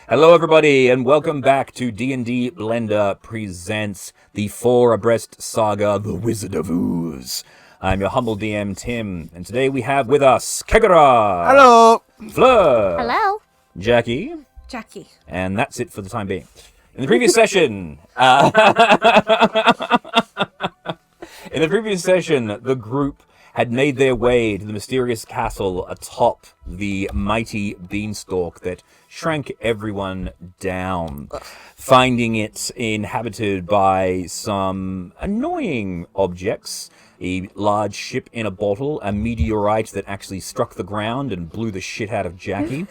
Hello, everybody, and welcome back to D&D Blender presents the Four Abreast Saga, The Wizard of Ooze. I'm your humble DM, Tim, and today we have with us Kegara. Hello. Fleur. Hello. Jackie. Jackie. And that's it for the time being. In the previous session, the group had made their way to the mysterious castle atop the mighty beanstalk that shrank everyone down, finding it inhabited by some annoying objects, a large ship in a bottle, a meteorite that actually struck the ground and blew the shit out of Jackie,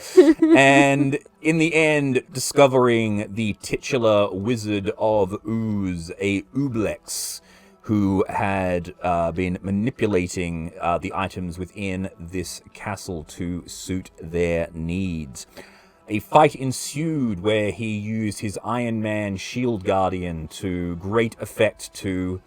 and in the end, discovering the titular Wizard of Ooze, a Ooblex, who had been manipulating the items within this castle to suit their needs. A fight ensued where he used his Iron Man Shield Guardian to great effect to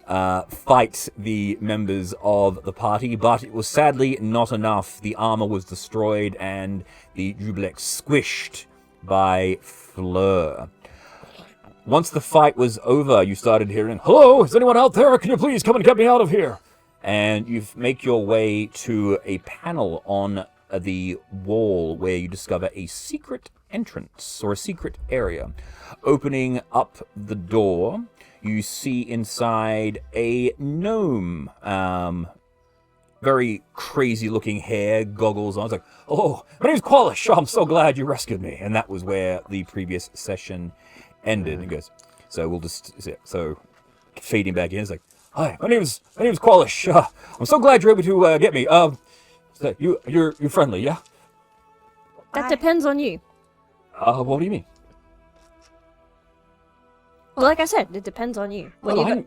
fight the members of the party, but it was sadly not enough. The armor was destroyed and the Ooblex squished by Fleur. Once the fight was over, you started hearing, "Hello, is anyone out there? Can you please come and get me out of here?" And you make your way to a panel on the wall where you discover a secret entrance, or a secret area. Opening up the door, you see inside a gnome. Very crazy-looking hair, goggles on. It's like, "Oh, my name's Qualish. I'm so glad you rescued me." And that was where the previous session ended. And goes, so we'll just, so fading back in, it's like, "Hi, my name's Qualish. I'm so glad you're able to get me. So you're friendly, yeah?" That depends on you. What do you mean? Well, like I said, it depends on you.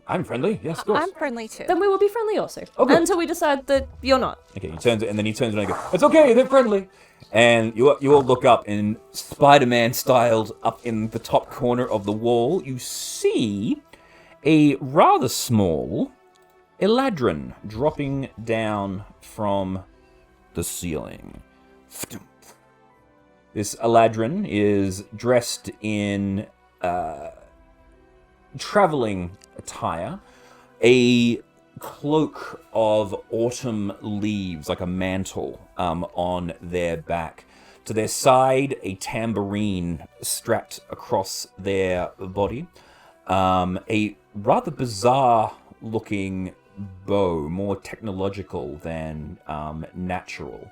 I'm friendly. Yes, of course. I'm friendly too. Then we will be friendly also. Okay. Until we decide that you're not. Okay, he turns around and goes, "It's okay, they're friendly." And you all look up, and Spider-Man styled up in the top corner of the wall, you see a rather small Eladrin dropping down from the ceiling. This Eladrin is dressed in traveling attire, a cloak of autumn leaves, like a mantle, on their back. To their side, a tambourine strapped across their body. A rather bizarre-looking bow, more technological than natural.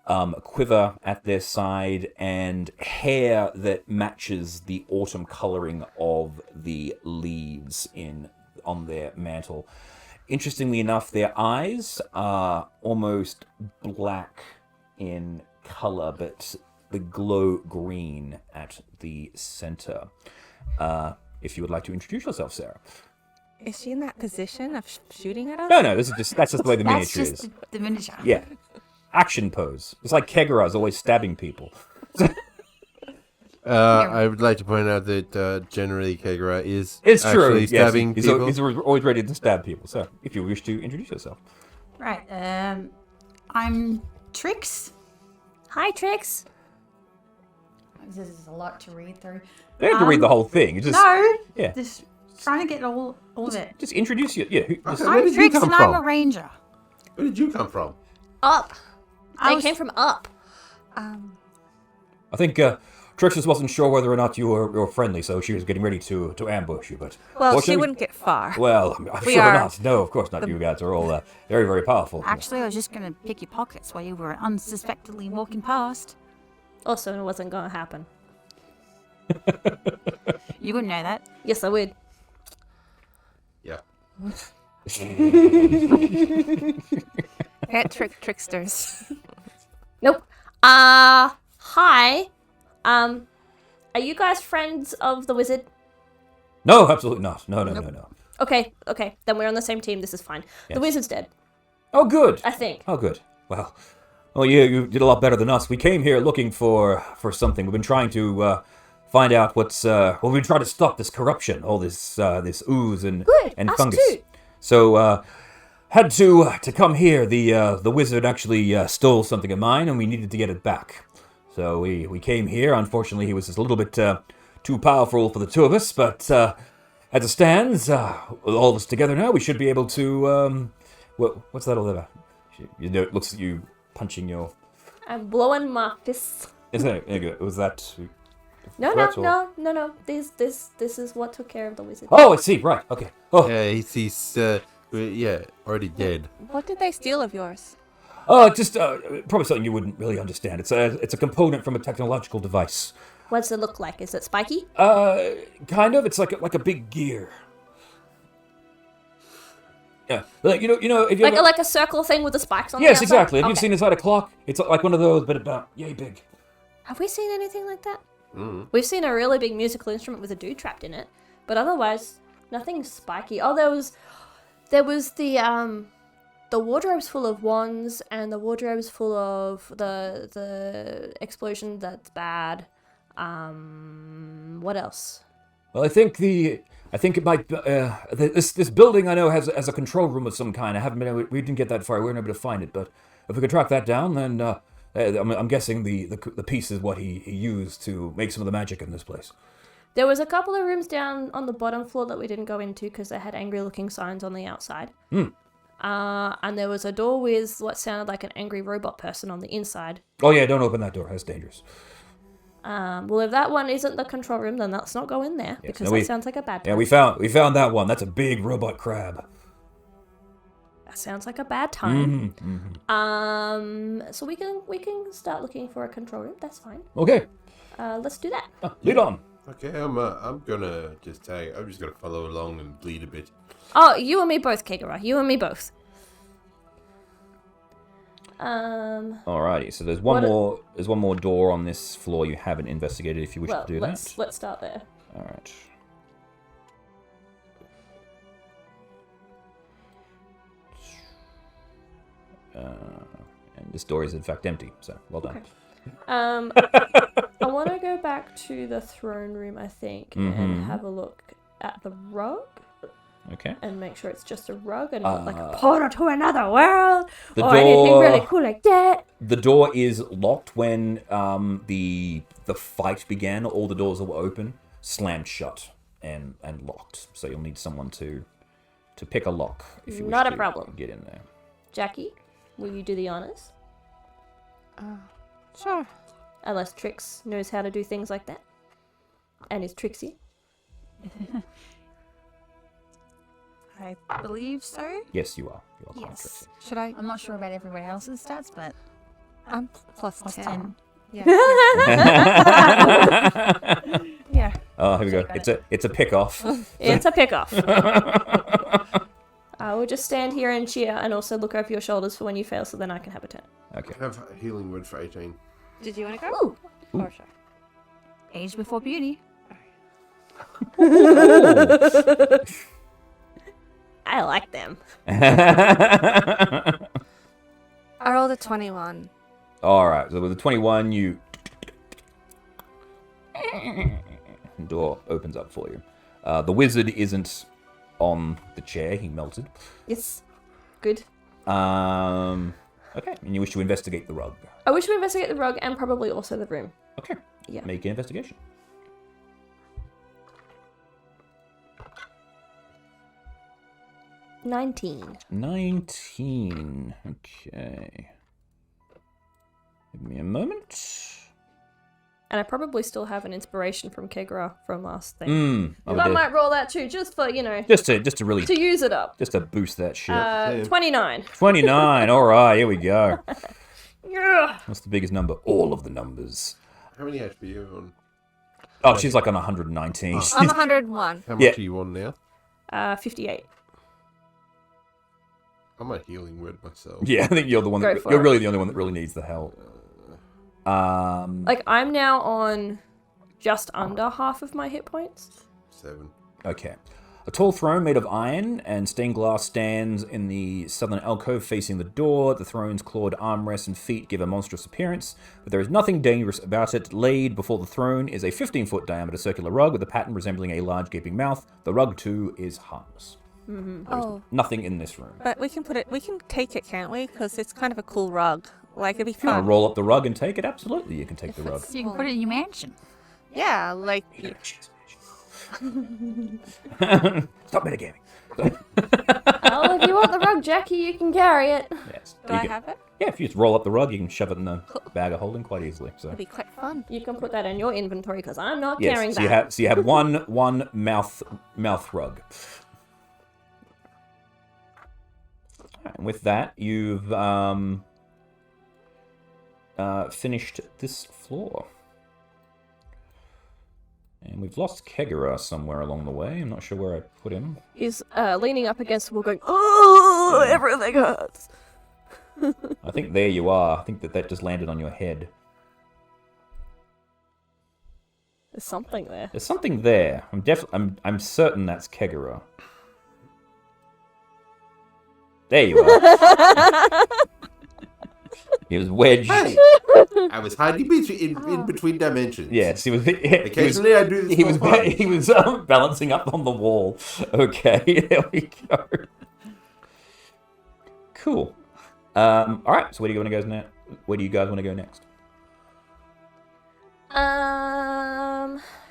A quiver at their side, and hair that matches the autumn coloring of the leaves on their mantle. Interestingly enough, their eyes are almost black in color, but the glow green at the center. If you would like to introduce yourself, Sarah. Is she in that position of shooting at us? No, that's just the way the miniature is. That's just the miniature. Yeah. Action pose. It's like Kegara is always stabbing people. I would like to point out that generally Kegara is It's actually true. stabbing Yes, people. he's always ready to stab people. So, if you wish to introduce yourself. Right. I'm Trix. Hi, Trix. This is a lot to read through. You don't have to read the whole thing. You just, No. yeah. Just trying to get all of it. Just introduce you. Yeah. Where I'm did you Trix come and I'm a from? ranger. Where did you come from? Up. I They was- came from up. I think Trixus wasn't sure whether or not you were friendly, so she was getting ready to ambush you. But Well, she fortunately- wouldn't get far. Well, I'm We sure are not. No, of course not. You guys are all very, very powerful. Actually, I was just going to pick your pockets while you were unsuspectedly walking past. Also, it wasn't going to happen. You wouldn't know that. Yes, I would. Yeah. Can't trick tricksters. Nope. Hi. Are you guys friends of the wizard? No, absolutely not. No. Okay. Then we're on the same team. This is fine. Yes. The wizard's dead, Oh, good. I think. Oh, good. Well, you did a lot better than us. We came here looking for something. We've been trying to find out what's. We've been trying to stop this corruption, all this ooze and Good, and us fungus. too. So had to come here. The wizard actually stole something of mine, and we needed to get it back. So we came here. Unfortunately, he was just a little bit too powerful for the two of us. But as it stands, with all of us together now, we should be able to. What's that all about? You know, it looks at you punching your. I'm blowing my fists. Is that? Was that? No. This is what took care of the wizard. Oh, I see. Right. Okay. Oh. Yeah, he's already dead. What did they steal of yours? Oh, just probably something you wouldn't really understand. It's a component from a technological device. What's it look like? Is it spiky? Kind of. It's like a big gear. Yeah, like you know, if you like a circle thing with the spikes on. Yes, the outside? exactly. Have you seen inside a clock? It's like one of those, but about yay big. Have we seen anything like that? We've seen a really big musical instrument with a dude trapped in it, but otherwise nothing spiky. Oh, there was the wardrobes full of wands and the wardrobes full of the explosion that's bad. What else? Well, I think it might. This building I know has a control room of some kind. We didn't get that far. We weren't able to find it, but if we could track that down, then I'm guessing the piece is what he used to make some of the magic in this place. There was a couple of rooms down on the bottom floor that we didn't go into because they had angry-looking signs on the outside. And there was a door with what sounded like an angry robot person on the inside. Oh yeah, don't open that door. That's dangerous. Well, if that one isn't the control room, then let's not go in there because that sounds like a bad time. Yeah, we found that one. That's a big robot crab. That sounds like a bad time. So we can start looking for a control room. That's fine. Okay. Let's do that. Lead on. Okay, I'm gonna just tag. I'm just gonna follow along and bleed a bit. Oh, you and me both, Kagura. You and me both. Alrighty, so there's one more door on this floor you haven't investigated if you wish to do that. Let's start there. Alright. And this door is in fact empty, so well done. Okay. I want to go back to the throne room, I think, and have a look at the rug. Okay. And make sure it's just a rug and not like a portal to another world or anything really cool like that. The door is locked when the fight began. All the doors that were open slammed shut and locked. So you'll need someone to pick a lock if you wish Not a to problem. get in there. Jackie, will you do the honors? Sure. Unless Trix knows how to do things like that. And is tricksy. I believe so. Yes, you are. You are quite Yes. tricksy. Should I? I'm not sure about everybody else's stats, but I'm plus plus 10. 10. Yeah. Yeah. Oh, here we go. Got It's a pick off. It's a pick-off. I will just stand here and cheer and also look over your shoulders for when you fail so then I can have a turn. Okay. I have a healing word for 18. Did you want to go? Ooh. Or sure. Age before beauty. I like them. I rolled a 21. Alright, so with the 21, the door opens up for you. The wizard isn't on the chair, he melted. Yes. Good. Okay, and you wish to investigate the rug. I wish to investigate the rug and probably also the room. Okay. Yeah. Make an investigation. 19. 19. Okay. Give me a moment. And I probably still have an inspiration from Kegra from last thing. Oh, I might roll that too, just for, just to really to use it up. just to boost that shit. 29. 29. All right, here we go. Yeah. What's the biggest number? All of the numbers. How many HP are you on? Oh, she's like on 119. I'm 101. How much Yeah. are you on now? 58. I'm a healing word myself. Yeah, I think you're the one. Go for You're it. really the only one that really needs the help. Like, I'm now on just under half of my hit points. 7. Okay. A tall throne made of iron and stained glass stands in the southern alcove facing the door. The throne's clawed armrests and feet give a monstrous appearance, but there is nothing dangerous about it. Laid before the throne is a 15-foot diameter circular rug with a pattern resembling a large gaping mouth. The rug, too, is harmless. Oh, Nothing in this room. but we can take it, can't we? Because it's kind of a cool rug. Like, it'd be If you want fun. to roll up the rug and take it, absolutely, you can take the rug. So you can put it in your mansion. Yeah, like, Stop metagaming. Oh, if you want the rug, Jackie, you can carry it. Yes. do You I can- have it? Yeah, if you just roll up the rug, you can shove it in the bag of holding quite easily. So. It'd be quite fun. You can put that in your inventory because I'm not carrying Yes, so that. you have one mouth rug. And with that, you've finished this floor. And we've lost Kegara somewhere along the way. I'm not sure where I put him. He's leaning up against the wall going, oh, everything hurts. I think there you are. I think that just landed on your head. There's something there. There's something there. I'm certain that's Kegara. There you are. He was wedged. I was hiding in between dimensions. Yes, he was. Occasionally I do this. He for was. fun. He was balancing up on the wall. Okay, there we go. Cool. All right. So where do you want to go next? Where do you guys want to go next?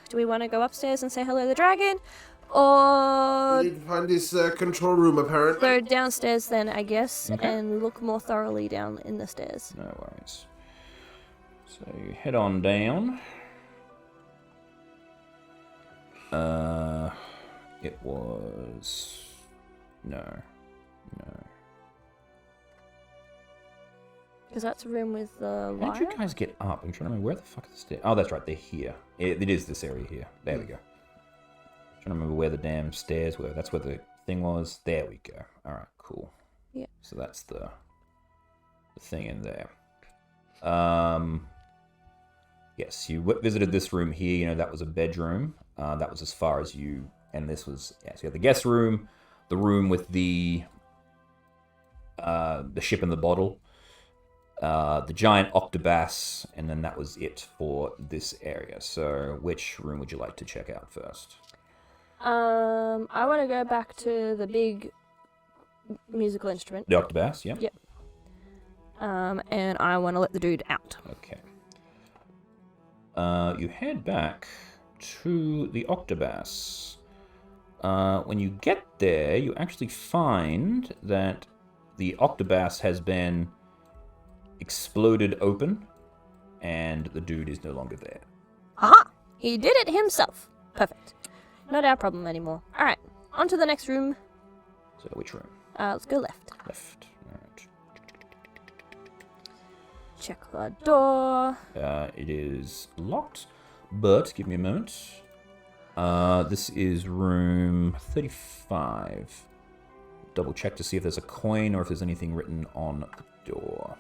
Do we want to go upstairs and say hello to the dragon? Or We need to find this control room, apparently. go downstairs then, I guess, Okay. and look more thoroughly down in the stairs. No worries. So you head on down. It was no. Because that's a room with the How did you lyre. guys get up? I'm trying to remember where the fuck are the stairs. Oh, that's right, they're here. It is this area here. There we go. Trying to remember where the damn stairs were. That's where the thing was. There we go. All right, cool. Yeah. So that's the thing in there. Yes, you visited this room here. You know, that was a bedroom. That was as far as you. And this was, yeah, so you had the guest room, the room with the ship in the bottle, the giant octobus, and then that was it for this area. So which room would you like to check out first? I want to go back to the big musical instrument. The octobus, yeah? Yep. And I want to let the dude out. Okay. You head back to the octobus. When you get there, you actually find that the octobus has been exploded open, and the dude is no longer there. Aha! He did it himself. Perfect. Not our problem anymore. Alright, on to the next room. So which room? Let's go left. Left. Alright. Check the door. It is locked, but give me a moment. This is room 35. Double check to see if there's a coin or if there's anything written on the door.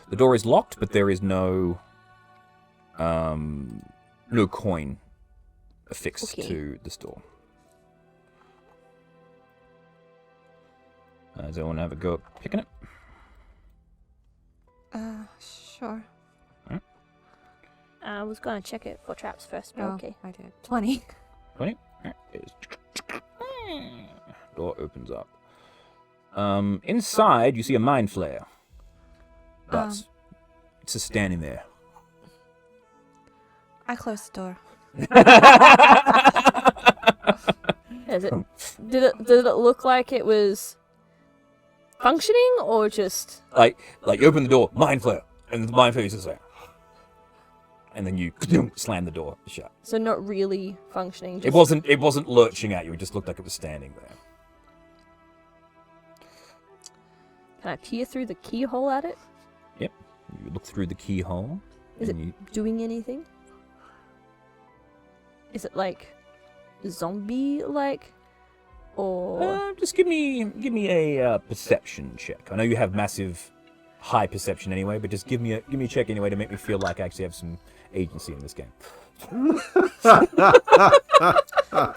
The door is locked, but there is no coin affixed Okay. to this door. Does anyone have a go at picking it? Sure. I was going to check it for traps first, but Oh, okay. I did. 20. 20? Door opens up. Inside, you see a mind flare. But it's just standing there. I closed the door. Did it look like it was functioning or just Like you open the door, mind flare, and the mind flare is just there. And then you slam the door shut. so not really functioning? Just... It wasn't lurching at you. It just looked like it was standing there. Can I peer through the keyhole at it? Yep. You look through the keyhole. Is and it you, doing anything? Is it like zombie like, or just give me a perception check. I know you have massive high perception anyway, but just give me a check anyway to make me feel like I actually have some agency in this game.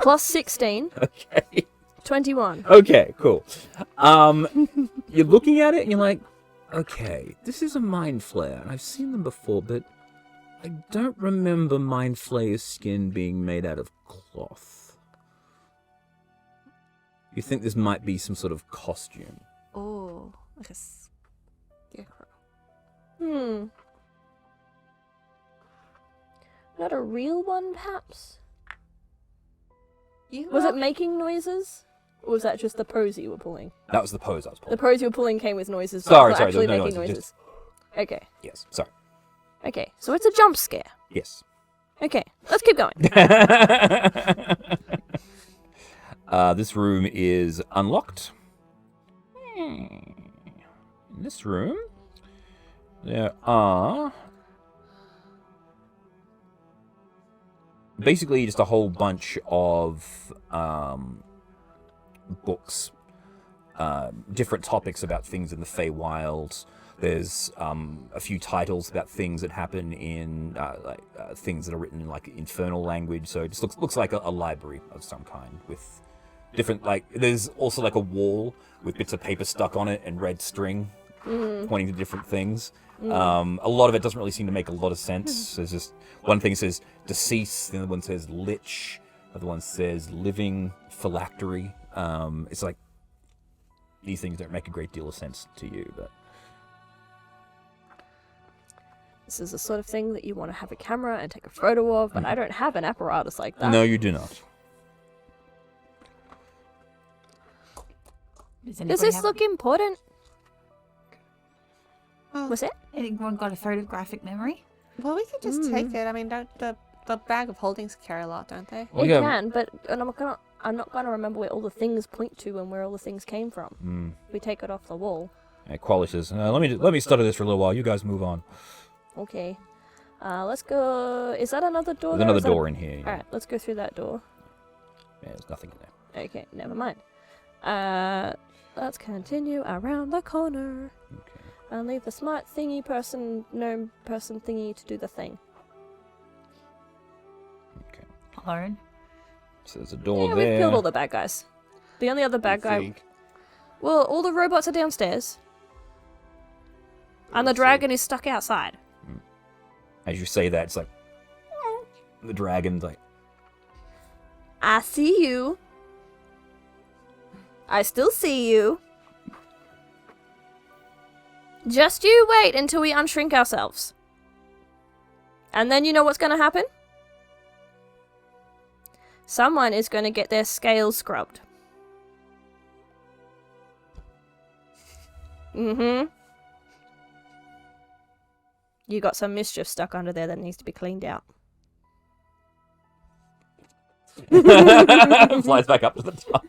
plus 16, Okay. 21? Okay, cool. You're looking at it and you're like, okay, this is a mind flare, and I've seen them before, but I don't remember mind flayer's skin being made out of cloth. You think this might be some sort of costume. Oh, like a scarecrow. Not a real one, perhaps? You Was it making noises? Or was that just the pose you were pulling? That was the pose I was The pulling. pose you were pulling came with noises. but Sorry, it's not sorry, actually there was no making noises, noises. Okay. Yes, sorry. Okay, so it's a jump scare. Yes. Okay, let's keep going. This room is unlocked. In this room, there are basically just a whole bunch of books, different topics about things in the Feywild. There's a few titles about things that happen in things that are written in like infernal language. So it just looks like a library of some kind with different there's also like a wall with bits of paper stuck on it and red string pointing to different things. A lot of it doesn't really seem to make a lot of sense. There's just one thing says decease, the other one says lich, the other one says living phylactery. It's like these things don't make a great deal of sense to you, but This is the sort of thing that you want to have a camera and take a photo of, but I don't have an apparatus like that. no, you do not. Does this look important? Well, Was it? Anyone got a photographic memory? well, we could just take it. I mean, the bag of holdings carry a lot, don't they? Well, It yeah. can, but I'm not gonna remember where all the things point to and where all the things came from. We take it off the wall. Quali says, let me study this for a little while. You guys move on. Okay. Let's go. Is that another door? There's there? another Is that door in here. Alright, let's go through that door. Yeah, there's nothing in there. Okay, never mind. Let's continue around the corner. Okay. And leave the smart thingy person, gnome person thingy to do the thing. Okay. Alone. So there's a door Yeah, there. we've killed all the bad guys. The only other bad guy. Think? Well, all the robots are downstairs. And the Let's see. dragon is stuck outside. As you say that, it's like the dragon's like, I see you. I still see you. Just you wait until we unshrink ourselves. And then you know what's going to happen? Someone is going to get their scales scrubbed. Mm-hmm. You got some mischief stuck under there that needs to be cleaned out. flies back up to the top.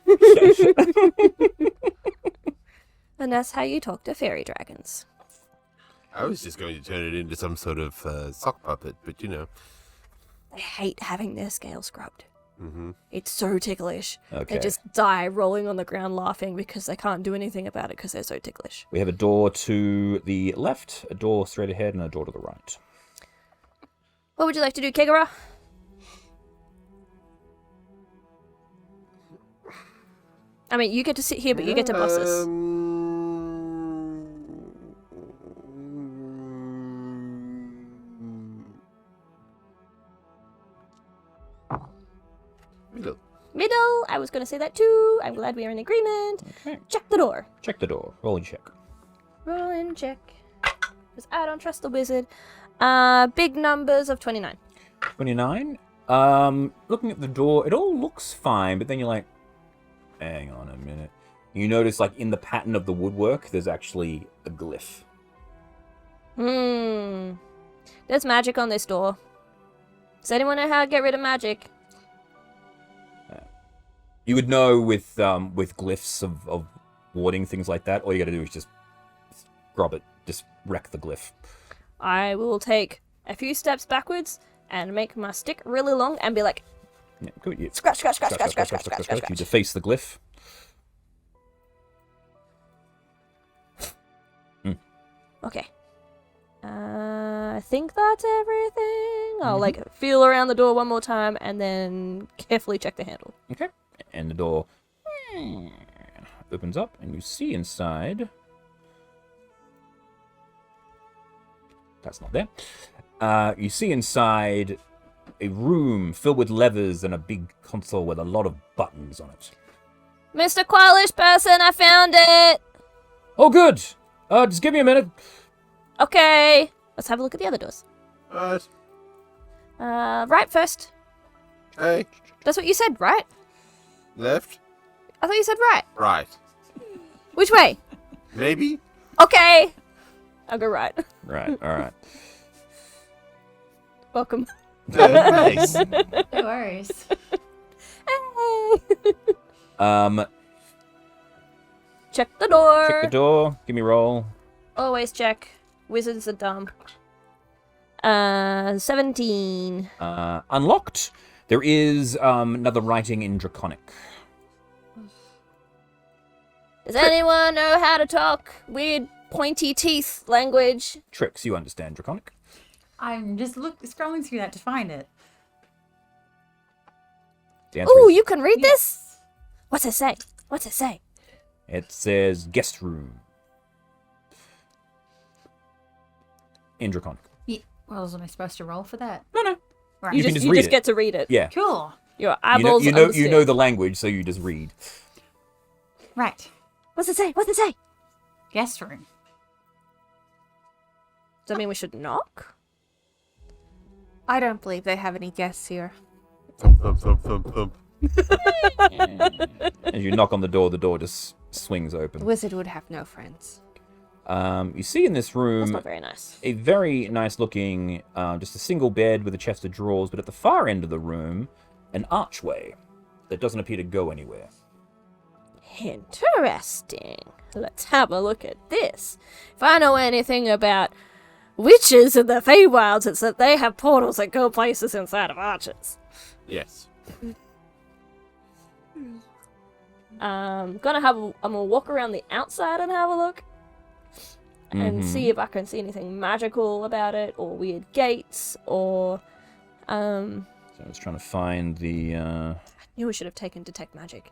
And that's how you talk to fairy dragons. I was just going to turn it into some sort of sock puppet, but you know. They hate having their scales scrubbed. Mm-hmm. It's so ticklish. Okay. They just die rolling on the ground laughing because they can't do anything about it because they're so ticklish. We have a door to the left, a door straight ahead, and a door to the right. What would you like to do, Kegara? I mean, you get to sit here, but you get to boss us. Middle. Middle! I was going to say that too. I'm glad we are in agreement. Okay. Check the door. Check the door. Rolling check. Roll and check. Because I don't trust the wizard. Big numbers of 29. 29. Looking at the door, it all looks fine, but then you're like, hang on a minute. You notice, like, in the pattern of the woodwork, there's actually a glyph. There's magic on this door. Does anyone know how to get rid of magic? You would know with glyphs of warding, things like that, all you gotta do is just grab it, just wreck the glyph. I will take a few steps backwards and make my stick really long and be like, Yeah, good. You scratch, scratch, scratch, scratch, scratch, scratch, scratch, scratch, You scratch. deface the glyph. Okay. I think that's everything. I'll like feel around the door one more time and then carefully check the handle. Okay. And the door opens up, and you see inside. That's not there. You see inside a room filled with levers and a big console with a lot of buttons on it. Mr. Qualish person, I found it! Oh, good. Just give me a minute. Okay. Let's have a look at the other doors. Right. Right first. Hey. That's what you said, right? Left. I thought you said right. Right. Which way? Maybe. Okay. I'll go right. Right, all right. Welcome. Nice. No worries. Check the door. Check the door. Give me roll. Always check. Wizards are dumb. 17. Unlocked. There is another writing in Draconic. Does anyone know how to talk weird pointy teeth language? Tricks, you understand Draconic. I'm just scrolling through that to find it. The answer Ooh, is, you can read this? What's it say? What's it say? it says guest room. In Draconic. Yeah. Well, was I supposed to roll for that? No. Right. You can just read it. get to read it. Yeah. Cool. Your You know, eyeballs you know understand. the language, so you just read. Right. What's it say? What's it say? Guest room. Does that mean we should knock? I don't believe they have any guests here. Thump, thump, thump, thump, thump. As you knock on the door just swings The open. wizard would have no friends. You see in this That's room not very nice. a very nice looking, just a single bed with a chest of drawers, but at the far end of the room, an archway that doesn't appear to go anywhere. Interesting. Let's have a look at this. If I know anything about witches in the Feywilds, it's that they have portals that go places inside of arches. Yes. I'm gonna walk around the outside and have a look and see if I can see anything magical about it, or weird gates, or So I was trying to find the. I knew we should have taken detect magic.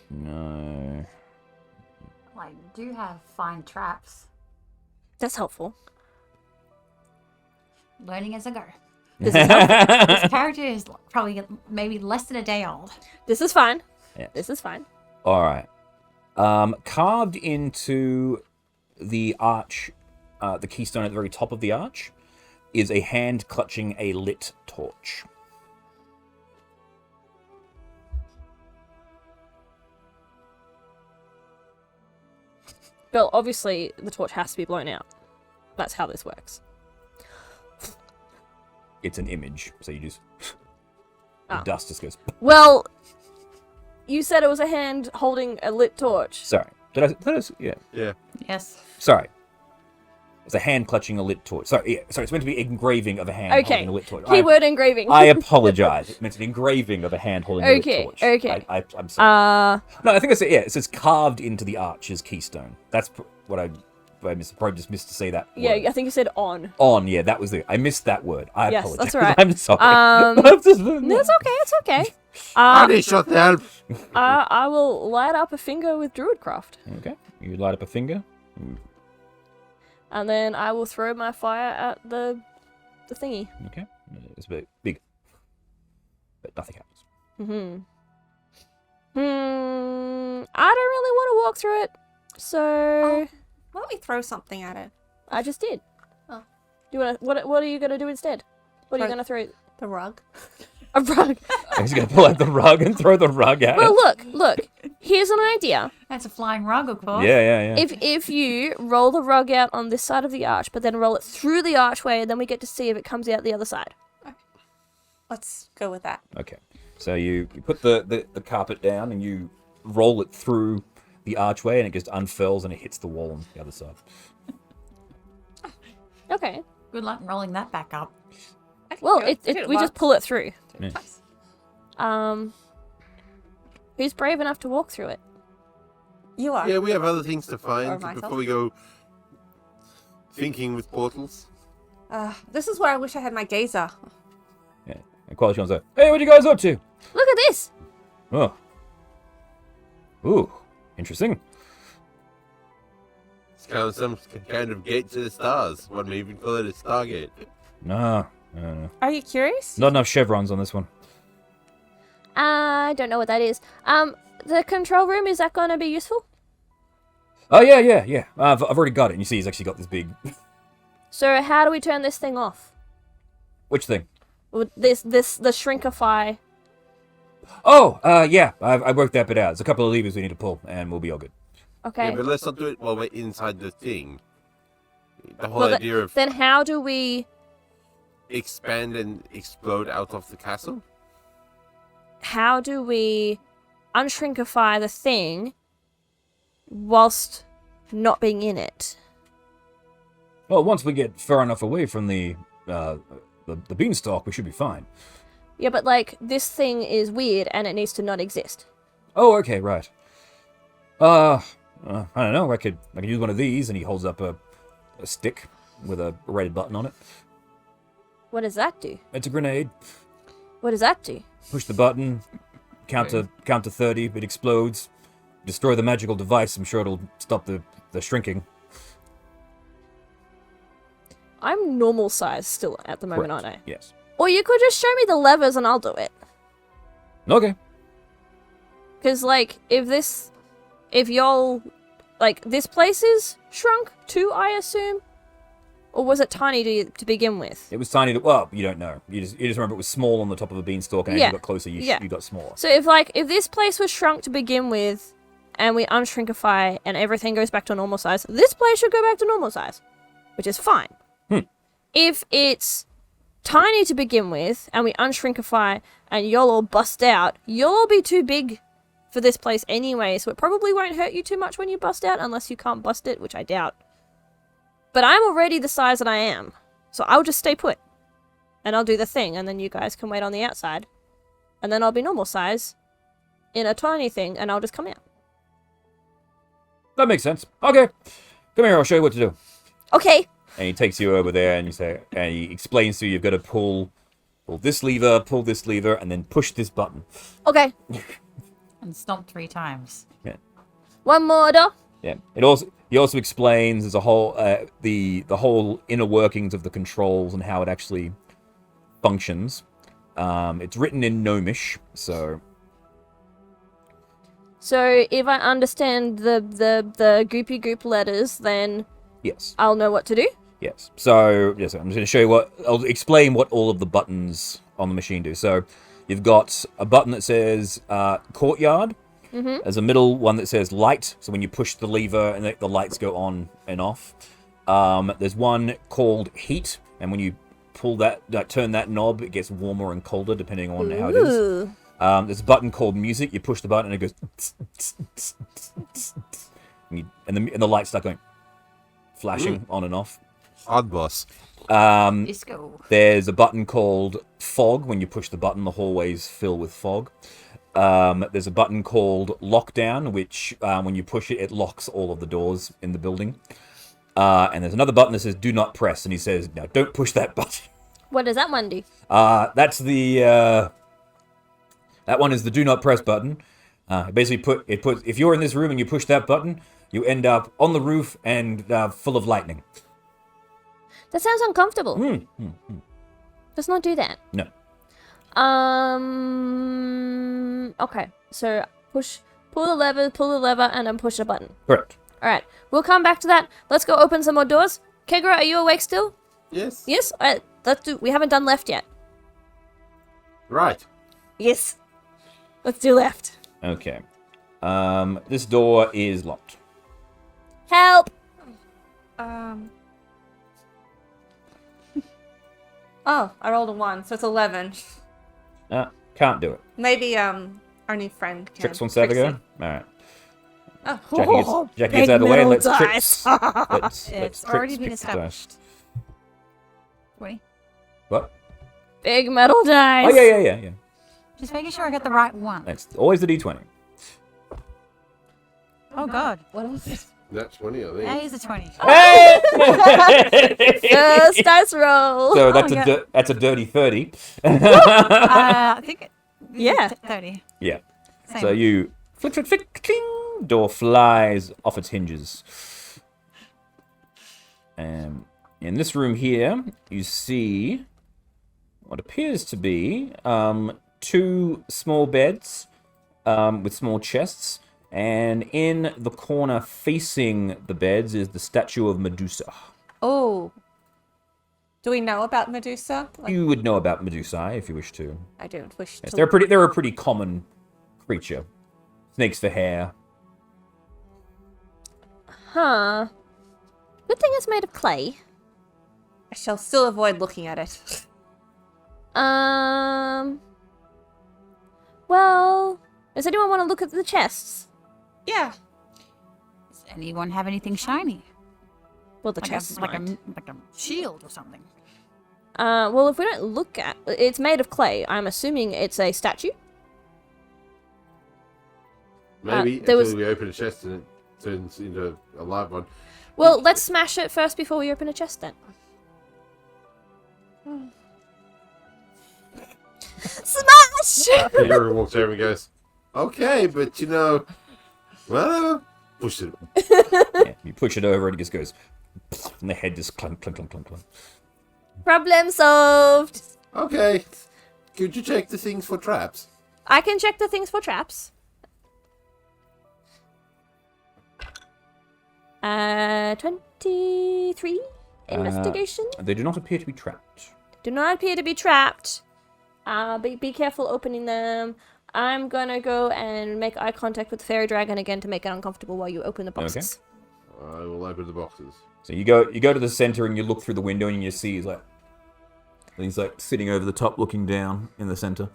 No. I do have find traps. That's helpful. Learning as I go. This is helpful. This character is probably maybe less than a day old. This is fine. Yeah. This is fine. All right. Carved into the arch, the keystone at the very top of the arch, is a hand clutching a lit torch. Well, obviously the torch has to be blown out. That's how this works. It's an image, so you just the Oh. dust just goes. Well, you said it was a hand holding a lit torch. Sorry, did I? Yeah. Yeah. Yes. Sorry. It's a hand clutching a lit torch. Sorry, it's meant to be engraving of a hand Okay. holding a lit torch. Keyword engraving. I apologize. It meant an engraving of a hand holding a lit Okay, torch. okay. I'm sorry. No, I think it's it says carved into the arch's keystone. That's what I missed. Probably just missed to say that. Yeah, word. I think you said on. On, yeah, that was the. I missed that word. I Yes, apologize. that's all right. I'm sorry. No, it's okay. It's okay. Punish yourself. I will light up a finger with Druidcraft, Okay, you light up a finger. and then I will throw my fire at the thingy. Okay, it's a bit big, but nothing happens. I don't really want to walk through it, so Why don't we throw something at it? I just did. Oh. Do you want to? What are you gonna do instead? What are you Throw- gonna throw? The rug? A rug. He's gonna pull out the rug and throw the rug at Well, it. look. Here's an idea. That's a flying rug, of course. Yeah. If you roll the rug out on this side of the arch, but then roll it through the archway, and then we get to see if it comes out the other side. Let's go with that. Okay, so you put the carpet down and you roll it through the archway, and it just unfurls and it hits the wall on the other side. Okay. Good luck rolling that back up. Well, I did it we just once. pull it through. Yeah. Twice. Who's brave enough to walk through it? You are. Yeah, we have other things to Or find myself. before we go thinking with portals. This is where I wish I had my gazer. Yeah. And Quality comes up. Hey, what you guys up to? Look at this. Oh. Ooh, interesting. It's kind of some kind of gate to the stars. One may even call it a stargate. No. Are you curious? Not enough chevrons on this one. I don't know what that is. The control room, is that going to be useful? Oh, yeah. I've already got it. And you see he's actually got this big... So how do we turn this thing off? Which thing? The shrinkify. Oh, yeah. I worked that bit out. There's a couple of levers we need to pull, and we'll be all good. Okay. Yeah, but let's not do it while we're inside the thing. The whole idea of Then how do we... expand and explode out of the castle? How do we unshrinkify the thing whilst not being in it? Well, once we get far enough away from the beanstalk, we should be fine. Yeah, but like, this thing is weird and it needs to not exist. Oh, okay, right. I don't know. I could use one of these, and he holds up a stick with a red button on it. What does that do? It's a grenade. What does that do? Push the button. Count to 30. It explodes. Destroy the magical device. I'm sure it'll stop the shrinking. I'm normal size still at the moment, Correct. aren't I? Yes. Or you could just show me the levers and I'll do it. Okay. Because, like, if y'all, like, this place is shrunk too, I assume? Or was it tiny to begin with? It was tiny. Well, you don't know. You just remember it was small on the top of a beanstalk, and as you got closer, you got smaller. So if this place was shrunk to begin with, and we unshrinkify, and everything goes back to normal size, this place should go back to normal size, which is fine. If it's tiny to begin with, and we unshrinkify, and y'all all bust out, you'll all be too big for this place anyway, so it probably won't hurt you too much when you bust out, unless you can't bust it, which I doubt. But I'm already the size that I am, so I'll just stay put. And I'll do the thing, and then you guys can wait on the outside. And then I'll be normal size in a tiny thing, and I'll just come out. That makes sense. Okay. Come here, I'll show you what to do. Okay. And he takes you over there, and he explains to you, you've got to pull this lever, and then push this button. Okay. And stomp 3 times. Yeah. One more door. Yeah. He also explains there's a whole the whole inner workings of the controls and how it actually functions. It's written in Gnomish, so. So if I understand the goopy goop letters, then Yes. I'll know what to do. Yes. So I'm just going to show you I'll explain what all of the buttons on the machine do. So you've got a button that says courtyard. Mm-hmm. There's a middle one that says light, so when you push the lever and the lights go on and off. There's one called heat, and when you pull turn that knob, it gets warmer and colder depending on how it is. Ooh. There's a button called music. You push the button and it goes, and the lights start going, flashing on and off. Odd boss. Disco. There's a button called fog. When you push the button, the hallways fill with fog. There's a button called lockdown, which when you push it, it locks all of the doors in the building. And there's another button that says do not press, and he says, now don't push that button. What does that one do? That's the that one is the do not press button. Basically, if you're in this room and you push that button, you end up on the roof and full of lightning. That sounds uncomfortable. Let's not do that. No. Okay. So pull the lever, and then push the button. Correct. All right. We'll come back to that. Let's go open some more doors. Kegra, are you awake still? Yes. Yes. All right. Let's do. We haven't done left yet. Right. Yes. Let's do left. Okay. This door is locked. Help! Oh, I rolled a 1, so it's 11. Can't do it. Maybe our new friend can. Tricks wants to have a go? Trixie. Alright. Oh. Jackie gets out of the way and let's big Tricks. Let's It's Tricks already been pick the dice. established. 20. What? Big metal dice. Oh, yeah. Just making sure I got the right one. It's always the D20. Oh god. What was this? That's 20, I think. That is a 20. First dice roll. So that's yeah. that's a dirty 30. I think Yeah. 30. Yeah. Same. So you flick, cling, door flies off its hinges. In this room here, you see what appears to be 2 small beds with small chests, and in the corner facing the beds is the statue of Medusa. Oh. Do we know about Medusa? You would know about Medusa if you wish to. I don't wish Yes, to. they're a pretty common creature. Snakes for hair. Huh. Good thing it's made of clay. I shall still avoid looking at it. Well, does anyone want to look at the chests? Yeah. Does anyone have anything shiny? Well, the Like chests a, like, might. like a shield or something. Well, if we don't look at... It's made of clay. I'm assuming it's a statue. Maybe there until was- we open a chest and it turns into a live one. Well, let's smash it first before we open a chest then. Smash! Peter walks over and goes, "Okay, but you know, well, push it." Yeah, you push it over and it just goes, and the head just clunk, clunk, clunk, clunk, clunk. Problem solved. Okay, could you check the things for traps? I can check the things for traps. 23 investigation. They do not appear to be trapped. Do not appear to be trapped. Be careful opening them. I'm gonna go and make eye contact with the fairy dragon again to make it uncomfortable while you open the boxes. I will open the boxes. So you go to the center and you look through the window and you see he's like sitting over the top looking down in the center.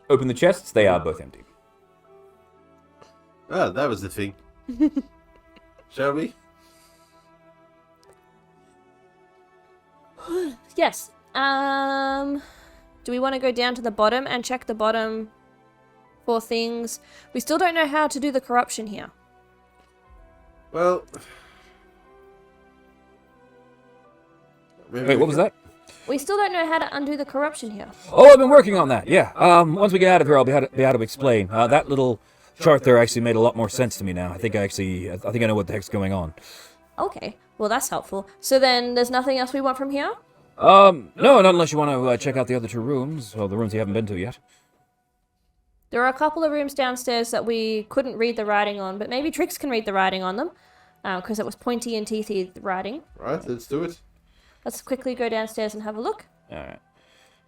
Open the chests, they are both empty. Ah, that was the thing. Shall we? Yes. Do we want to go down to the bottom and check the bottom for things? We still don't know how to do the corruption here. Well, Wait, what was that? We still don't know how to undo the corruption here. Oh, I've been working on that. Yeah. Once we get out of here, I'll be able to explain. That little chart there actually made a lot more sense to me now. I think I know what the heck's going on. Okay. Well, that's helpful. So then there's nothing else we want from here? No, not unless you want to check out the other 2 rooms, or the rooms you haven't been to yet. There are a couple of rooms downstairs that we couldn't read the writing on, but maybe Trix can read the writing on them, because it was pointy and teethy writing. right, let's do it. Let's quickly go downstairs and have a look. Alright.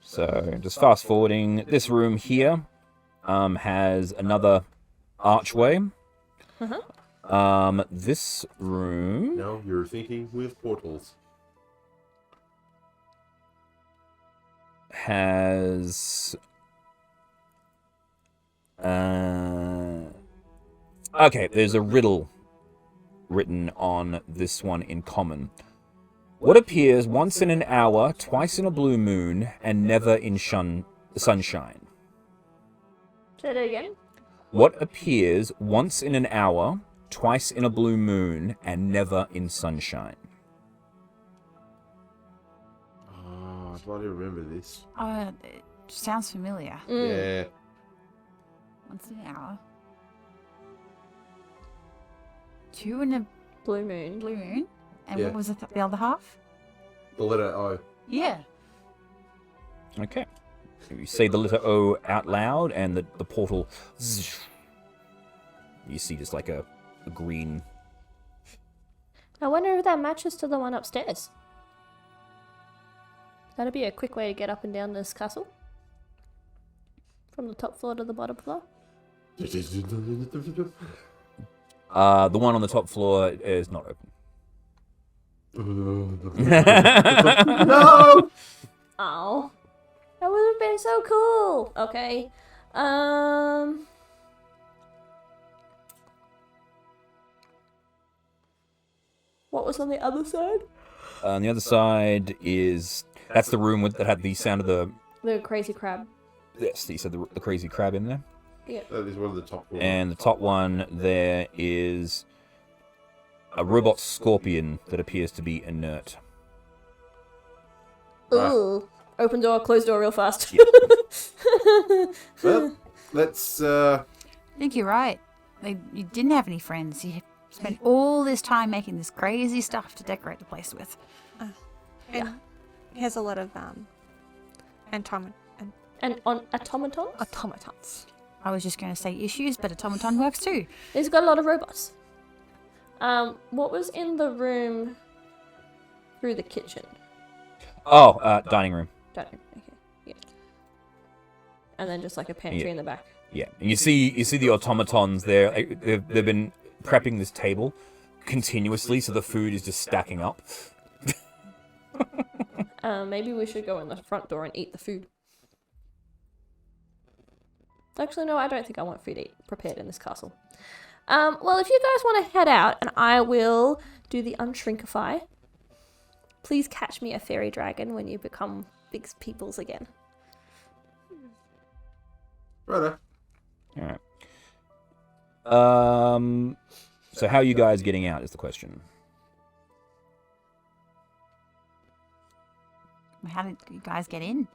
So, just fast forwarding, this room here has another archway. This room Now you're thinking with portals. has... Okay, there's a riddle written on this one in common. What appears once in an hour, twice in a blue moon, and never in sunshine? Say that again. What appears once in an hour, twice in a blue moon, and never in sunshine? Oh, I bloody remember this. It sounds familiar. Yeah. Once an hour. 2 in a Blue moon. blue moon. And Yeah. what was the other half? The letter O. Yeah. Okay. You say the letter O out loud, and the portal... You see just like a green... I wonder if that matches to the one upstairs. That'd be a quick way to get up and down this castle. From the top floor to the bottom floor. The one on the top floor is not open. No! Oh. That would have been so cool. Okay. What was on the other side? On the other side is... That's the room that had the sound of the... The crazy crab. Yes, you said the crazy crab in there. Yeah. That is one of the top ones. And the top one there is a robot scorpion that appears to be inert. Ooh. Open door, close door real fast. Well, let's I think you're right. You didn't have any friends. You spent all this time making this crazy stuff to decorate the place with. And he has a lot of And on automatons? automatons. I was just going to say issues, but automaton works too. He's got a lot of robots. What was in the room through the kitchen? Oh, dining room. Dining room, okay. Yeah. And then just like a pantry in the back. Yeah, and you see the automatons there. They've been prepping this table continuously, so the food is just stacking up. Maybe we should go in the front door and eat the food. Actually, no, I don't think I want food prepared in this castle. Well, if you guys want to head out, and I will do the unshrinkify. Please catch me a fairy dragon when you become big peoples again. Righto. Alright. So how are you guys getting out is the question. How did you guys get in?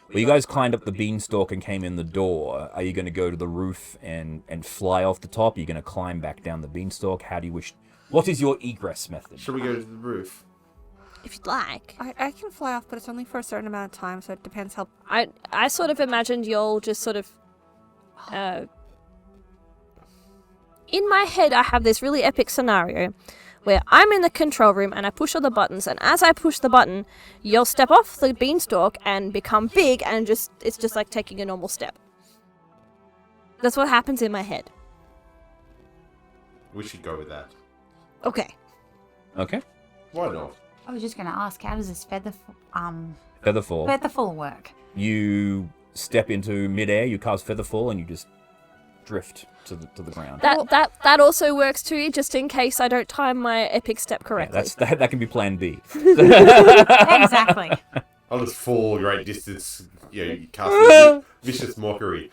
Well, you guys climbed up the beanstalk and came in the door. Are you going to go to the roof and fly off the top? Are you going to climb back down the beanstalk? How do you wish... What is your egress method? Should we go to the roof? If you'd like. I can fly off, but it's only for a certain amount of time, so it depends how... I sort of imagined you'll just sort of... in my head, I have this really epic scenario where I'm in the control room and I push all the buttons, and as I push the button, you'll step off the beanstalk and become big, and it's just like taking a normal step. That's what happens in my head. We should go with that. Okay. Okay. Why not? I was just going to ask, how does this Featherfall. work? You step into midair, you cast Featherfall, and you just drift to the ground. That also works too, just in case I don't time my epic step correctly. Yeah, that can be plan B. Exactly. I'll just fall a great distance, you cast a vicious mockery.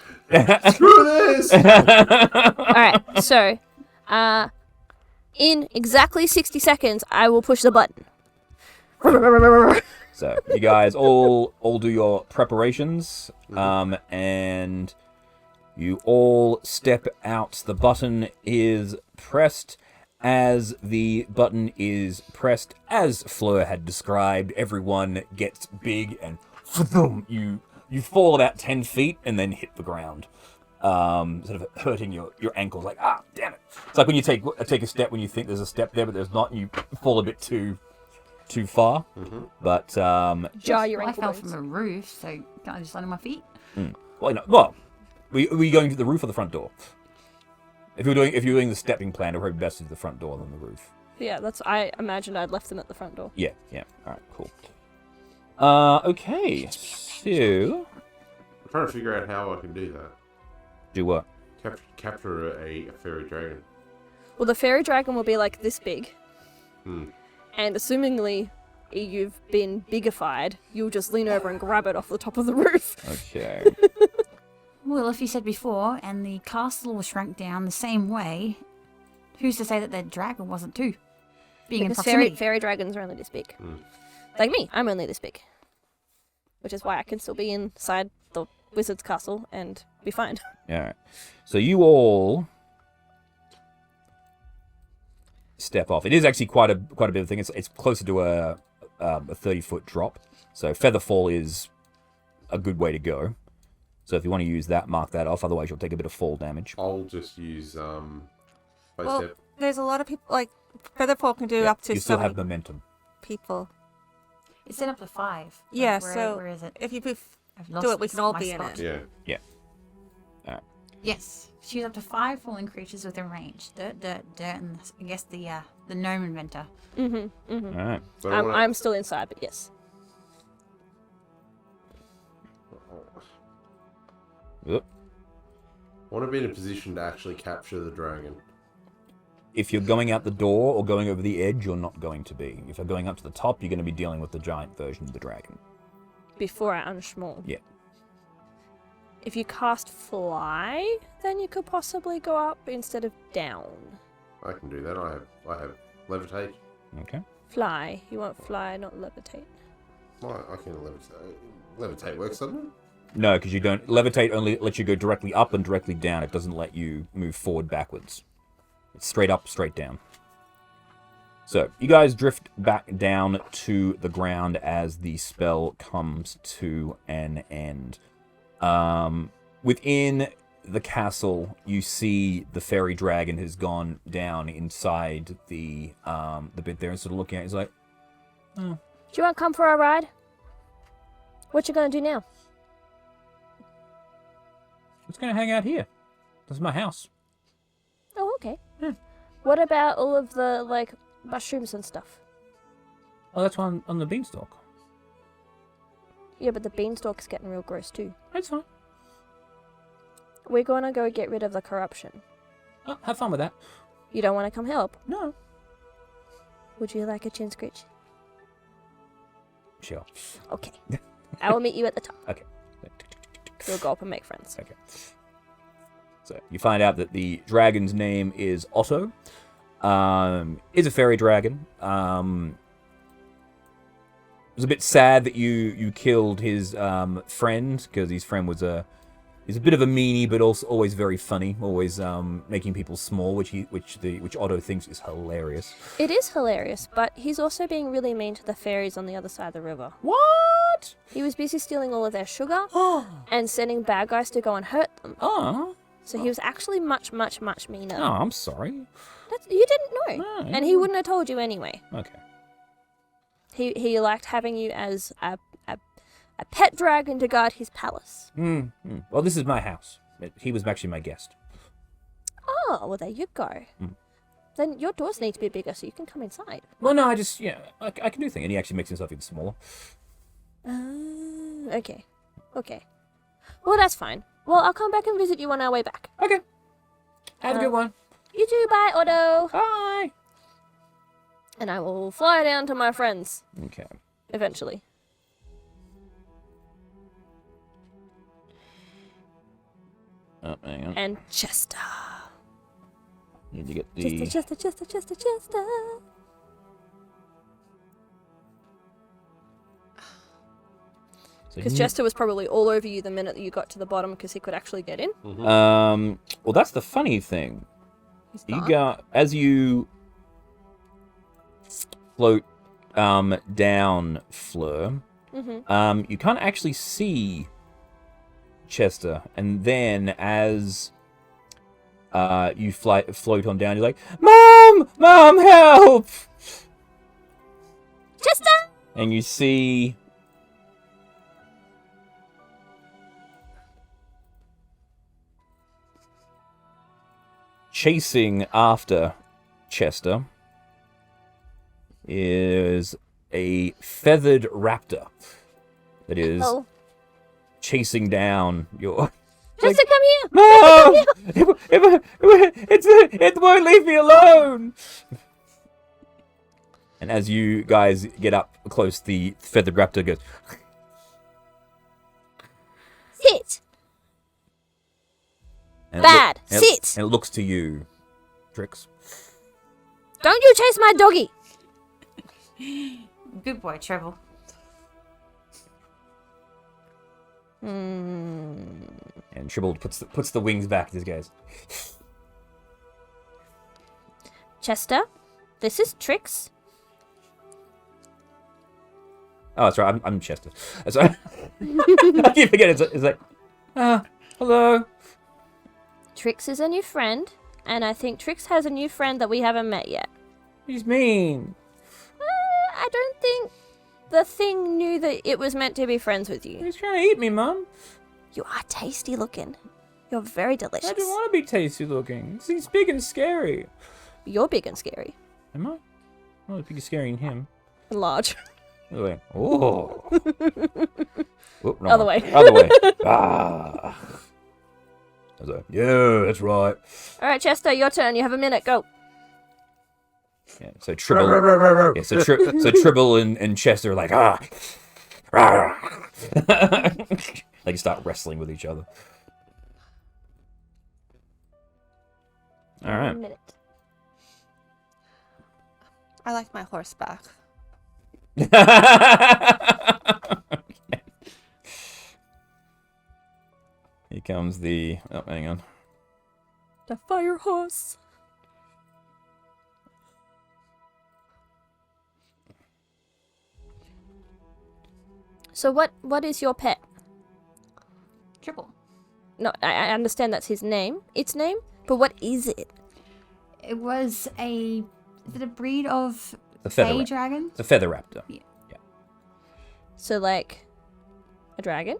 Screw this! Alright, so, in exactly 60 seconds, I will push the button. So you guys all do your preparations, and you all step out. The button is pressed. As the button is pressed, as Fleur had described, everyone gets big and you fall about 10 feet and then hit the ground, sort of hurting your ankles. Like, damn it! It's like when you take a step when you think there's a step there, but there's not. And you fall a bit too far. But Jar your I ankle fell bones. from a roof, so can't I just land on my feet? Well, were you going to the roof or the front door? If you're doing the stepping plan, it would probably be best to do the front door than the roof. Yeah, I imagined I'd left them at the front door. Yeah. Alright, cool. Okay. So I'm trying to figure out how I can do that. do what? Capture a fairy dragon. Well, the fairy dragon will be like this big. Hmm. And assumingly you've been bigified, you'll just lean over and grab it off the top of the roof. Okay. Well, if you said before, and the castle was shrunk down the same way, who's to say that the dragon wasn't too? Being in Because proximity. fairy dragons are only this big. Like me, I'm only this big. Which is why I can still be inside the wizard's castle and be fine. Alright. So you all step off. It is actually quite a bit of thing. It's closer to a 30-foot drop. So Featherfall is a good way to go. So if you want to use that, mark that off. Otherwise, you'll take a bit of fall damage. I'll just use Well, step. there's a lot of people, like, Featherfall can do up to You still 70 have momentum. people. It's set up to 5. Yeah, where is it? if you I've lost do it, we can all my be in spot. it. Yeah. Yes. Choose up to 5 falling creatures within range. Dirt, and I guess the gnome inventor. Alright. But I wanna- I'm still inside, but yes. Yep. I want to be in a position to actually capture the dragon. If you're going out the door or going over the edge, you're not going to be. If you're going up to the top, you're going to be dealing with the giant version of the dragon. Before I unschmall. Yeah. If you cast fly, then you could possibly go up instead of down. I can do that. I have levitate. Okay. Fly. You want fly, not levitate. Well, I can levitate. Levitate works, doesn't it? No, because you don't. Levitate only lets you go directly up and directly down. It doesn't let you move forward backwards. It's straight up, straight down. So, you guys drift back down to the ground as the spell comes to an end. Within the castle, you see the fairy dragon has gone down inside the bit there and sort of looking at it. He's like, Do you want to come for a ride? What you gonna do now? "It's going to hang out here. This is my house." Oh, okay. Yeah. What about all of the, like, mushrooms and stuff? Oh, that's on the beanstalk. Yeah, but the beanstalk's getting real gross too. That's fine. We're gonna go get rid of the corruption. Oh, have fun with that. You don't want to come help? No. Would you like a chin scritch? Sure. Okay. I will meet you at the top. Okay. We'll go up and make friends. Okay. So you find out that the dragon's name is Otto. Is a fairy dragon. It was a bit sad that you killed his friend, because his friend was he's a bit of a meanie, but also always very funny, always making people small, which Otto thinks is hilarious. It is hilarious, but he's also being really mean to the fairies on the other side of the river. What? He was busy stealing all of their sugar and sending bad guys to go and hurt them. Oh. So he was actually much, much, much meaner. Oh, I'm sorry. You didn't know. No. And he wouldn't have told you anyway. Okay. He liked having you as a pet dragon to guard his palace. Well, this is my house. He was actually my guest. Oh, well, there you go. Then your doors need to be bigger so you can come inside. Well, no, I can do things. And he actually makes himself even smaller. Okay. Well, that's fine. Well, I'll come back and visit you on our way back. Okay. Have a good one. You too, bye, Otto. Bye. And I will fly down to my friends. Okay. Eventually. Oh, hang on. And Chester. Need to get the... Chester. Because Chester was probably all over you the minute that you got to the bottom because he could actually get in. Well, that's the funny thing. As you float down, Fleur, you can't actually see Chester, and then as you float on down, you're like, Mom, help! Chester! And you see chasing after Chester is a feathered raptor that is chasing down your... Chester, come here! Mom! It won't leave me alone! And as you guys get up close, the feathered raptor goes... Sit! And Bad! Sit! And it looks to you, Trix. Don't you chase my doggy! Good boy, Treble. And Tribble puts the wings back. This guy's. Chester, this is Trix. Oh, that's right. I'm Chester. Sorry. I keep forgetting. It's like, hello. Trix is a new friend, and I think Trix has a new friend that we haven't met yet. He's mean. I don't think the thing knew that it was meant to be friends with you. He's trying to eat me, Mum. You are tasty looking. You're very delicious. I don't want to be tasty looking. He's big and scary. You're big and scary. Am I? I'm big and scary in him. And large. Other way. Oh. Whoop, Other way. Other way. Ah. Yeah, that's right. All right, Chester, your turn. You have a minute. Go. Yeah, so Tribble. Yeah, so Tribble and Chester are like They start wrestling with each other. All right. 1 minute. I like my horseback. comes the... Oh, hang on. The fire horse. So what is your pet? Triple. No, I understand that's his name. Its name? But what is it? It was a... Is it a breed of The feather fey raptor. dragons? It's a feather raptor. Yeah. So, like, a dragon?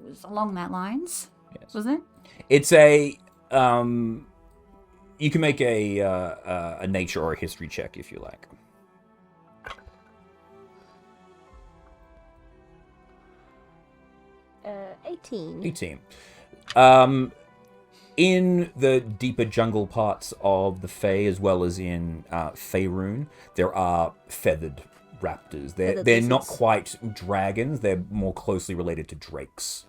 It was along that lines, Yes. wasn't it? It's a... You can make a nature or a history check if you like. 18. 18. In the deeper jungle parts of the Fae, as well as in Faerun, there are feathered raptors. Feathered They're not lizards. quite dragons. They're more closely related to drakes.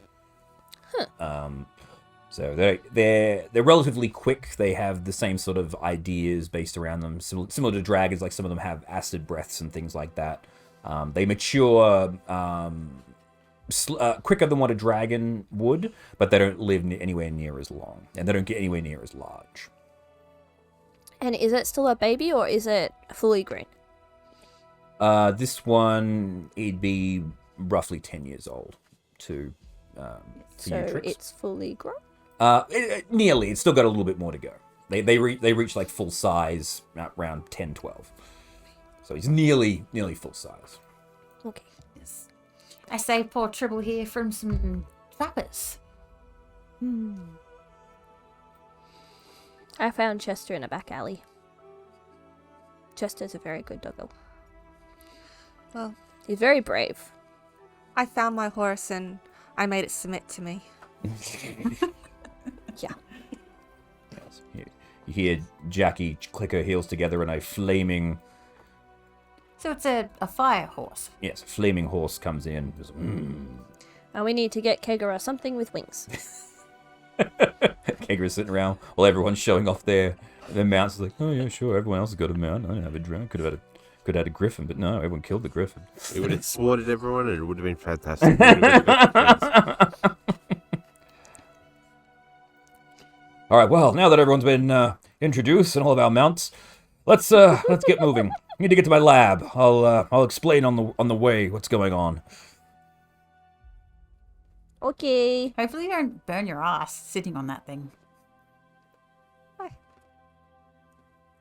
So they're relatively quick. They have the same sort of ideas based around them, similar to dragons. Like some of them have acid breaths and things like that. They mature quicker than what a dragon would, but they don't live anywhere near as long, and they don't get anywhere near as large. And is it still a baby or is it fully grown? This one, it'd be roughly 10 years old to for So you, Trix. it's fully grown? Nearly. It's still got a little bit more to go. They reach like full size at around 10, 12. So he's nearly full size. Okay. Yes. I saved poor Tribble here from some trappers. I found Chester in a back alley. Chester's a very good doggo. Well, He's very brave. I found my horse and I made it submit to me. Yeah. Yes. You hear Jackie click her heels together and a flaming, So it's a fire horse. flaming horse comes in. Goes, And we need to get Kegara something with wings. Kegra's sitting around while everyone's showing off their mounts. Like, oh yeah, sure, everyone else has got a mount. I don't have a drone. Could have had a griffin, but no, everyone killed the griffin. It would have sworded everyone and it would have been fantastic. It would have been good friends. All right, well, now that everyone's been introduced and all of our mounts, let's get moving. I need to get to my lab. I'll explain on the way what's going on. Okay. Hopefully you don't burn your ass sitting on that thing.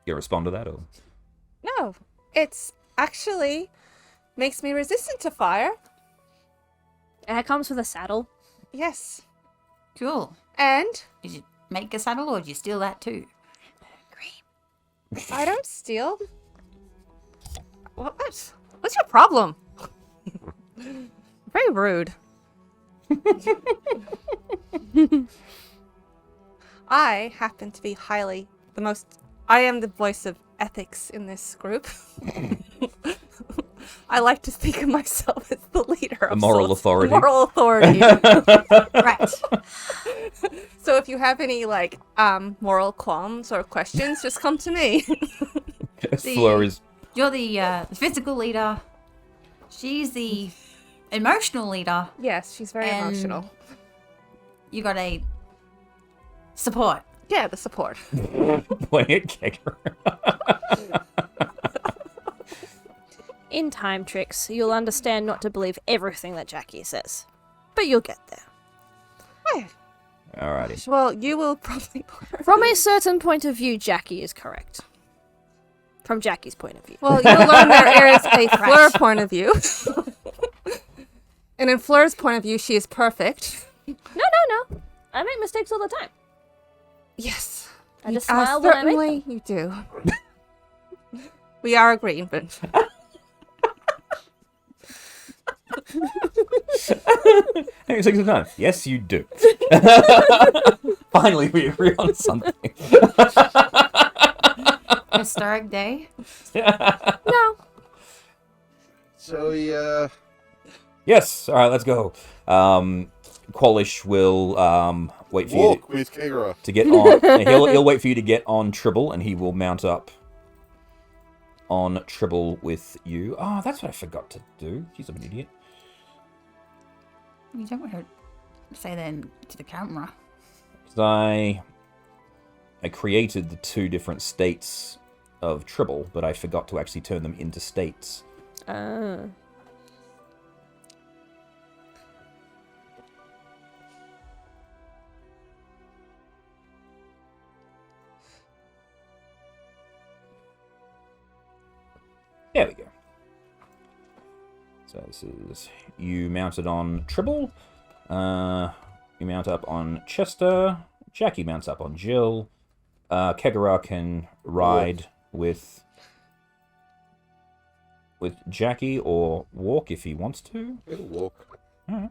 You respond to that, or No, it's actually makes me resistant to fire. And it comes with a saddle. Yes. Cool. And Did you make a saddle or did you steal that too? I don't steal. What's your problem? Very rude. I happen to be I am the voice of ethics in this group. I like to think of myself as the leader. A moral authority. Moral authority. Right. So if you have any moral qualms or questions, just come to me. Fleur is You're the physical leader. She's the emotional leader. Yes, she's very And- emotional. You got a support. Yeah, the support. pointing at Kegra. In time, Trix, you'll understand not to believe everything that Jackie says. But you'll get there. Alrighty. Well, you will probably. From a certain point of view, Jackie is correct. From Jackie's point of view. Well, you'll learn there is a Fleur point of view. And in Fleur's point of view, she is perfect. No. I make mistakes all the time. Yes. I just smile when I make them. Certainly you do. We are agreeing, but Hey, it takes some time. Yes, you do. Finally, we agree on something. Historic day. No. So, yeah. Yes. All right, let's go. Qualish will wait for you Walk with Kegara. to get on. He'll wait for you to get on Tribble, and he will mount up on Tribble with you. Oh, that's what I forgot to do. Jeez, I'm an idiot. You don't want to say then to the camera. 'Cause I created the 2 different states of Tribble, but I forgot to actually turn them into states. Oh. There we go. So this is you mounted on Tribble. You mount up on Chester. Jackie mounts up on Jill. Kegara can ride with Jackie or walk if he wants to. It'll walk. Alright.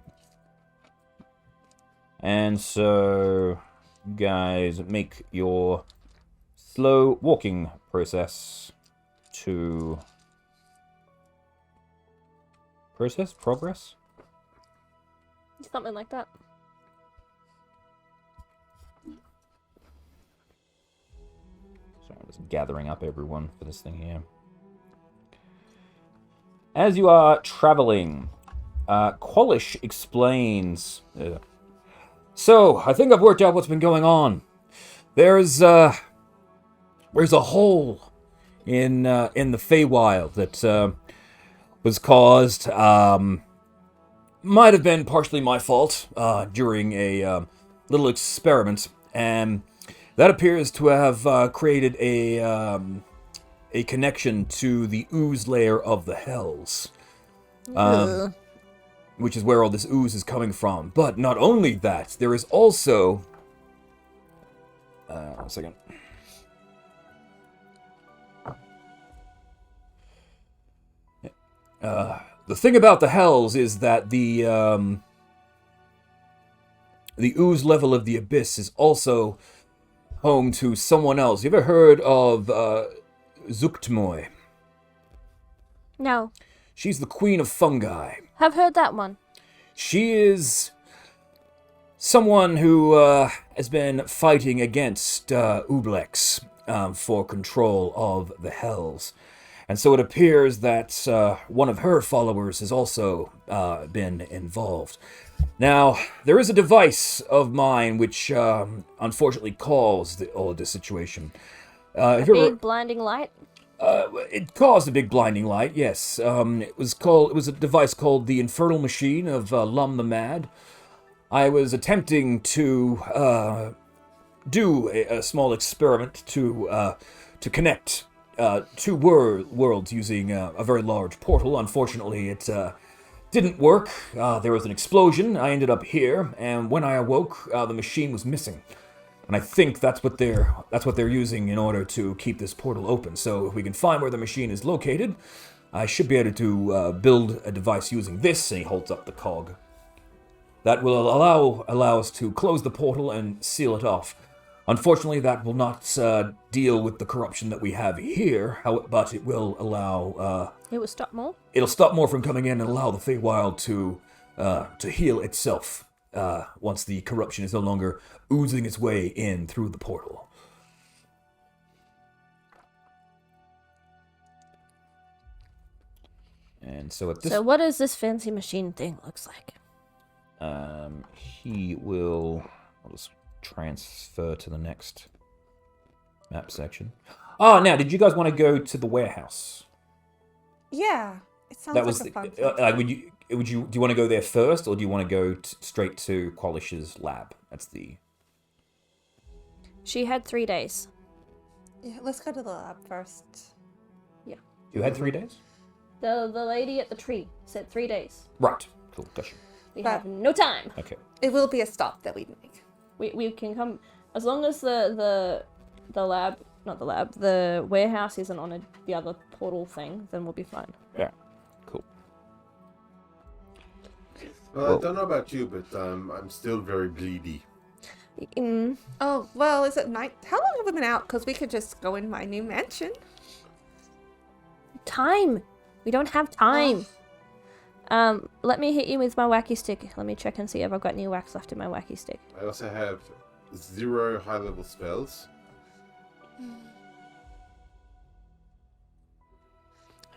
And so, you guys make your slow walking process to progress. Something like that. So I'm just gathering up everyone for this thing here. As you are traveling, Qualish explains. So, I think I've worked out what's been going on. There's a hole in the Feywild that was caused. Might have been partially my fault during a little experiment, and that appears to have created a connection to the ooze layer of the Hells, which is where all this ooze is coming from. But not only that, there is also... one second. The thing about the Hells is that the ooze level of the Abyss is also home to someone else. You ever heard of Zuktmoy? No. She's the queen of fungi. Have heard that one. She is someone who has been fighting against Ublex for control of the Hells. And so it appears that one of her followers has also been involved. Now, there is a device of mine which unfortunately caused all this situation. Big blinding light? It caused a big blinding light, yes. It was a device called the Infernal Machine of Lum the Mad. I was attempting to do a small experiment to connect 2 worlds using a very large portal. Unfortunately, it didn't work. There was an explosion. I ended up here, and when I awoke, the machine was missing. And I think that's what they're using in order to keep this portal open. So if we can find where the machine is located, I should be able to build a device using this. And he holds up the cog. That will allow us to close the portal and seal it off. Unfortunately, that will not deal with the corruption that we have here, but it will allow... It will stop more? It'll stop more from coming in and allow the Feywild to heal itself once the corruption is no longer oozing its way in through the portal. And so at this... So what does this fancy machine thing looks like? He will... I'll just transfer to the next map section. Oh, now, did you guys want to go to the warehouse? Yeah, it sounds That like was a fun do you want to go there first, or do you want to go straight to Qualish's lab? That's the... She had 3 days. Yeah, let's go to the lab first. Yeah. You had 3 days? The lady at the tree said 3 days. Right. Cool. Gotcha. We But- have no time. Okay. It will be a stop that we make. We can come as long as the lab, not the lab, the warehouse isn't on the other portal thing, then we'll be fine. Yeah. Cool. Well, I don't know about you, but I'm still very bleedy. Oh, well, is it night? How long have we been out? Because we could just go in my new mansion. Time. We don't have time. Let me hit you with my wacky stick. Let me check and see if I've got any wax left in my wacky stick. I also have 0 high-level spells.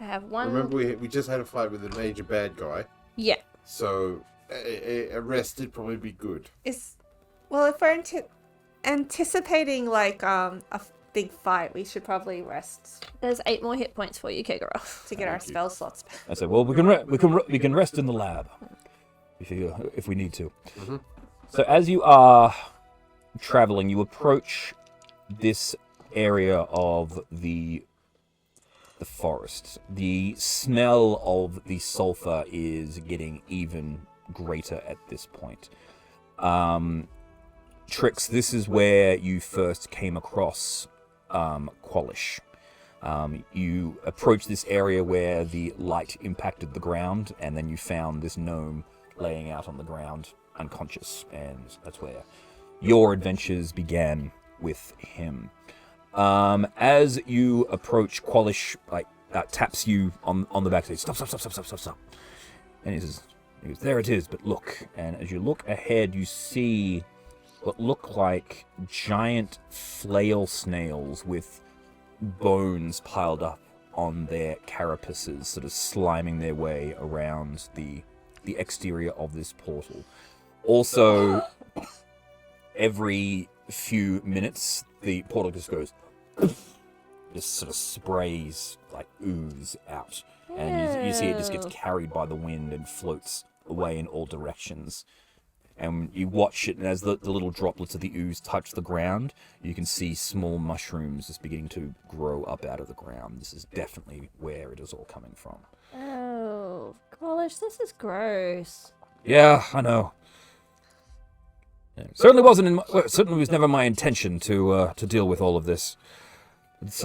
I have one. Remember, we just had a fight with a major bad guy. Yeah. So a rest would probably be good. If we're anticipating like a big fight, we should probably rest There's 8 more hit points for you, Kegaro. to get our spell slots back. I said, well, we can rest in the lab if we need to. Mm-hmm. So as you are traveling, you approach this area of the forest. The smell of the sulfur is getting even greater at this point. Trix, this is where you first came across Qualish. You approached this area where the light impacted the ground, and then you found this gnome laying out on the ground, unconscious, and that's where your adventures began with him. As you approach, Qualish taps you on the back, says, Stop. And he goes, there it is, but look. And as you look ahead, you see what look like giant flail snails with bones piled up on their carapaces, sort of sliming their way around the exterior of this portal. Also, every few minutes, the portal just goes, just sort of sprays like ooze out, and you see it just gets carried by the wind and floats away in all directions. And you watch it, and as the little droplets of the ooze touch the ground, you can see small mushrooms just beginning to grow up out of the ground. This is definitely where it is all coming from. Oh, Qualish, this is gross. Yeah, I know. Yeah, certainly was never my intention to deal with all of this. It's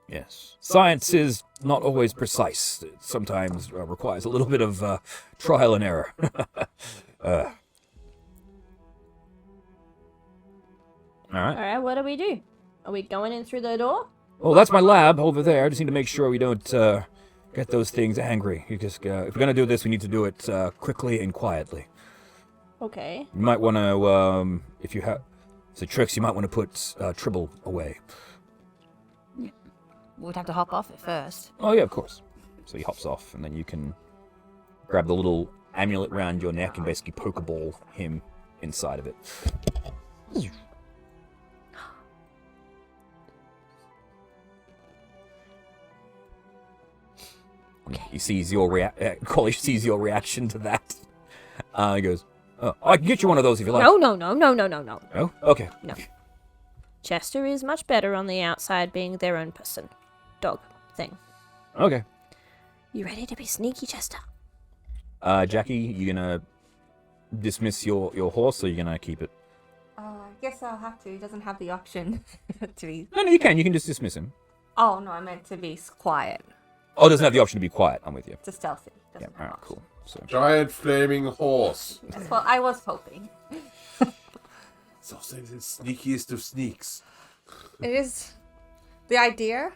yes, science is not always precise. It sometimes requires a little bit of trial and error. All right. All right, what do we do? Are we going in through the door? Oh, that's my lab over there. I just need to make sure we don't get those things angry. You just, if we're gonna do this, we need to do it quickly and quietly. Okay. You might want to, if you have, so Trix, you might want to put Tribble away. We'd have to hop off it first. Oh yeah, of course. So he hops off, and then you can grab the little amulet round your neck and basically pokeball him inside of it. Okay. He sees your Qualish sees your reaction to that. He goes, "Oh, I can get you one of those if you like." No. No? Okay. No. Chester is much better on the outside, being their own person. Dog thing. Okay. You ready to be sneaky, Chester? Jackie, you gonna dismiss your horse, or you gonna keep it? I guess I'll have to. He doesn't have the option to be. No, you can. You can just dismiss him. Oh no, I meant to be quiet. Oh, it doesn't have the option to be quiet. I'm with you. It's a stealthy. Yeah, Doesn't all have right, option. cool. So, Giant flaming horse. That's what I was hoping. So saying the sneakiest of sneaks. It is the idea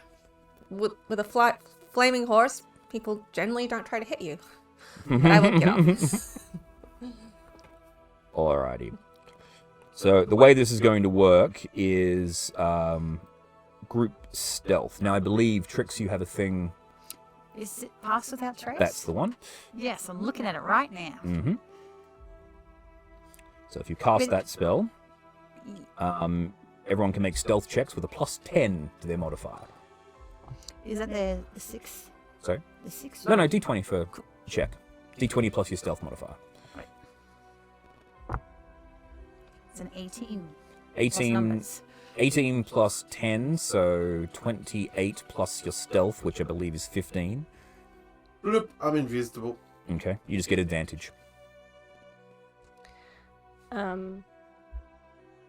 with a flaming horse. People generally don't try to hit you. But I will get off. alrighty. So the way this is going to work is group stealth. Now, I believe, Trix, you have a thing. Is it pass without trace? That's the one. Yes, I'm looking at it right now. Mm-hmm. So if you cast that spell, everyone can make stealth checks with a +10 to their modifier. Is that the 6? Sorry? The 6? No, D20 for check. D20 plus your stealth modifier. It's an 18. 18 plus 10, so 28 plus your stealth, which I believe is 15. Bloop, I'm invisible. Okay, you just get advantage.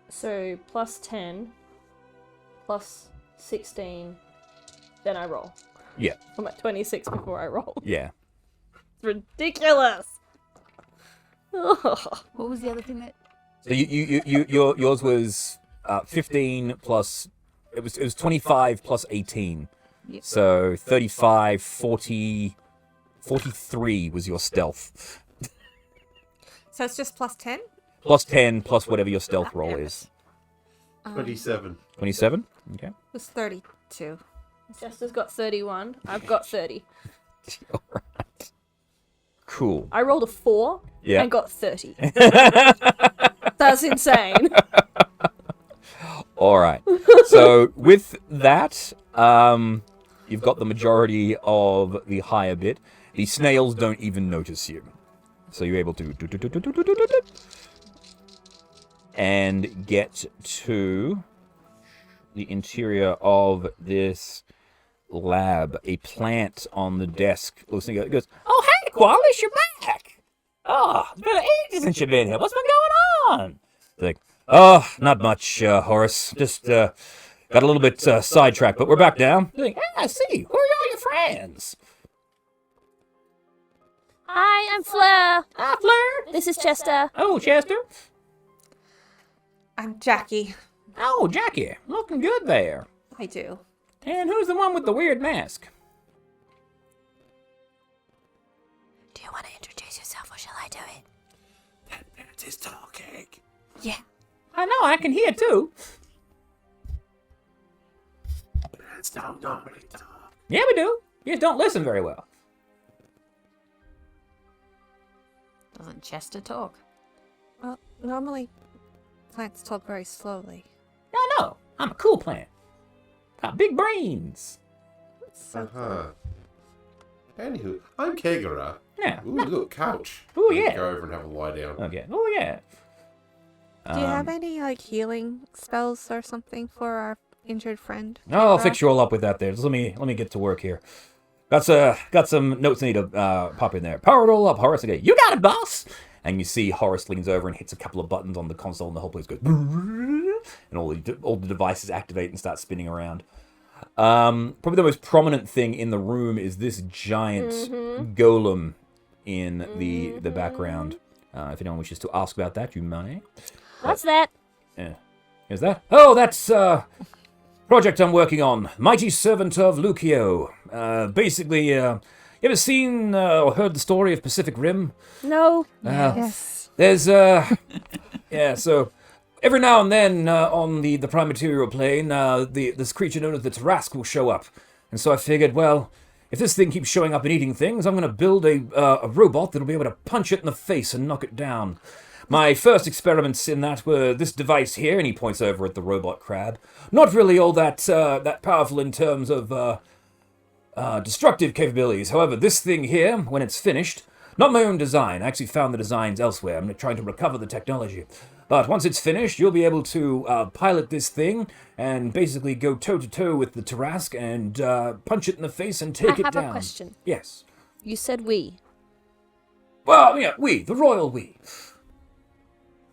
So +10, +16, then I roll. Yeah. I'm at 26 before I roll. Yeah. It's ridiculous. What was the other thing that... So yours was 15 plus, it was 25 plus 18. Yep. So 35, 40, 43 was your stealth. So it's just +10? Plus 10 plus whatever your stealth roll is. 27. 27? Okay. It was 32. Chester's got 31. I've got 30. Alright. Cool. I rolled a 4 Yeah. and got 30. That's insane. All right. So with that, you've got the majority of the higher bit. The snails don't even notice you. So you're able to and get to the interior of this lab. A plant on the desk listening. It goes, "Oh, hey, Qualis, you're back. Oh, it's been ages since you've been here. What's been going on?" It's like, "Oh, not much, Horace. Just got a little bit sidetracked, but we're back now." It's like, "I see. Who are all your friends?" Hi, I'm Fleur. "Ah, Fleur." This is Chester. "Oh, Chester." I'm Jackie. "Oh, Jackie. Looking good there. I do. And who's the one with the weird mask?" Do you want to introduce yourself or shall I do it? That is talking. Yeah. I know, I can hear too. Bats don't normally talk. Yeah, we do. You just don't listen very well. Doesn't Chester talk? Well, normally plants talk very slowly. I know. I'm a cool plant. Got big brains. Uh-huh. Anywho, I'm Kegara. Yeah. Ooh, look, couch. Ooh, Let's yeah. Go over and have a lie down. Okay. Oh, yeah. Do you have any like healing spells or something for our injured friend? I'll Kegara? fix you all up with that there. Just let me get to work here. Got some notes I need to pop in there. Power it all up, Horace. Okay, you got it, boss. And you see Horace leans over and hits a couple of buttons on the console, and the whole place goes, and all the devices activate and start spinning around. Probably the most prominent thing in the room is this giant golem in the background. If anyone wishes to ask about that, you may. What's that? Yeah. Is that? Oh, that's project I'm working on. Mighty Servant of Lucio. Basically, you ever seen or heard the story of Pacific Rim? No. Yes. There's yeah. So every now and then on the prime material plane, this creature known as the Tarask will show up, and so I figured, well, if this thing keeps showing up and eating things, I'm gonna build a robot that'll be able to punch it in the face and knock it down. My first experiments in that were this device here, and he points over at the robot crab. Not really all that powerful in terms of destructive capabilities. However, this thing here, when it's finished, not my own design. I actually found the designs elsewhere. I'm trying to recover the technology. But once it's finished, you'll be able to pilot this thing and basically go toe-to-toe with the Tarask and punch it in the face and take it down. I have a question. Yes. You said we. Well, yeah, the royal we.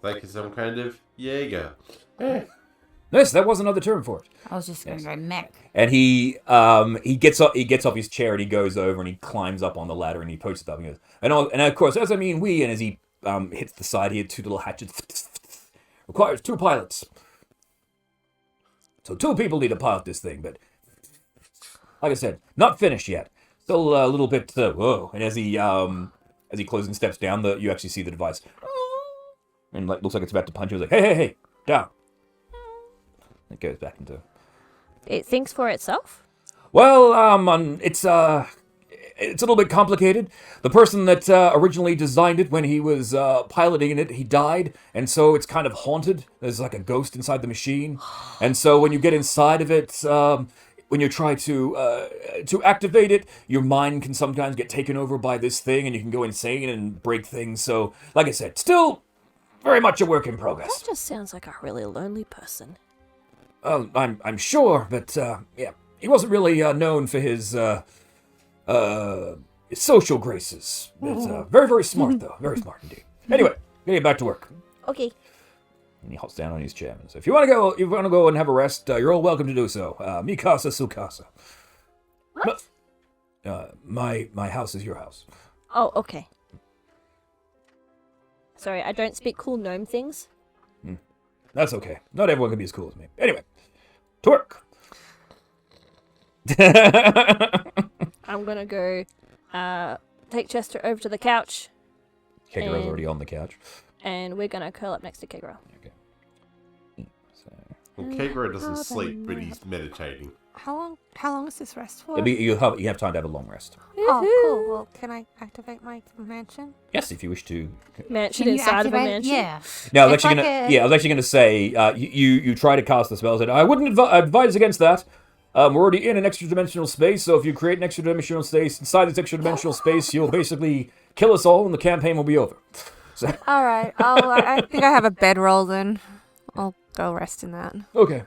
Like some kind of Jaeger. Yes, that was another term for it. I was just going to go mech. And he gets off his chair and he goes over and he climbs up on the ladder and he posts it up and he goes, and of course, as I mean we, and as he hits the side, he had two little hatchets. Requires 2 pilots. So 2 people need to pilot this thing, but like I said, not finished yet. Still a little bit whoa. And as he closes and steps down, you actually see the device. And looks like it's about to punch you. It's like, hey, down. It goes back into. It thinks for itself? Well, it's a little bit complicated. The person that originally designed it, when he was piloting it, he died, and so it's kind of haunted. There's like a ghost inside the machine, and so when you get inside of it, when you try to activate it, your mind can sometimes get taken over by this thing, and you can go insane and break things. So, like I said, still very much a work in progress. That just sounds like a really lonely person. I'm sure, but yeah, he wasn't really known for his social graces. But, very, very smart, though. Very smart indeed. Anyway, gonna get back to work. Okay. And he hops down on his chair. So if you want to go and have a rest, you're all welcome to do so. Mi casa, su casa. What? My house is your house. Oh, okay. Sorry, I don't speak cool gnome things. That's okay. Not everyone can be as cool as me. Anyway, to work. I'm gonna go take Chester over to the couch, Kegara's And- already on the couch. and we're gonna curl up next to Kegara. Okay. So, Well, Kegara doesn't sleep, but he's meditating. How long is this rest for? You have time to have a long rest. Oh, cool. Well, can I activate my mansion? Yes, if you wish to. Mansion Can you inside of a activate- mansion. Yeah. No, I was It's actually like gonna. a- Yeah, I was actually gonna say. You try to cast the spell. I said I wouldn't advise against that. We're already in an extra dimensional space, so if you create an extra dimensional space inside this extra dimensional space, you'll basically kill us all, and the campaign will be over. So, All right. I think I have a bedroll then. I'll go rest in that. okay.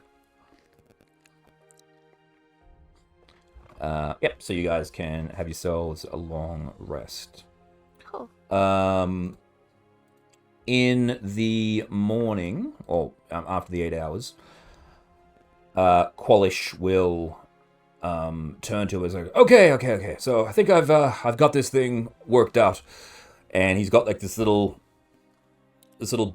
Yep. So you guys can have yourselves a long rest. Cool. In the morning, or after the 8 hours, Qualish will turn to us like, okay. So I think I've got this thing worked out, and he's got like this little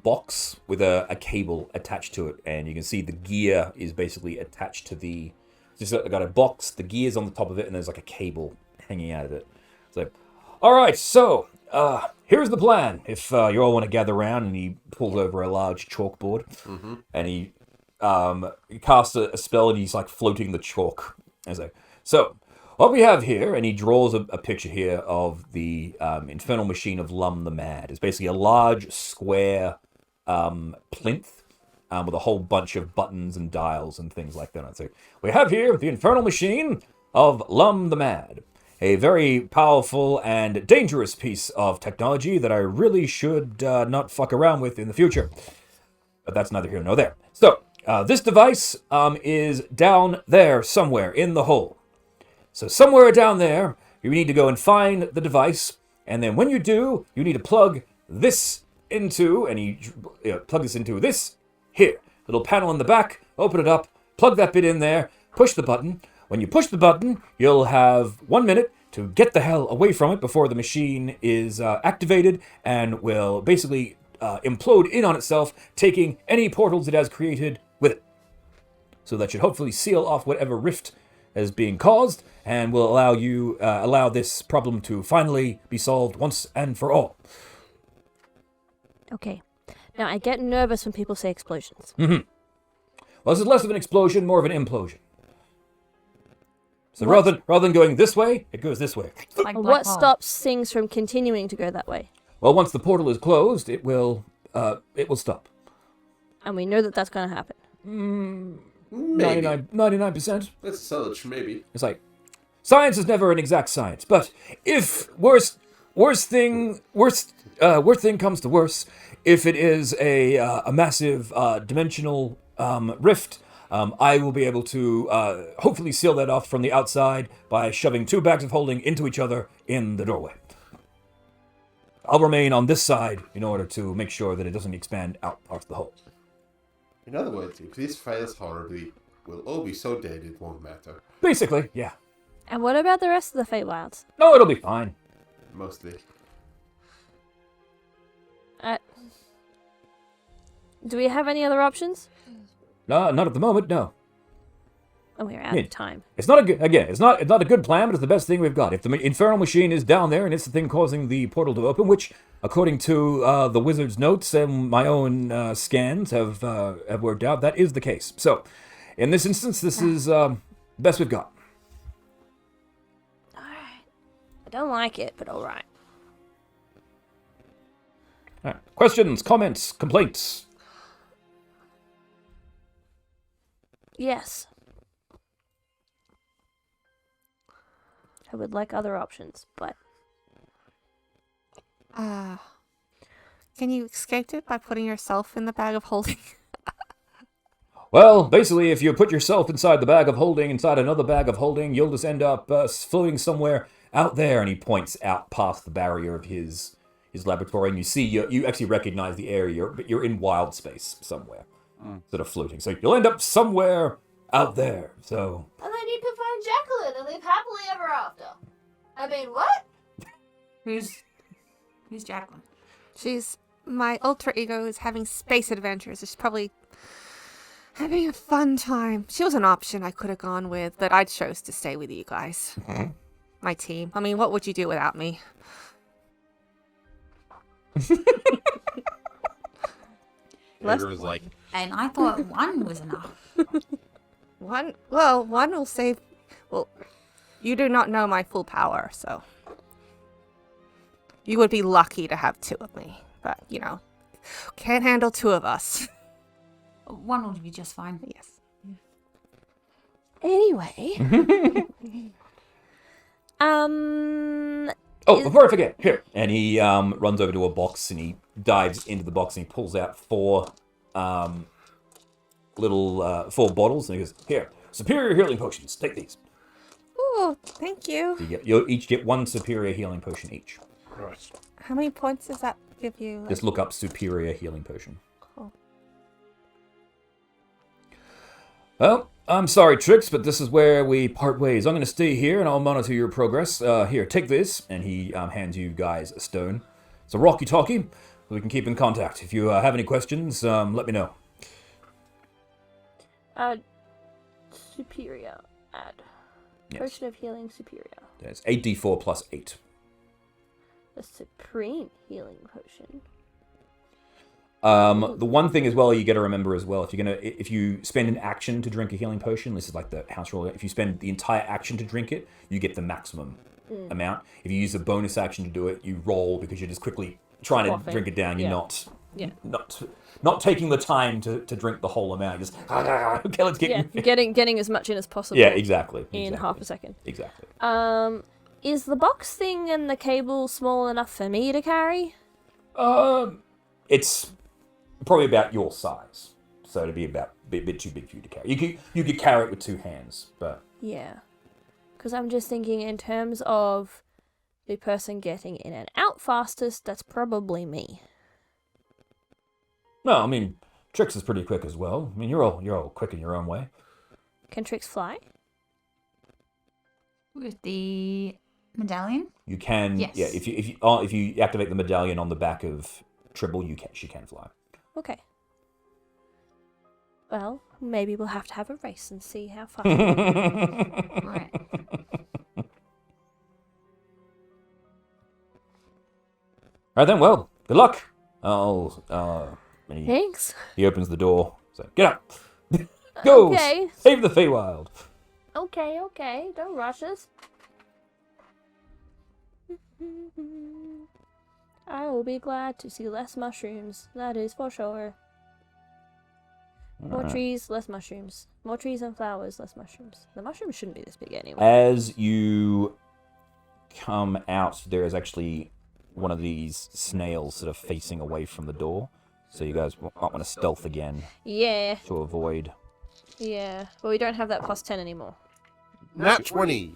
box with a cable attached to it, and you can see the gear is basically attached to the. Just got a box, the gear's on the top of it, and there's like a cable hanging out of it. It's like, all right, so here's the plan. If you all want to gather around, and he pulls over a large chalkboard, and he casts a spell, and he's like floating the chalk. And it's like, so what we have here, and he draws a picture here of the infernal machine of Lum the Mad. It's basically a large square plinth. With a whole bunch of buttons and dials and things like that. I'd say, we have here the infernal machine of Lum the Mad, a very powerful and dangerous piece of technology that I really should not fuck around with in the future. But that's neither here nor there. So, this device is down there somewhere in the hole. So somewhere down there, you need to go and find the device, and then when you do, you need to plug this into, and plug this into this here, little panel in the back, open it up, plug that bit in there, push the button. When you push the button, you'll have 1 minute to get the hell away from it before the machine is activated and will basically implode in on itself, taking any portals it has created with it. So that should hopefully seal off whatever rift is being caused and will allow this problem to finally be solved once and for all. Okay. Now, I get nervous when people say explosions. Well, this is less of an explosion, more of an implosion. So rather than going this way, it goes this way. Like What black hole. stops things from continuing to go that way? Well, once the portal is closed, it will stop. And we know that that's going to happen. Maybe. 99%. That's such, maybe. It's like, science is never an exact science, but if worst thing comes to worse, if it is a massive dimensional rift, I will be able to hopefully seal that off from the outside by shoving 2 bags of holding into each other in the doorway. I'll remain on this side in order to make sure that it doesn't expand out past the hole. In other words, if this fails horribly, we'll all be so dead it won't matter. Basically, yeah. And what about the rest of the Feywilds? No, it'll be fine. Mostly. Do we have any other options? No, not at the moment, no. Oh, we're out of time. It's not a good plan, but it's the best thing we've got. If the infernal machine is down there and it's the thing causing the portal to open, which, according to the wizard's notes and my own scans have worked out, that is the case. So, in this instance, this is the best we've got. Alright. I don't like it, but alright. All right. Questions, comments, complaints? Yes. I would like other options, but... Can you escape it by putting yourself in the bag of holding? Well, basically, if you put yourself inside the bag of holding, inside another bag of holding, you'll just end up floating somewhere out there. And he points out past the barrier of his laboratory, and you see, you actually recognize the area. You're in wild space somewhere, sort of floating. So you'll end up somewhere out there. So. And then you can find Jacqueline and live happily ever after. I mean, what? Who's Jacqueline? She's my alter ego is having space adventures. She's probably having a fun time. She was an option I could have gone with, but I chose to stay with you guys. My team. I mean, what would you do without me? Andrew was like, And I thought one was enough. One will save. Well, you do not know my full power, so you would be lucky to have 2 of me. But can't handle 2 of us. One will be just fine. Yes. Anyway. Oh, before I forget, here. And he runs over to a box and he dives into the box and he pulls out 4 little 4 bottles and he goes, "Here, superior healing potions. Take these." Oh, thank you. So you'll each get 1 superior healing potion each. Right. How many points does that give you? Just look up superior healing potion. Cool. Well, I'm sorry, Trix, but this is where we part ways. I'm going to stay here and I'll monitor your progress. Here, take this. And he hands you guys a stone. It's a walkie-talkie. We can keep in contact. If you have any questions, let me know. Superior. Add. Yes. Potion of healing superior. It's 8d4 plus 8. The supreme healing potion. The one thing as well you got to remember as well, if you spend an action to drink a healing potion, this is like the house rule. If you spend the entire action to drink it, you get the maximum amount. If you use a bonus action to do it, you roll because you're just quickly trying to drink it down. You're not taking the time to drink the whole amount. You're just okay, let's get getting as much in as possible. Yeah, exactly. In half a second. Exactly. Is the box thing and the cable small enough for me to carry? It's probably about your size, so it'd be a bit too big for you to carry. You could carry it with 2 hands, but Yeah, because I'm just thinking in terms of the person getting in and out fastest. That's probably me. no, I mean Trix is pretty quick as well. I mean you're all quick in your own way. Can Trix fly? With the medallion? You can, Yes. yeah. If you activate the medallion on the back of Tribble, she can fly. Okay. Well, maybe we'll have to have a race and see how far. Right. Right then, well, good luck. And Thanks. he opens the door. So get up, go, Okay. save the Feywild. Okay. Don't rush us. I will be glad to see less mushrooms. That is for sure. More trees, less mushrooms. More trees and flowers, less mushrooms. The mushrooms shouldn't be this big anyway. As you come out, there is actually one of these snails sort of facing away from the door. So you guys might want to stealth again Yeah. to avoid. Yeah. But we don't have that plus 10 anymore. Nat 20.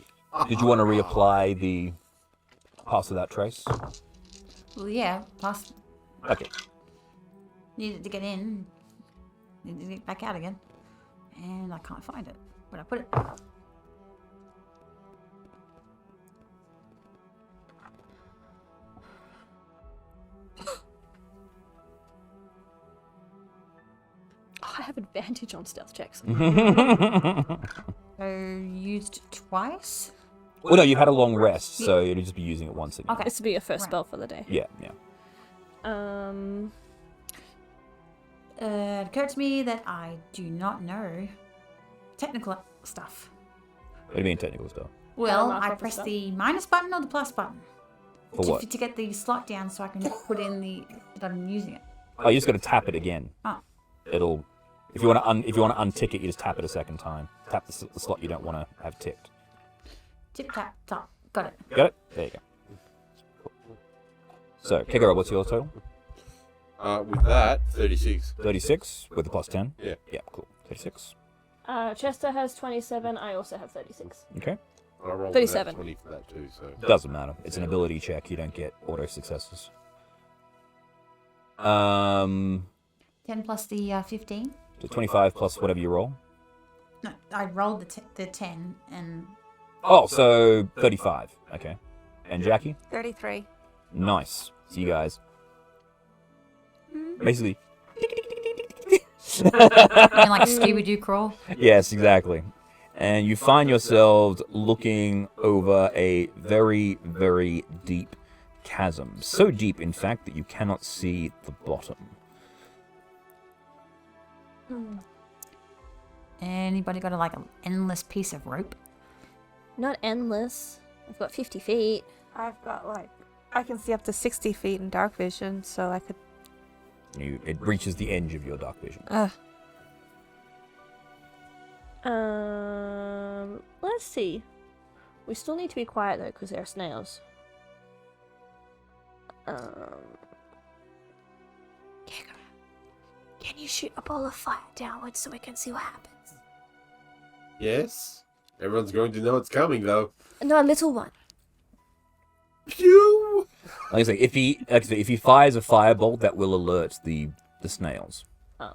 Did you want to reapply the pass without trace? Well, yeah. Plus, Okay. needed to get in. Needed to get back out again. And I can't find it. Where'd I put it? I have advantage on stealth checks. So, used twice? Well, no, you've had a long rest, so you'll just be using it once again. Okay. This will be your first Right. spell for the day. Yeah. It occurred to me that I do not know technical stuff. What do you mean technical stuff? Well, mark I off the press stuff? the minus button or the plus button For what? to get the slot down so I can put in that I'm using it. Oh, you just got to tap it again. Oh. It'll. If you want to untick it, you just tap it a second time. Tap the slot you don't want to have ticked. Tip tap top. Got it. Got it? There you go. So, Kegaro, what's your total? With that, 36. 36 with the plus 10? Yeah. Yeah, cool. 36. Chester has 27. I also have 36. Okay. I rolled 37. 20 for that too, so. Doesn't matter. It's an ability check. You don't get auto successes. 10 plus the 15. So 25 plus whatever you roll. No, I rolled the 10 and Oh, so 35. Okay. And Jackie? 33. Nice. See you guys. Basically. and like Scooby-Doo crawl. Yes, exactly. And you find yourselves looking over a very, very deep chasm. So deep, in fact, that you cannot see the bottom. Anybody got an endless piece of rope? Not endless. I've got 50 feet. I've got I can see up to 60 feet in dark vision, so I could. It reaches the edge of your dark vision. Let's see. We still need to be quiet though, because there are snails. Can you shoot a ball of fire downwards so we can see what happens? Yes. Everyone's going to know it's coming, though. No, a little one. Pew! Like I say, if he fires a firebolt, that will alert the snails. Oh.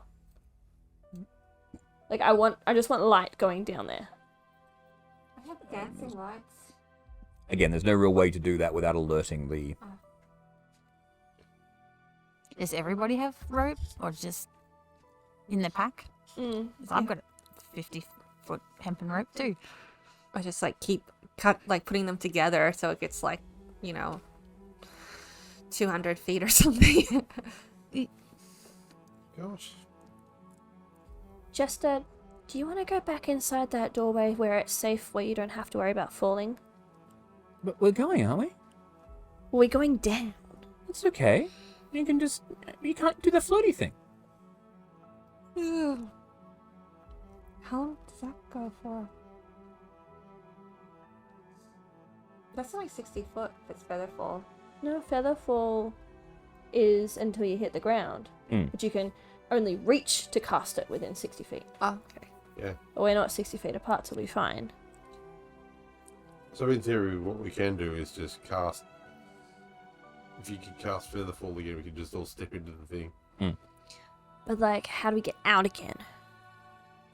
I just want light going down there. I have dancing lights. Again, there's no real way to do that without alerting the... Does everybody have rope, or just in the pack? 'Cause I've got a 50-foot hempen rope too. I just keep putting them together so it gets 200 feet or something. Gosh. Jester, do you want to go back inside that doorway where it's safe, where you don't have to worry about falling? But we're going, aren't we? We're going down. It's okay. You can't do the floaty thing. How long does that go for? That's only 60 foot if it's featherfall. No, featherfall is until you hit the ground. But you can only reach to cast it within 60 feet. Oh, okay. Yeah. But we're not 60 feet apart, so we'll be fine. So in theory, what we can do is just cast. If you can cast Featherfall again, we can just all step into the thing. But how do we get out again?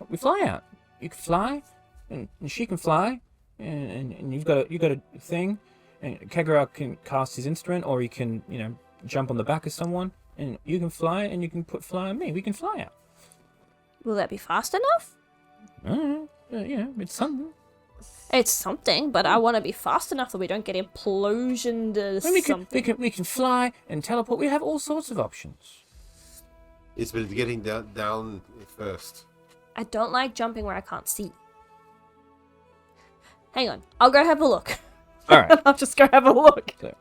We fly out. You can fly, and she can fly, and you've got a thing, and Kagura can cast his instrument, or he can jump on the back of someone, and you can fly, and you can put fly on me. We can fly out. Will that be fast enough? I don't know. It's something. It's something, but I want to be fast enough that we don't get implosioned or something. We can fly and teleport. We have all sorts of options. It's been getting down first. I don't like jumping where I can't see. Hang on, I'll go have a look. All right. I'll just go have a look. So,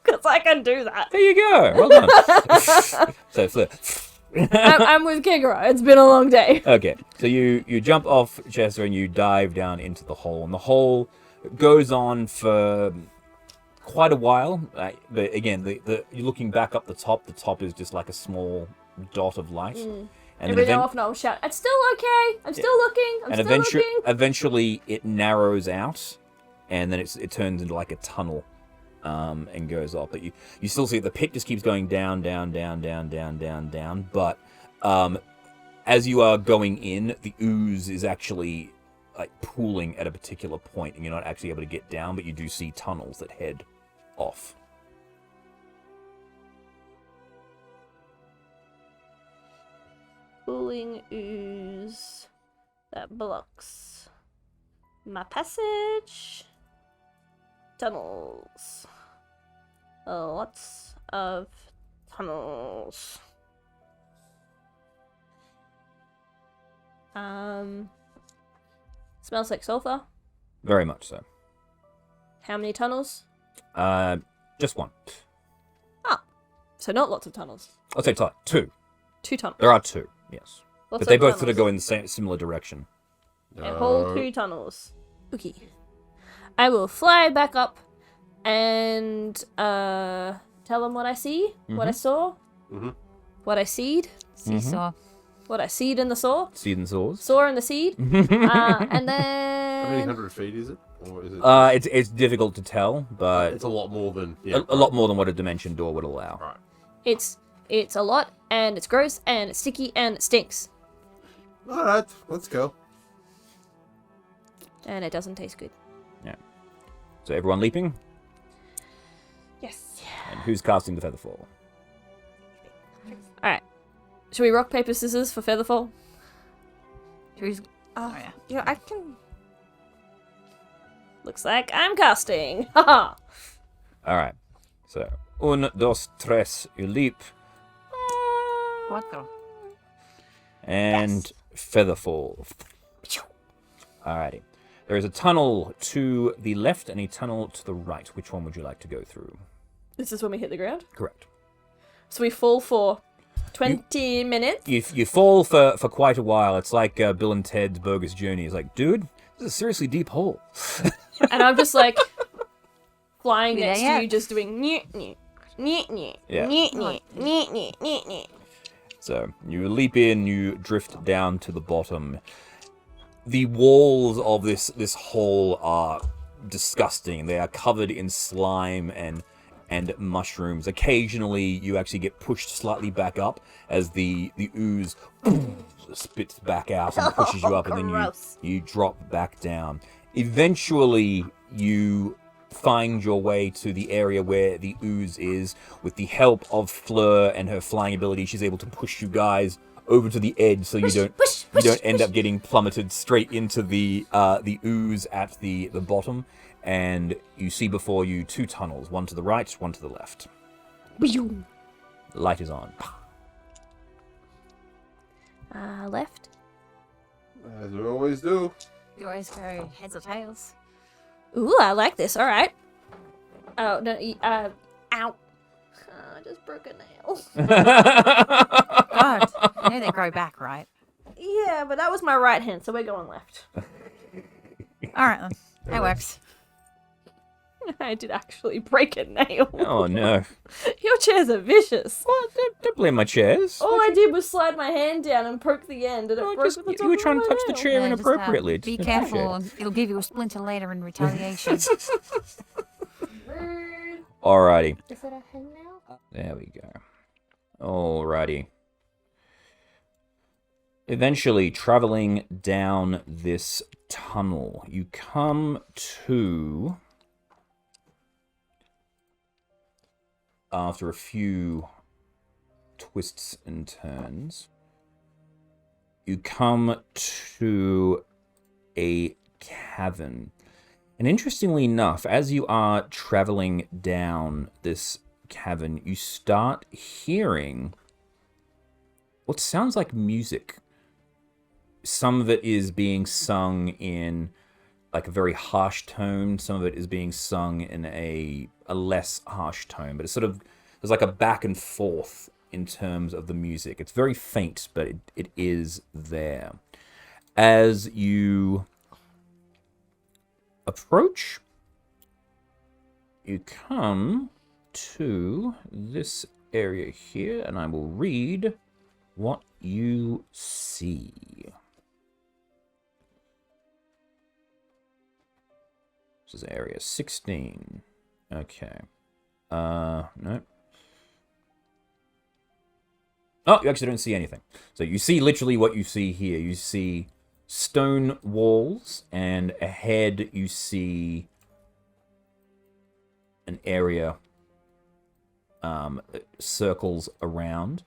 Because I can do that. there you go. Well done. So, Fleur. I'm with Kigura. It's been a long day. Okay, so you jump off Chester and you dive down into the hole, and the hole goes on for quite a while. But again, you're looking back up the top is just like a small dot of light. And every now and often I'll shout, "It's still okay. I'm still looking. I'm still looking." Eventually, it narrows out, and then it turns into like a tunnel, and goes off. But you still see the pit just keeps going down. But as you are going in, the ooze is actually pooling at a particular point, and you're not actually able to get down. But you do see tunnels that head off. Pooling ooze that blocks my passage. Tunnels. Lots of tunnels. Smells like sulfur. Very much so. How many tunnels? Just one. So not lots of tunnels. I'll say two. 2 tunnels. There are 2, yes. Lots But they of both sort of tunnels. go in the same similar direction. A whole 2 tunnels. Okay. I will fly back up and tell them what I see, what I saw, what I seed, Seesaw. what I seed in the saw, Seed and saws. saw in the seed, and How many then 100 feet is it? Or is it? It's difficult to tell, but It's a lot more than. a lot more than what a dimension door would allow. Right. it's a lot, and it's gross, and it's sticky, and it stinks, All right, let's go. and it doesn't taste good. So everyone leaping, Yes. and who's casting the featherfall? All right, should we rock paper scissors for featherfall? Who's Oh, yeah. I can. Looks like I'm casting. Haha. All right. So 1, 2, 3, you leap. What the? And Featherfall. Alrighty. There is a tunnel to the left and a tunnel to the right. Which one would you like to go through? This is when we hit the ground? Correct. So we fall for 20 minutes? You fall for quite a while. It's like Bill and Ted's Bogus Journey. It's like, dude, this is a seriously deep hole. And I'm just like flying Yeah, next yeah. to you, just doing nyeh, nyeh, Yeah. So you leap in, you drift down to the bottom. The walls of this hole are disgusting. They are covered in slime and mushrooms. Occasionally, you actually get pushed slightly back up as the ooze spits back out and pushes you up, and then you drop back down. Eventually, you find your way to the area where the ooze is. With the help of Fleur and her flying ability, she's able to push you guys over to the edge, so you don't end up getting plummeted straight into the ooze at the bottom. And you see before you 2 tunnels, one to the right, one to the left. The light is on. Left. As we always do. You always go heads or tails. Ooh, I like this. All right. Oh, no. Ow. I just broke a nail. God, you know they grow back, right? Yeah, but that was my right hand, so we're going left. All right, then. That works. I did actually break a nail. Oh, no. Your chairs are vicious. What? Don't blame my chairs. All I did was slide my hand down and poke the end, and it broke Just, at the top you were of trying to my touch the nail. chair Yeah, just, inappropriately. be Just- careful. Okay. It'll give you a splinter later in retaliation. Alrighty. Is it a hangnail? There we go. Alrighty. Eventually, traveling down this tunnel, you come to... After a few twists and turns, you come to a cavern. And interestingly enough, as you are traveling down this cavern, you start hearing what sounds like music. Some of it is being sung in like a very harsh tone. Some of it is being sung in a less harsh tone, but it's sort of, there's like a back and forth in terms of the music. It's very faint, but it is there. As you approach, you come to this area here, and I will read what you see. This is area 16. Okay. No. Oh, you actually don't see anything. So you see literally what you see here. You see stone walls, and ahead you see an area that circles around.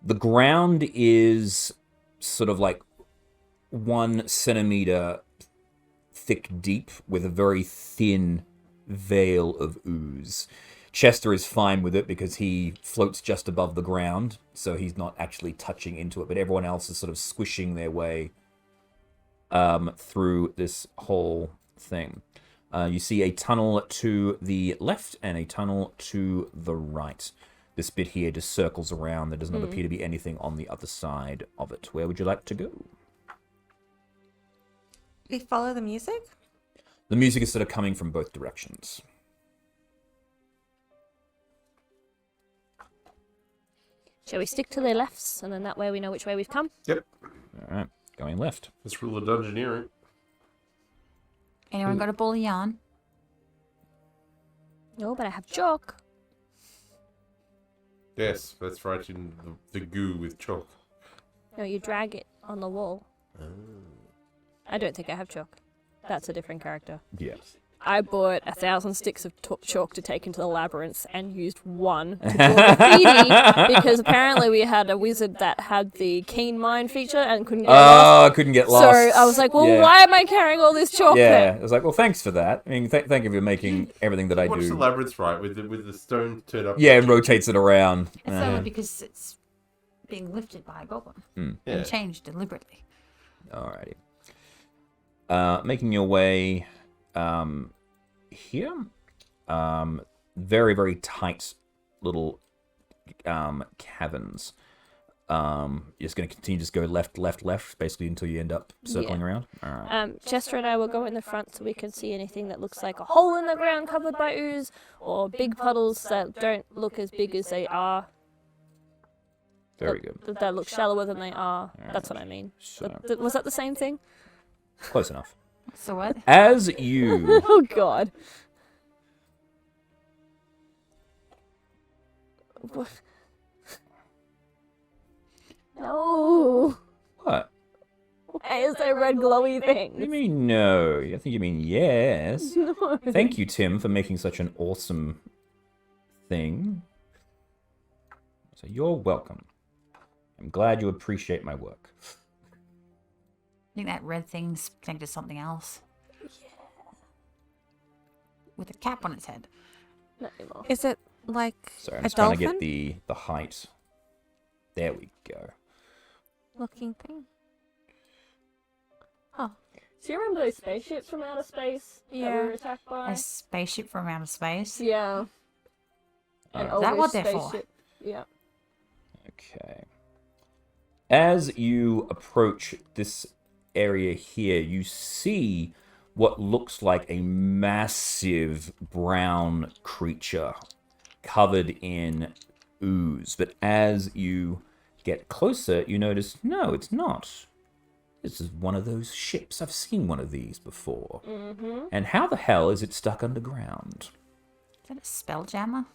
The ground is sort of like 1 centimeter thick deep with a very thin veil of ooze. Chester is fine with it because he floats just above the ground, so he's not actually touching into it, but everyone else is sort of squishing their way through this whole thing. You see a tunnel to the left and a tunnel to the right. This bit here just circles around. There does not appear to be anything on the other side of it. Where would you like to go? We follow the music? The music is sort of coming from both directions. Shall we stick to the lefts, and then that way we know which way we've come? Yep. All right, going left. Let's rule of dungeoneering. Anyone got a ball of yarn? No, but I have chalk. Yes, let's write in the goo with chalk. No, you drag it on the wall. I don't think I have chalk. That's a different character. Yes. I bought 1,000 sticks of chalk to take into the labyrinths and used 1 to draw graffiti because apparently we had a wizard that had the keen mind feature and couldn't get lost. Oh, couldn't get lost. So I was like, well, Yeah. why am I carrying all this chalk Yeah, then? I was like, well, thanks for that. I mean, thank you for making everything that I Watch the do. labyrinth, right? With the stone turned up. Yeah, it rotates it around. It's only because it's being lifted by a goblin Yeah. and changed deliberately. Alrighty. Making your way here. Very, very tight little caverns. You're just going to continue to just go left, basically until you end up circling around. All right. Chester and I will go in the front so we can see anything that looks like a hole in the ground covered by ooze, or big puddles that don't look as big as they are. Very good. That look shallower than they are. That's what I mean. So, Was that the same thing? close enough. So what? As you Oh God. What? No. what? Why is there red glowy You things? mean no? I think you mean yes. No. Thank you, Tim, for making such an awesome thing. So you're welcome. I'm glad you appreciate my work. I think that red thing's connected to something else. Yeah. With a cap on its head. Not anymore. Is it like Sorry, I'm a just trying to dolphin get the height. There we go. looking thing? Oh, Do you remember those spaceships from outer space that Yeah. were attacked by? A spaceship from outer space. Yeah. An Alright. Is that older what they're for? spaceship. Yeah. Okay. As you approach this area here, you see what looks like a massive brown creature covered in ooze. But as you get closer, you notice, no, it's not. This is one of those ships. I've seen one of these before. Mm-hmm. And how the hell is it stuck underground? Is that a spelljammer?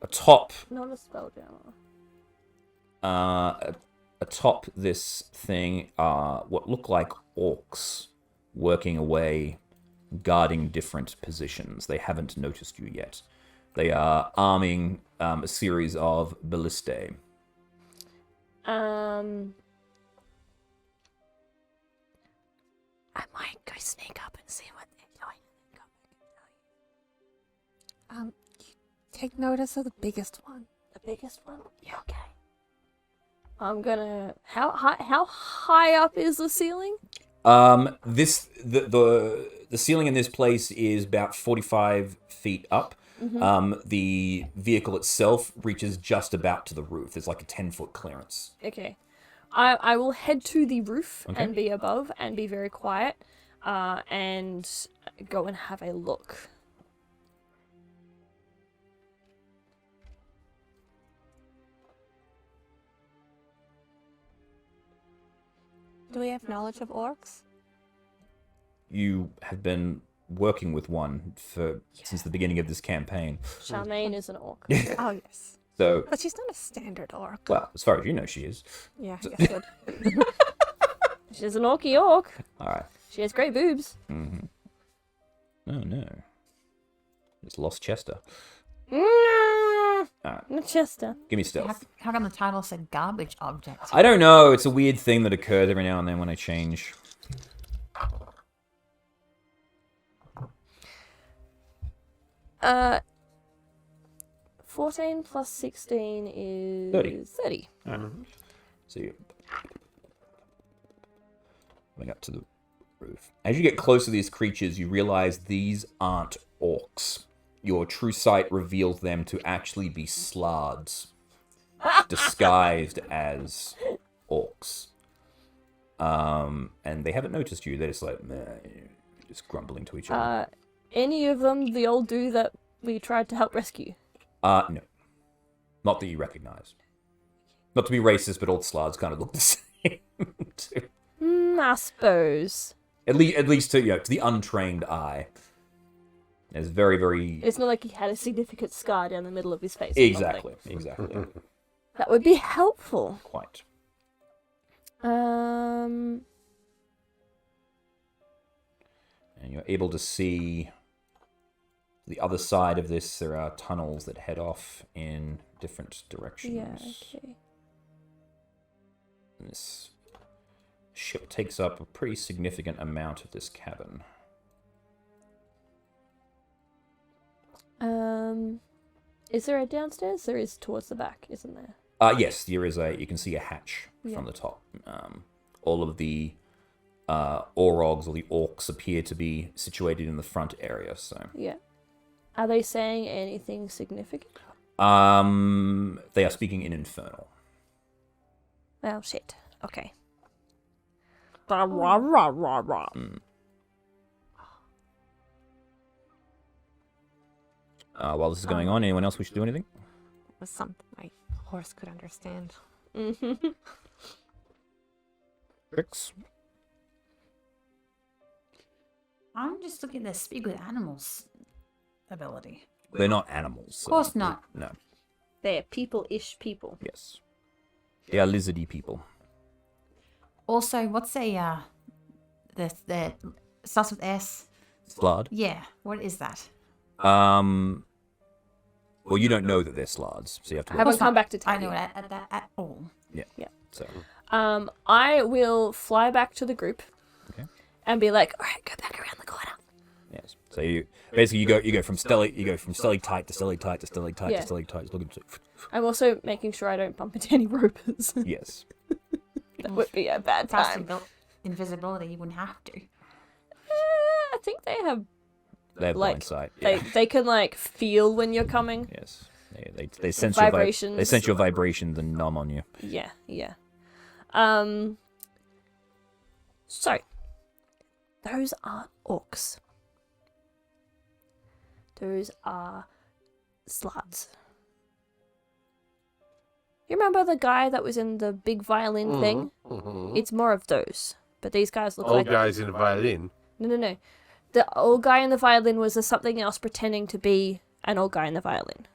Atop Not a spelljammer. atop this thing are what look like orcs working away, guarding different positions. They haven't noticed you yet. They are arming a series of ballistae. I might go sneak up and see what they're doing. take notice of the biggest one. The biggest one? Yeah. Okay. I'm gonna. How high up is the ceiling? The ceiling in this place is about 45 feet up. The vehicle itself reaches just about to the roof. There's like a 10-foot clearance. Okay. I will head to the roof Okay. and be above and be very quiet, and go and have a look. Do we have knowledge of orcs? You have been working with one since the beginning of this campaign. Charmaine is an orc. Oh, yes. So, But she's not a standard orc. well, as far as you know, she is. Yeah, I guess good. She's an orky orc. All right. She has great boobs. Mm-hmm. Oh no. Just lost Chester. Not Chester. Give me stealth. How come the title said garbage object? I don't know. It's a weird thing that occurs every now and then when I change. 14 plus 16 is 30. 30. So you coming up to the roof. As you get close to these creatures, you realize these aren't orcs. Your true sight reveals them to actually be slards, disguised as orcs. And they haven't noticed you. They're just like, meh, just grumbling to each other. Any of them the old dude that we tried to help rescue? No. Not that you recognize. Not to be racist, but old slards kind of look the same, too. I suppose. At least to the untrained eye. It's very, very... It's not like he had a significant scar down the middle of his face. or Exactly. something. That would be helpful. Quite. Um, And you're able to see the other side of this. There are tunnels that head off in different directions. yeah, okay. And this ship takes up a pretty significant amount of this cabin. Is there a downstairs? There is towards the back, isn't there? Yes, there is a. You can see a hatch from the top. All of the Orogs or the orcs appear to be situated in the front area. So. Yeah. Are they saying anything significant? They are speaking in Infernal. Oh shit. Okay. Rah, rah, rah, rah, rah. While this is going on, anyone else wish to do anything? It was something my horse could understand. Tricks? I'm just looking at the speak with animals ability. They're not animals. So Of course not. No. They're people-ish people. Yes. They are lizardy people. Also, what's the starts with S? Slard? Yeah, what is that? Well, you don't know that they're slards, so you have to. I haven't come back to tell I know you. it at all. Yeah. Yeah. So. I will fly back to the group. Okay. And be like, all right, go back around the corner. Yes. So you go from stalactite to stalactite to stalactite Yeah. to stalactite. Look at I'm also making sure I don't bump into any ropers. Yes. That would be a bad Fast time. invisibility, you wouldn't have to. I think they have They have like blind sight. Yeah. they can like feel when you're coming. Yes. They sense Vibrations. they sense your vibrations and numb on you. Yeah, yeah. So those are orcs. Those are sluts. You remember the guy that was in the big violin thing? It's more of those. But these guys look Old like guys in a violin. No. The old guy in the violin was something else pretending to be an old guy in the violin.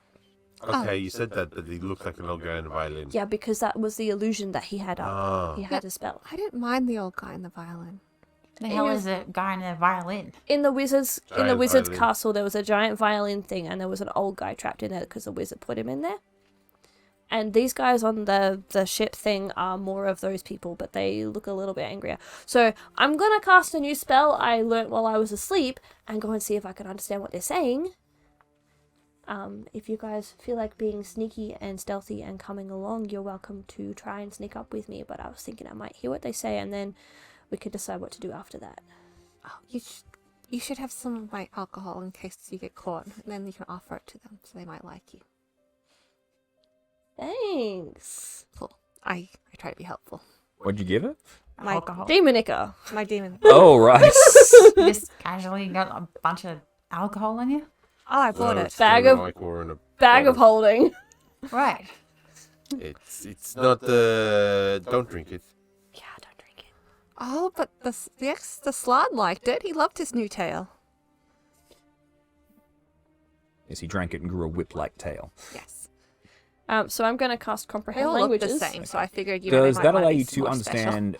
Okay, you said that, but he looks like an old guy in a violin. Yeah, because that was the illusion that he had up. Ah. He had a spell. I didn't mind the old guy in the violin. The hell is a guy in a violin? In the wizard's Giant violin. castle, there was a giant violin thing, and there was an old guy trapped in there because the wizard put him in there. And these guys on the ship thing are more of those people, but they look a little bit angrier. So I'm gonna cast a new spell I learnt while I was asleep and go and see if I can understand what they're saying. If you guys feel like being sneaky and stealthy and coming along, you're welcome to try and sneak up with me. But I was thinking I might hear what they say, and then we could decide what to do after that. Oh, you should have some of my alcohol in case you get caught, and then you can offer it to them, so they might like you. Thanks. Cool. I try to be helpful. What'd you give it? My Alcohol. Demonica. My demon. Oh, right. You just casually got a bunch of alcohol in you? Oh, I bought it. Bag Bag of- of Bag of holding. Right. It's not don't drink it. Yeah, don't drink it. Oh, but the slod liked it. He loved his new tail. Yes, he drank it and grew a whip-like tail. Yes. So I'm going to cast They comprehend all look languages. the same, so I figured Does they might that wanna allow be you to more special. understand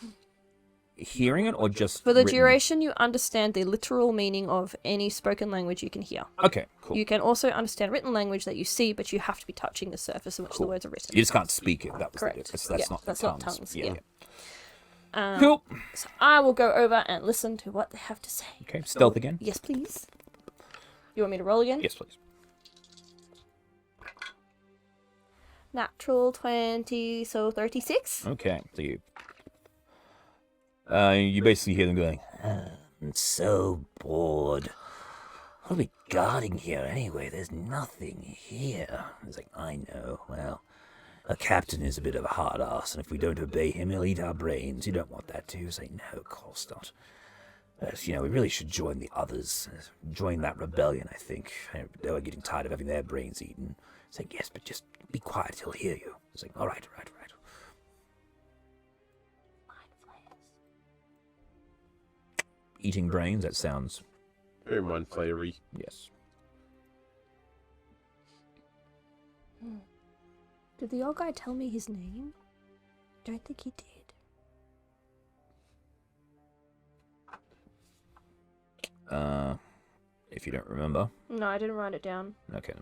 hearing it or just For the written? duration, you understand the literal meaning of any spoken language you can hear. Okay, cool. You can also understand written language that you see, but you have to be touching the surface in which the Cool. words are written. You just can't speak it. That was Correct. the difference. That's Yeah, not that's the not tongues. tongues, Yeah. yeah. Cool. So I will go over and listen to what they have to say. Okay, stealth again. Yes, please. You want me to roll again? Yes, please. Natural 20, so 36. Okay, so you basically hear them going, I'm so bored. What are we guarding here anyway? There's nothing here. It's like, I know. Well, a captain is a bit of a hard ass, and if we don't obey him, he'll eat our brains. You don't want that, do you? It's like, no, of course not. But, we really should join the others. Join that rebellion, I think. They were getting tired of having their brains eaten. It's like, yes, but just be quiet, he'll hear you. It's like, all right. Eating brains, that sounds, Very mind flayery. yes. Did the old guy tell me his name? Don't think he did. If you don't remember. No, I didn't write it down. Okay.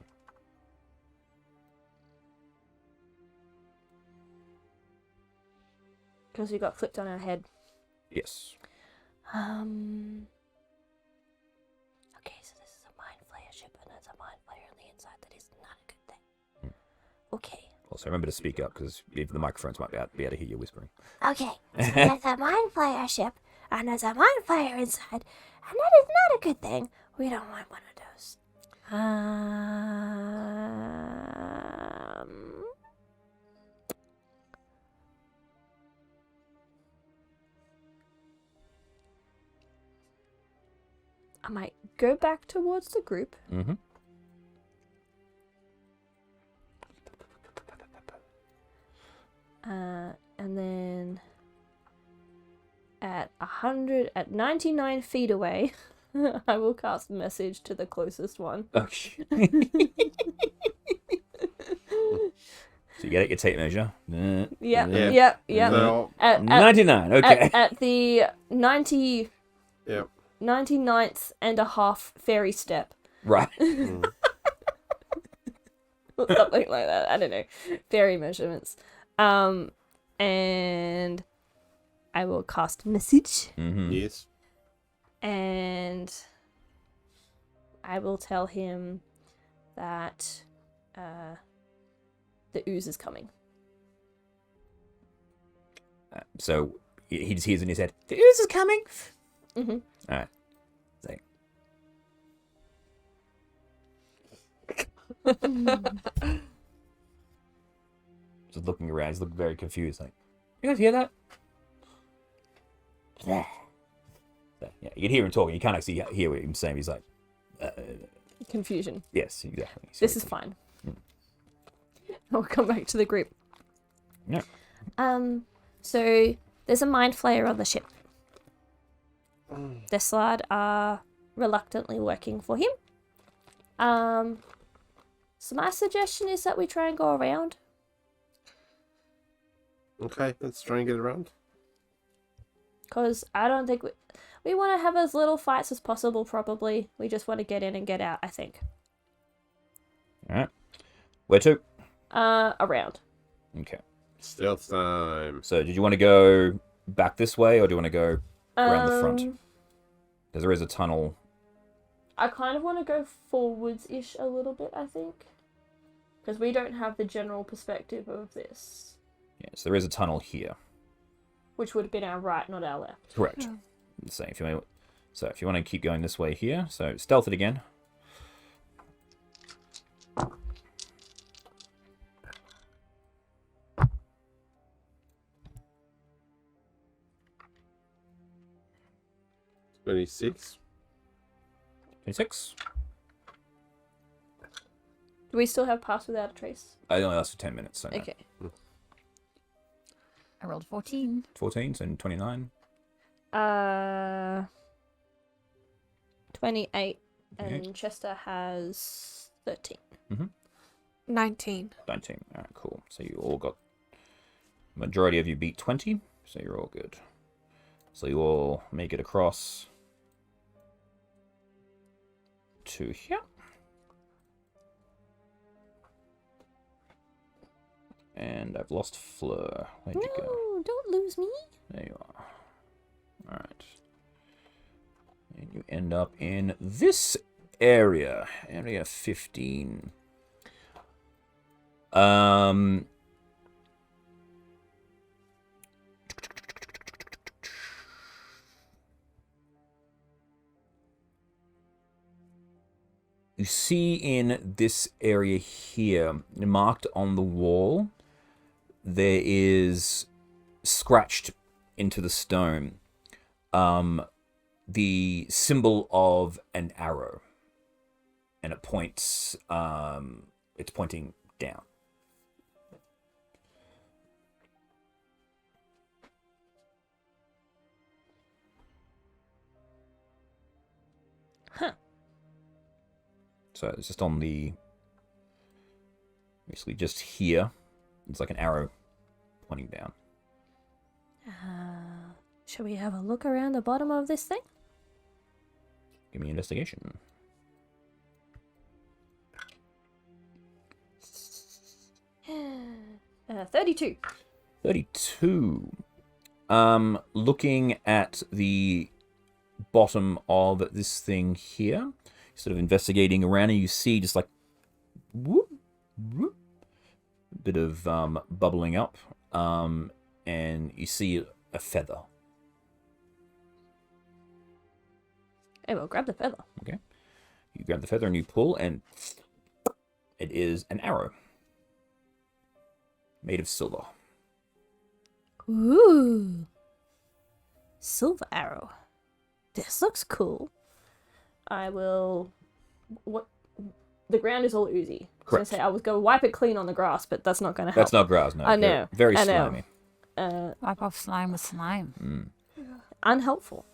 Because we got flipped on our head. Yes. Okay, so this is a mind flayer ship, and there's a mind flayer on the inside. That is not a good thing. Okay, Also, remember to speak up because the microphones might be able to hear you whispering. Okay, so there's a mind flayer ship, and there's a mind flayer inside, and that is not a good thing. We don't want one of those. I might go back towards the group. Mm-hmm. And then at 99 feet away, I will cast message to the closest one. Okay. So you get your tape measure. Yep. So, At 99, okay. at the 90, yep. 99th and a half fairy step. Right. Something like that. I don't know. Fairy measurements. And I will cast message. Mm-hmm. Yes. And I will tell him that the ooze is coming. So he just hears in his head, the ooze is coming. Mm-hmm. All right. Just looking around, he's looking very confused. Like, you guys hear that? So, yeah, you can hear him talking. You can't actually hear what he's saying. He's like, Confusion. yes, exactly. This is fine. I'll come back to the group. Yeah. So there's a mind flayer on the ship. The Slard are reluctantly working for him. So my suggestion is that we try and go around. Okay, let's try and get around. Because I don't think we want to have as little fights as possible, probably. We just want to get in and get out, I think. Alright. Where to? Around. Okay. Stealth time. So did you want to go back this way or do you want to go around the front? Because there is a tunnel. I kind of want to go forwards-ish a little bit, I think. Because we don't have the general perspective of this. Yes, there is a tunnel here. Which would have been our right, not our left. Correct. So if you want to keep going this way here, so stealth it again. $26. 26. Do we still have Pass Without a Trace? I only lasted 10 minutes, so no. Okay. I rolled 14. 14, so 29. 28. And 28. Chester has 13. 19. 19. Alright, cool. So you all got... Majority of you beat 20, so you're all good. So you all make it across to here. And I've lost Fleur. Where'd you go? No, don't lose me. There you are. Alright. And you end up in this area. Area 15. You see in this area here, marked on the wall, there is scratched into the stone the symbol of an arrow, and it points. It's pointing down. Huh. So it's just on the, basically just here. It's like an arrow pointing down. Shall we have a look around the bottom of this thing? Give me investigation. 32. 32. Looking at the bottom of this thing here, sort of investigating around, and you see just like whoop, whoop, bit of bubbling up, and you see a feather. Hey, well, grab the feather. Okay. You grab the feather and you pull, and it is an arrow made of silver. Ooh. Silver arrow. This looks cool. I will... What? The ground is all oozy. Correct. So I was going to wipe it clean on the grass, but that's not going to help. That's not grass, no. I know. Very I know. slimy. Wipe off slime with slime. Unhelpful.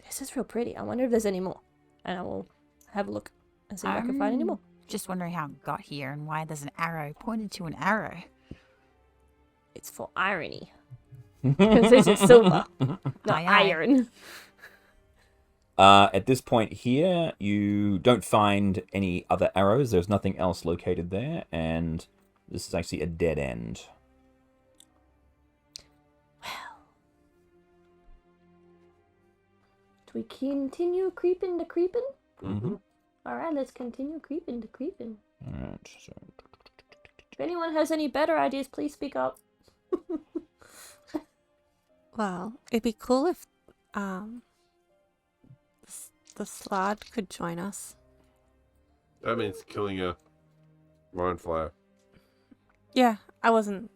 This is real pretty. I wonder if there's any more. And I will have a look and see if I can find any more. Just wondering how it got here and why there's an arrow pointed to an arrow. It's for irony. Because this is silver, not Aye, aye. iron. At this point here, you don't find any other arrows. There's nothing else located there, and this is actually a dead end. Do we continue creeping to creeping? Mm-hmm. All right, let's continue creeping to creeping. All right, so If anyone has any better ideas, please speak up. Well, it'd be cool if the Slod could join us. That means killing a mind flayer. Yeah, I wasn't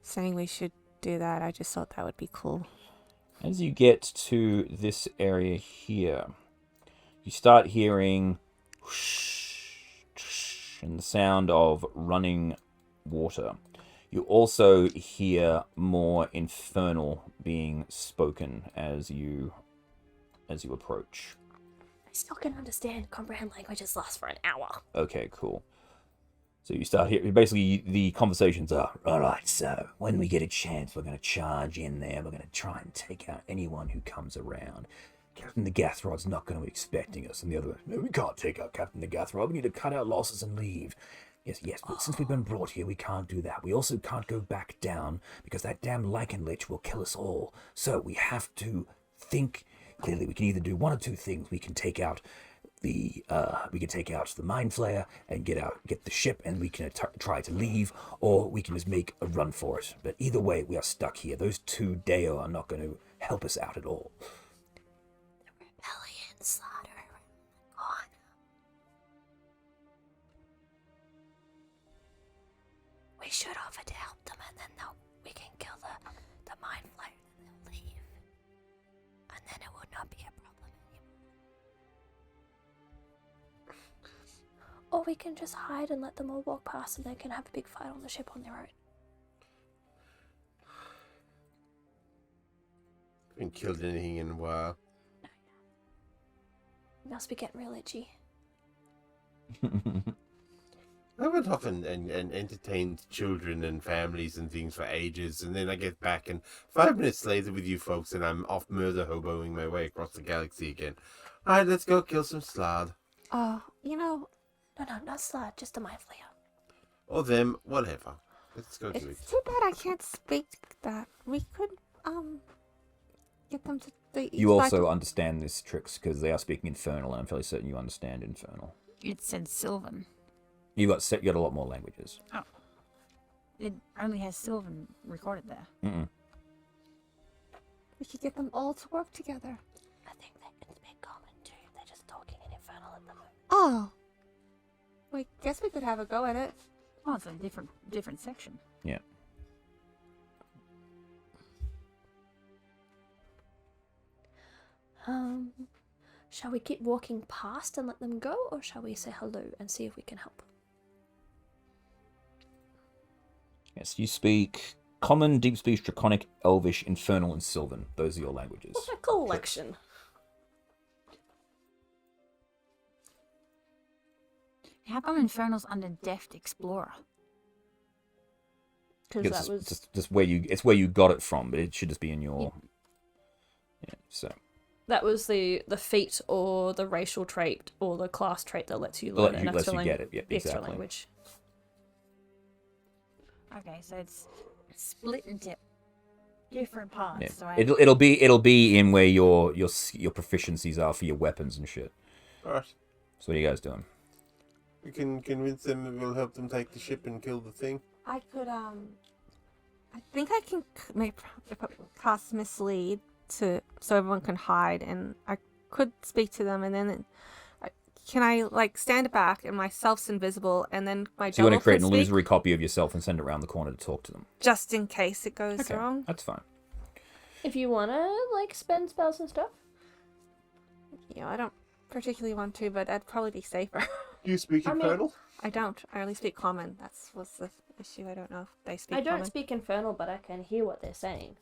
saying we should do that. I just thought that would be cool. as you get to this area here, you start hearing whoosh, whoosh, and the sound of running water. You also hear more infernal being spoken as you approach. I still can understand, comprehend languages last for an hour. Okay, cool. So you start hearing, basically the conversations are, all right, so when we get a chance, we're going to charge in there. We're going to try and take out anyone who comes around. Captain the Gathrod's not going to be expecting us. And the other, no, we can't take out Captain the Gathrod. We need to cut our losses and leave. Yes, but since we've been brought here, we can't do that. We also can't go back down because that damn Lichen Lich will kill us all. So we have to think clearly. We can either do one or two things. We can take out the Mind Flayer and get the ship, and we can try to leave, or we can just make a run for it. But either way, we are stuck here. Those two Deo are not going to help us out at all. Rebellion, slaughter, gone. We should offer to help them, and then we can kill the Mind Flayer, and they'll leave. And then it will not be a problem anymore. Or we can just hide and let them all walk past, and they can have a big fight on the ship on their own. Haven't killed anything in a while. Must be getting real itchy. I went off and entertained children and families and things for ages, and then I get back, and 5 minutes later with you folks, and I'm off murder hoboing my way across the galaxy again. Alright, let's go kill some Slod. No, No, not Slud, just a Mind Flayer. Or them, whatever. Let's go do it. it's too bad I can't speak that. We could, get them to the... You also understand these tricks because they are speaking Infernal, and I'm fairly certain you understand Infernal. It said Sylvan. You got a lot more languages. Oh. It only has Sylvan recorded there. Mm-mm. We could get them all to work together. I think they can speak common too. They're just talking in Infernal at the moment. Oh. We guess we could have a go at it. Oh, it's a different section. Yeah. Shall we keep walking past and let them go, or shall we say hello and see if we can help? Yes, you speak Common, Deep Speech, Draconic, Elvish, Infernal, and Sylvan. Those are your languages. What a collection. How come Infernal's under Deft Explorer? Because that was... just where you got it from, but it should just be in your... Yeah, so... That was the feat or the racial trait or the class trait that lets you learn an lets extra you get it, yeah, the extra exactly. language. Okay, so it's split into different parts. Yeah. So It'll be in where your proficiencies are for your weapons and shit. Alright. So what are you guys doing? We can convince them that we'll help them take the ship and kill the thing. I could, I think I can cast mislead so everyone can hide, and I could speak to them, and then can I like stand back and myself's invisible, and then my So you want double to create can an speak, illusory copy of yourself and send it around the corner to talk to them. just in case it goes wrong. That's fine. If you wanna like spend spells and stuff. Yeah, I don't particularly want to, but that'd probably be safer. Do you speak Infernal? I don't. I only speak common. That's what's the issue. I don't know if they speak I don't common. speak Infernal, but I can hear what they're saying.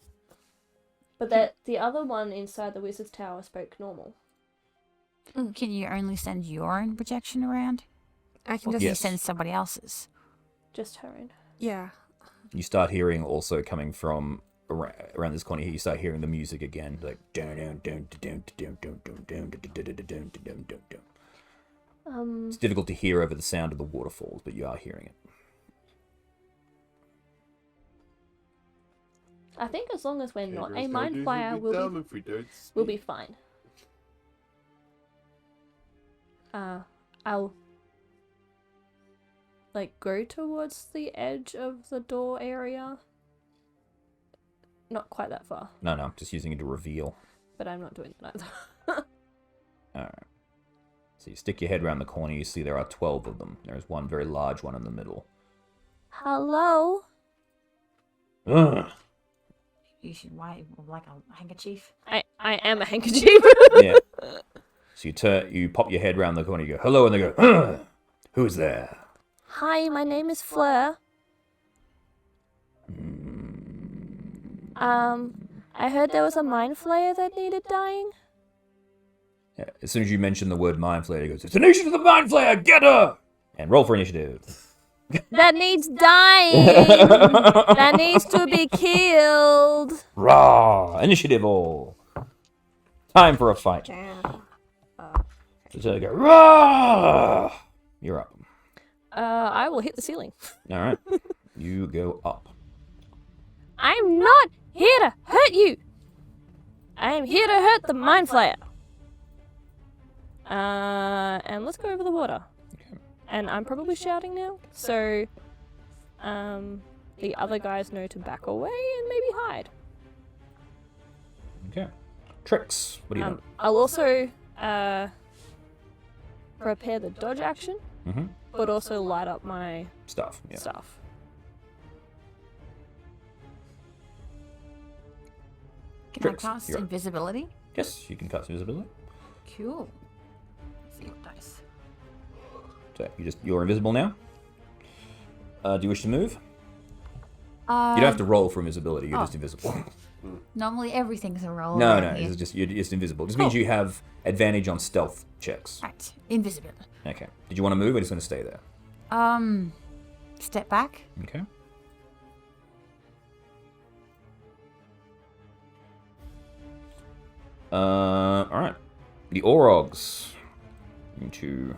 But that the other one inside the Wizard's Tower spoke normal. Can you only send your own projection around? I can Or just can you send somebody else's? Just her own. yeah. You start hearing also coming from around this corner here. You start hearing the music again, like It's difficult to hear over the sound of the waterfalls, but you are hearing it. I think as long as we're not a mind flyer, we'll be fine. I'll like go towards the edge of the door area. Not quite that far, No, I'm just using it to reveal. but I'm not doing that either. Alright. So you stick your head around the corner, you see there are 12 of them. There is one very large one in the middle. Hello? Ugh. You should wave like a handkerchief. I am a handkerchief. Yeah. So you pop your head around the corner, you go, hello, and they go, ugh. Who's there? Hi, my name is Fleur. I heard there was a mind flayer that needed dying. Yeah, as soon as you mention the word mind flayer, he goes, it's an initiative of the mind flayer, get her! And roll for initiative. That needs dying. That needs to be killed. Rah! Initiative all. Time for a fight. Damn. So they go, rah! You're up. I will hit the ceiling. Alright. You go up. I'm not here to hurt you. I am here to hurt the mind flayer. And let's go over the water. Okay. And I'm probably shouting now, so the other guys know to back away and maybe hide. Okay. Tricks. What do you know? I'll also prepare the dodge action, but also light up my Stuff. Yeah. stuff. Can Tricks, I cast you're up. invisibility? Yes, you can cast invisibility. Cool. Let's see what dice. So you're invisible now. Do you wish to move? You Uh, don't have to roll for invisibility. You're oh. just invisible. Normally everything's a roll. No, around here. you're just invisible. It just means Cool. you have advantage on stealth checks. Right, invisibility. Okay. Did you want to move or just want to stay there? Step back. Okay. Alright. The Orogs need to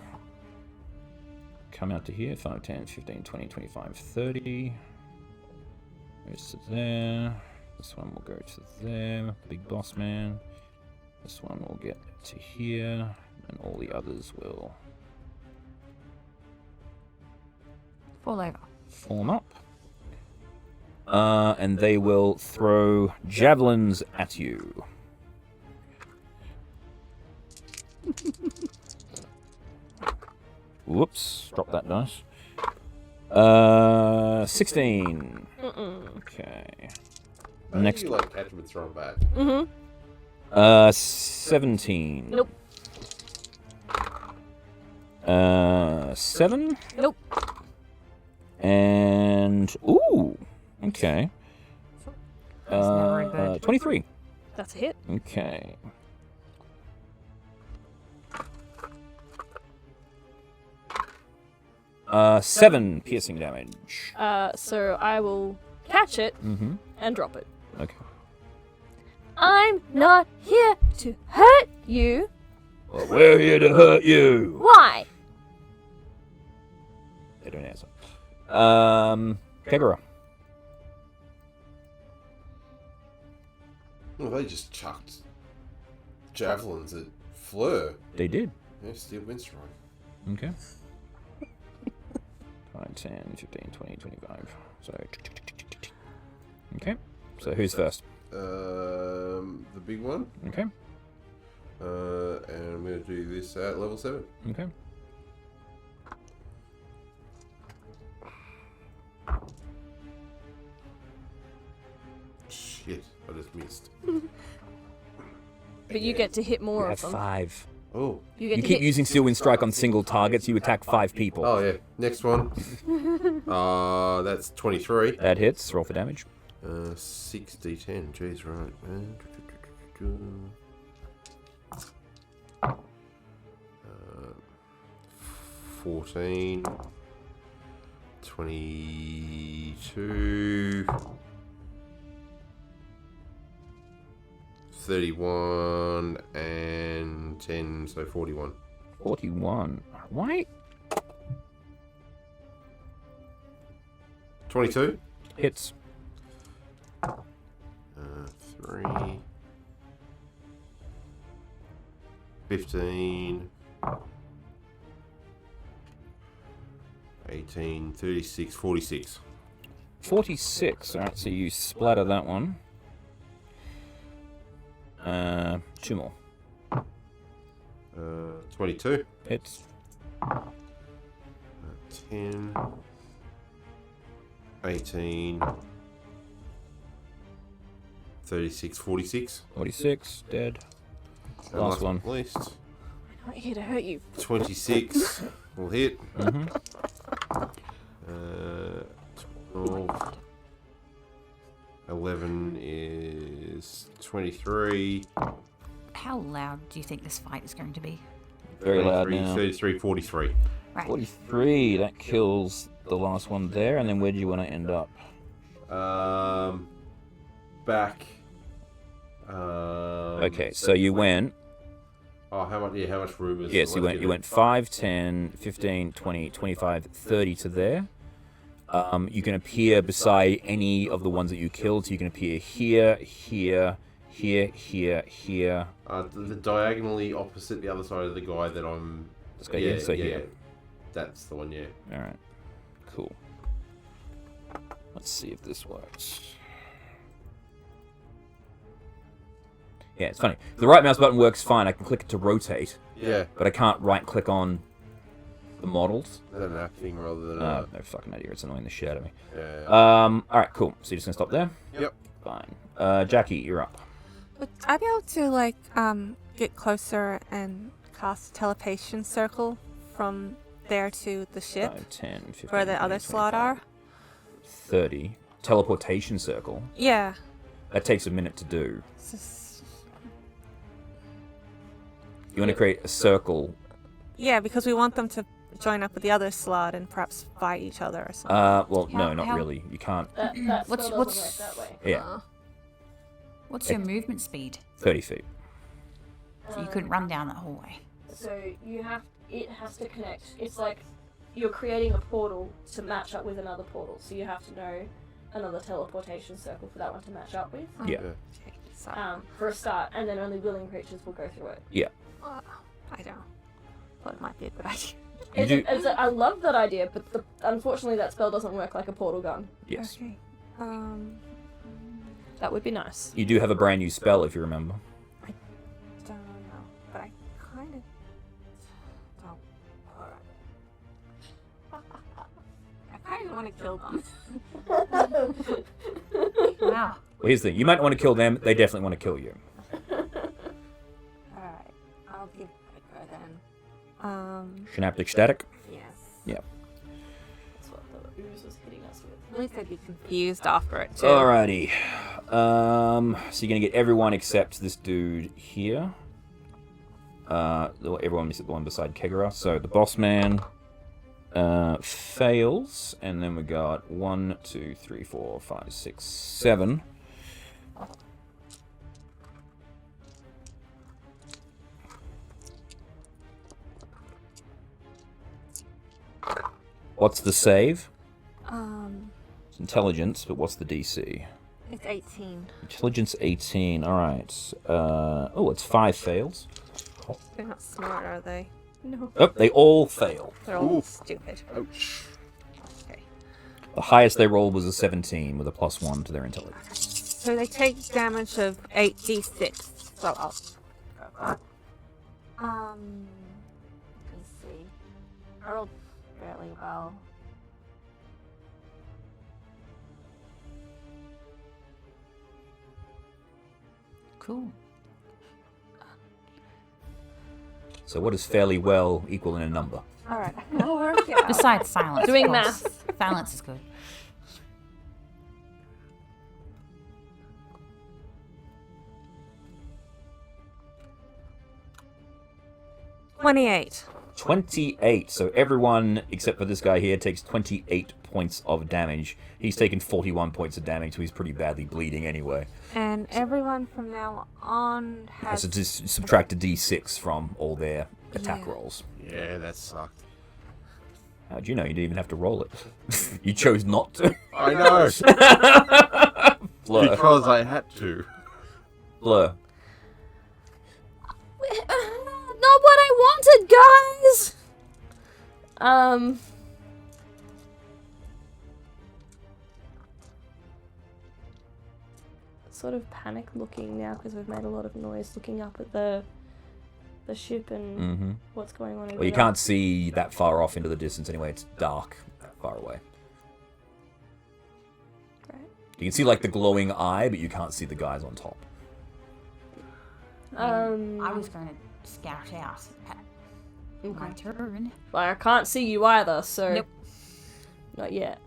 come out to here. 5, 10, 15, 20, 25, 30. Goes to there. This one will go to there. Big boss man. This one will get to here. And all the others will Fall over. form up. And they will throw javelins at you. Whoops, drop that dice. 16. Okay. Next You like catch him and throw him back. 17. Nope. 7. Nope. And ooh, okay. That's never a good. 23. That's a hit. Okay. Seven piercing damage. So I will catch it and drop it. Okay. I'm not here to hurt you. Well, we're here to hurt you. Why? They don't answer. Kegara. Well, they just chucked javelins at Fleur. They did. Yeah, Steel Wind Strike. Okay. 5, 10, 15, 20, 25. So. Okay. So who's first? The big one. Okay. And I'm going to do this at level 7. Okay. Shit, I just missed. But you get to hit You more have of them. 5. Oh. You get You to keep hit. using Steel Wind Strike on single targets. You attack 5 people. Oh, yeah. Next one. That's 23. That hits. Roll for damage. 6d10. Jeez, right. 14. 22. 31 and 10, so 41. 41. Why? 22. Hits. 3. 15. 18, 36, 46. 46. Alright, so you splatter that one. 2 more. 22. Hits. 10. 18. 36, 46. 46. Dead. And Last one. but not least. I'm not here to hurt you. 26 will hit. Mm-hmm. 12. 11 is 23. How loud do you think this fight is going to be? Very loud 33, now. 33, 43. Right. 43. That kills the last one there. And then where do you want to end up? Back. Okay, so you went. Oh, how much? Yeah, how much room is? Yes, you went 5, 10, 15, 20, 25, 30 to there. You can appear beside any of the ones that you killed. So you can appear here, here, here, here, here. The diagonally opposite the other side of the guy that I'm. This guy here, so here. That's the one. Yeah. All right, cool. Let's see if this works. Yeah, it's funny. The right mouse button works fine. I can click it to rotate, Yeah. but I can't right-click on the models. Is that an app thing rather than? No fucking idea. It's annoying the shit out of me. Yeah. All right, cool. So you're just gonna stop there? Yep. Fine. Jackie, you're up. Would I be able to like get closer and cast a teleportation circle from there to the ship 5, 10, 15, where the 20, other slot are? 30. Teleportation circle. Yeah. That takes a minute to do. It's just- You want to create a circle. yeah, because we want them to join up with the other slot and perhaps fight each other or something. Well, no, How- not how- really. You can't. That What's- spell what's- doesn't work that way. Yeah, What's your movement speed? 30 feet. So you couldn't run down that hallway. So it has to connect. It's like you're creating a portal to match up with another portal. So you have to know another teleportation circle for that one to match up with. Yeah. Okay, so For a start, and then only willing creatures will go through it. I don't. Thought it might be a good idea. You do. I love that idea, but unfortunately that spell doesn't work like a portal gun. Yes. Okay. That would be nice. You do have a brand new spell, if you remember. Don't know, but I kind of don't. I kind of want to kill them. Wow. Well, here's the thing. You might want to kill them. They definitely want to kill you. Alright, I'll give it a go then. Synaptic static. Yes. Yep. That's what the ooze was hitting us with. At least I'd be confused after it too. Alrighty. So you're gonna get everyone except this dude here. Everyone except the one beside Kegara. So the boss man fails, and then we got 1, 2, 3, 4, 5, 6, 7. What's the save? It's intelligence, but what's the DC? It's 18. Intelligence 18. All right. It's 5 fails. They're not smart, are they? No. Oh, they all fail. They're all Ooh. stupid. Ouch. Okay. The highest they rolled was a 17 with a +1 to their intelligence. So they take damage of 8d6. So I'll. Let me see. I rolled fairly well. Cool. So what does fairly well equal in a number? All right. I'll work it out. Besides silence. of Doing course. math. Silence is good. $28. 28. So everyone except for this guy here takes 28 points of damage. He's taken 41 points of damage, so he's pretty badly bleeding anyway. And everyone from now on has. So just subtract a d6 from all their attack Yeah. rolls. Yeah, that sucked. How'd you know? You didn't even have to roll it. You chose not to. I know. Blur. Because I had to. Blur. Not what I wanted, guys! Sort of panic looking now because we've made a lot of noise looking up at the ship and Mm-hmm. what's going on over Well, you there. can't see that far off into the distance anyway. It's dark that far away. Right. You can see like the glowing eye, but you can't see the guys on top. I was going to scout out at my turn. Well, I can't see you either, so Nope. not yet.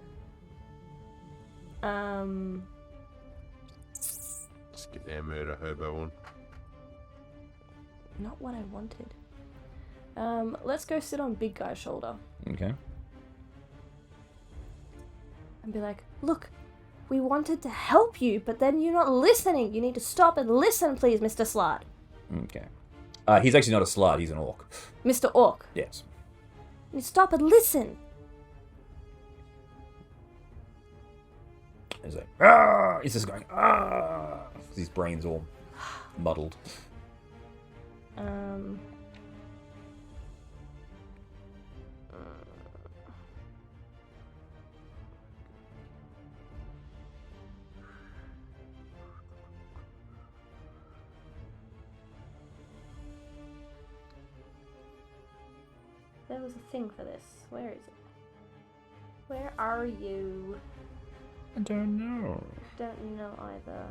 Let's get their murder hobo on. Not what I wanted. Let's go sit on big guy's shoulder Okay. and be like, look, we wanted to help you, but then you're not listening. You need to stop and listen, please, Mr. Slot. Okay. He's actually not a slut. He's an orc. Mr. Orc. Yes. You stop and listen. He's like, ah! He's just going, ah! His brain's all muddled. There was a thing for this. Where is it? Where are you? I don't know. Don't know either.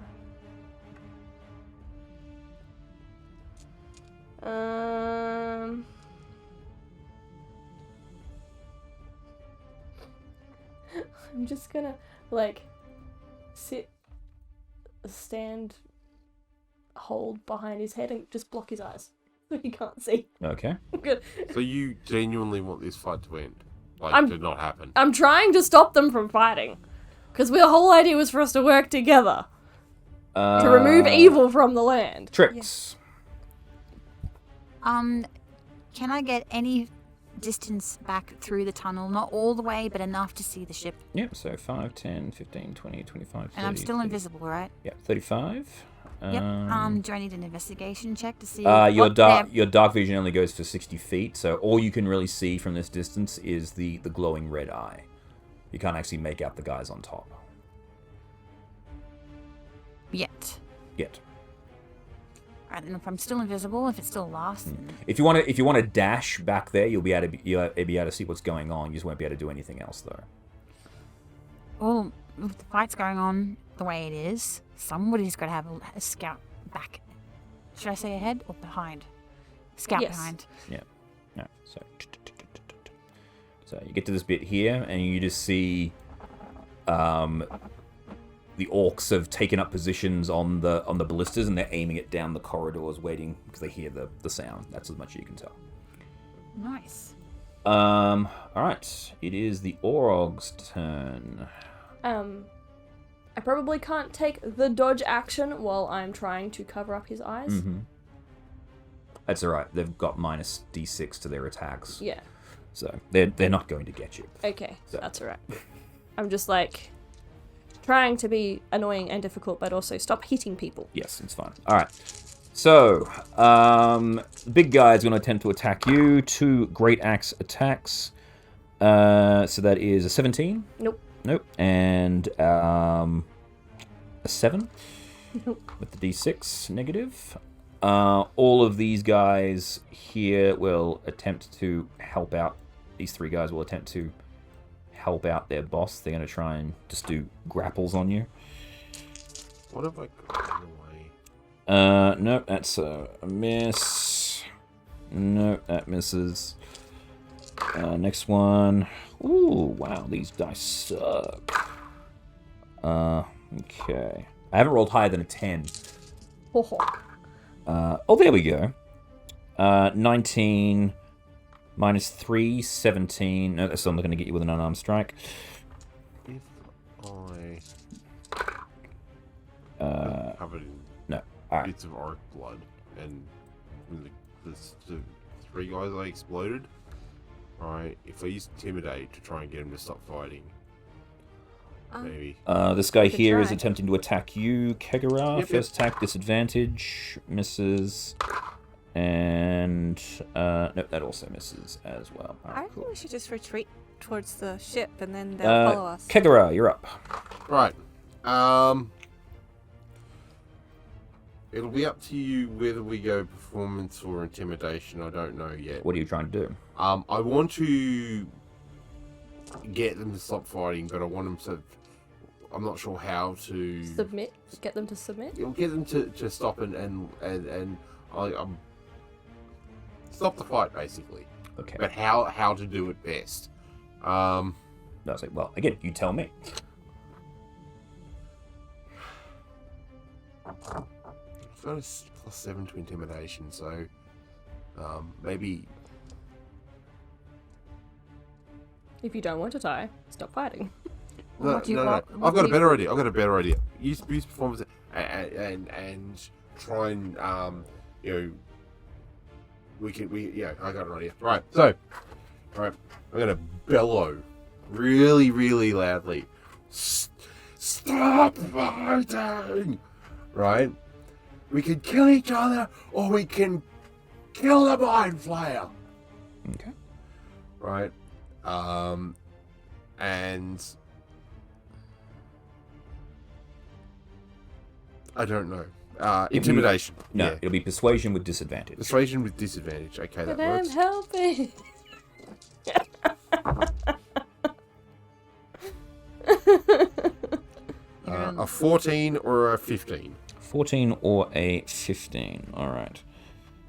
I'm just gonna like stand, hold behind his head and just block his eyes so he can't see. Okay. Good. So you genuinely want this fight to end? Like, I'm- to not happen? I'm trying to stop them from fighting because the whole idea was for us to work together to remove evil from the land. Tricks. Can I get any distance back through the tunnel? Not all the way, but enough to see the ship. Yep, so 5, 10, 15, 20, 25, 30. And I'm still 30. invisible, right? Yep, 35. Yep. Do I need an investigation check to see? Your what dark vision only goes for 60 feet, so all you can really see from this distance is the glowing red eye. You can't actually make out the guys on top Yet. yet. Alright, and if I'm still invisible, if it still lasts, then If you want to dash back there, you'll be able to see what's going on. You just won't be able to do anything else though. well, with the fight's going on the way it is, somebody's got to have a scout back. Should I say ahead or behind? Scout Yes. behind. Yeah. No. So you get to this bit here, and you just see the orcs have taken up positions on the ballistas, and they're aiming it down the corridors, waiting because they hear the sound. That's as much as you can tell. Nice. All right. It is the Orog's turn. I probably can't take the dodge action while I'm trying to cover up his eyes. Mm-hmm. That's all right. They've got minus d6 to their attacks, Yeah. so they're not going to get you. Okay, So- that's alright. I'm just like trying to be annoying and difficult, but also stop hitting people. Yes, it's fine. All right. So, big guy is going to attempt to attack you. 2 great axe attacks. So that is a 17. Nope. Nope. And a 7 Nope. with the d6 negative. All of these guys here will attempt to help out. These 3 guys will attempt to help out their boss. They're going to try and just do grapples on you. What have I got in the way? Nope, that's a miss. Nope, that misses. Next one. Ooh, wow, these dice suck. Okay. I haven't rolled higher than a 10. Oh, there we go. 19 minus 3, 17. No, that's still not going to get you with an unarmed strike. If I covered in No. All right. bits of orc blood and the 3 guys I exploded. Alright, if I use Intimidate to try and get him to stop fighting, maybe. This guy We could here is try. attempting to attack you, Kegara. Yep, First attack, disadvantage, misses. And, nope, that also misses as well. All I right, think cool. we should just retreat towards the ship and then they'll follow us. Kegara, you're up. Right. It'll be up to you whether we go performance or intimidation. I don't know yet. What are you trying to do? I want to get them to stop fighting, but I want them to. I'm not sure how to. Submit. Get them to submit. You'll get them to stop and stop the fight basically. Okay. But how to do it best? No, I was like, well, again, you tell me. I've got a +7 to intimidation, so maybe. If you don't want to die, stop fighting. No, What do you no. want- what I've got do a you- better idea. I've got a better idea. Use performance and try and we I got an idea. Right. So, I'm gonna bellow really, really loudly. Stop fighting! Right. We can kill each other, or we can kill the mind flayer. Okay. Right. And I don't know. Intimidation. No, Yeah. it'll be persuasion with disadvantage. Persuasion with disadvantage. Okay, that But I'm works. helping. A 14 or a 15. 14 or a 15. All right.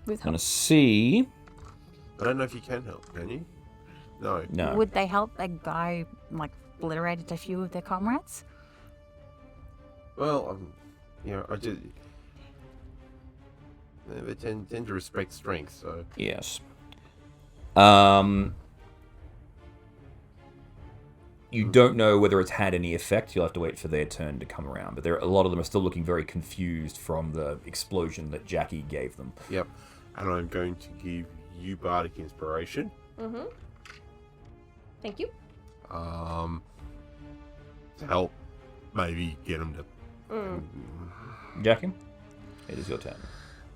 With I'm going to see. I don't know if you can help, can you? No. No. Would they help a guy like obliterated a few of their comrades? Well, I just. They tend to respect strength, so. Yes. You don't know whether it's had any effect. You'll have to wait for their turn to come around. But a lot of them are still looking very confused from the explosion that Jackie gave them. Yep. And I'm going to give you Bardic Inspiration. Mm-hmm. Thank you. To help maybe get them to. Jackie, it is your turn.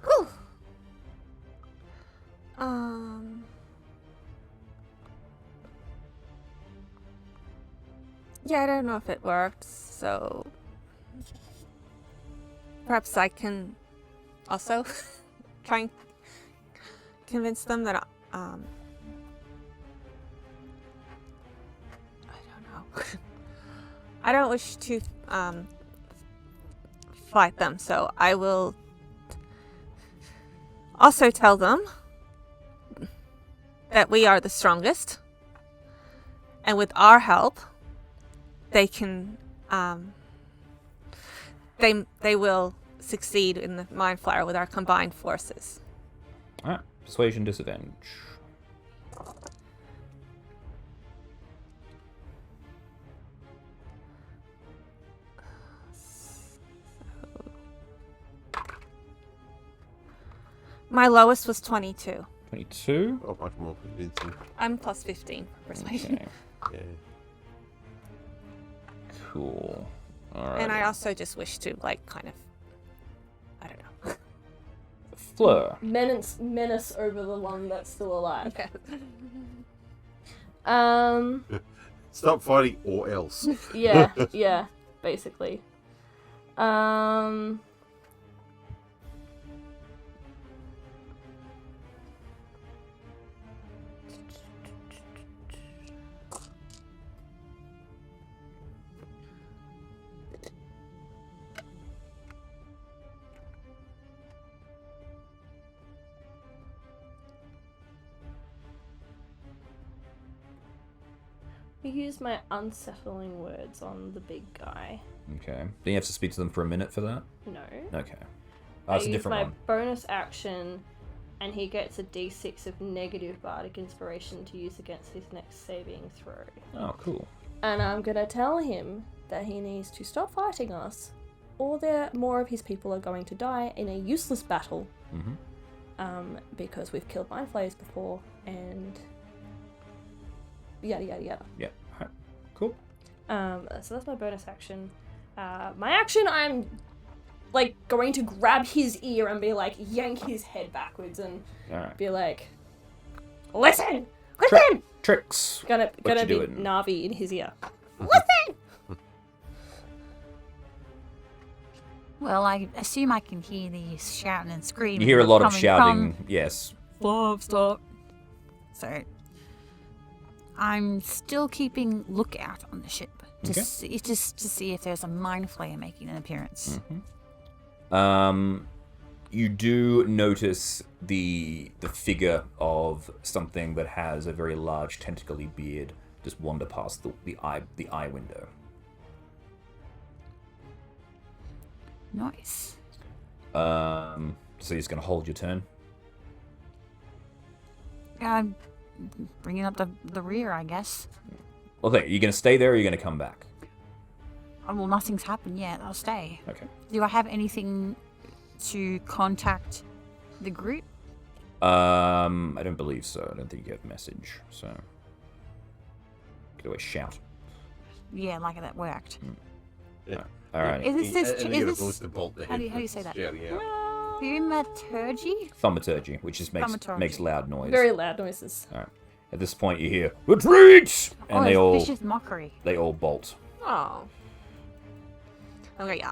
Whew. Yeah, I don't know if it worked, so perhaps I can also try and convince them that I don't know. I don't wish to fight them, so I will also tell them that we are the strongest, and with our help, they can, they will succeed in the Mind Flayer with our combined forces. Alright, persuasion disadvantage. My lowest was 22. 22. Oh, much more convincing. I'm plus 15 for persuasion. Okay. Yeah. Cool. Alright. And I also just wish to, like, kind of, I don't know, Fleur. menace over the one that's still alive. Okay. Stop fighting or else. Yeah, basically. I use my unsettling words on the big guy. Okay. Do you have to speak to them for a minute for that? No. Okay. I That's a use different my one. bonus action, and he gets a d6 of negative bardic inspiration to use against his next saving throw. Oh, cool. And I'm gonna tell him that he needs to stop fighting us, or more of his people are going to die in a useless battle. Mm-hmm. Because we've killed mind flayers before, and yada yada yada. Yeah. Alright. Cool. So that's my bonus action. My action, I'm like going to grab his ear and be like, yank his head backwards and Alright. be like, listen. Tricks. Gonna you be doing? Navi in his ear. Well, I assume I can hear the shouting and screaming. You hear a lot of coming shouting. from- Yes. Stop. So, I'm still keeping lookout on the ship to Okay. see, just to see if there's a mind flayer making an appearance. You do notice the figure of something that has a very large tentacly beard just wander past the eye window. Nice. So you're just gonna hold your turn. I'm bringing up the rear, I guess. Okay, you're gonna stay there or you're gonna come back? Well, nothing's happened yet. I'll stay. Okay. Do I have anything to contact the group? I don't believe so. I don't think you have a message, so you could always shout. Yeah, like that worked. Alright. Is this And is you this gotta boost the bolt the how do you head say that? shouting out. thaumaturgy? Thaumaturgy, which just makes Thaumaturgy. loud noise. Very loud noises. Alright. At this point you hear retreat, and it's vicious mockery. they all bolt. Oh. Okay, yeah.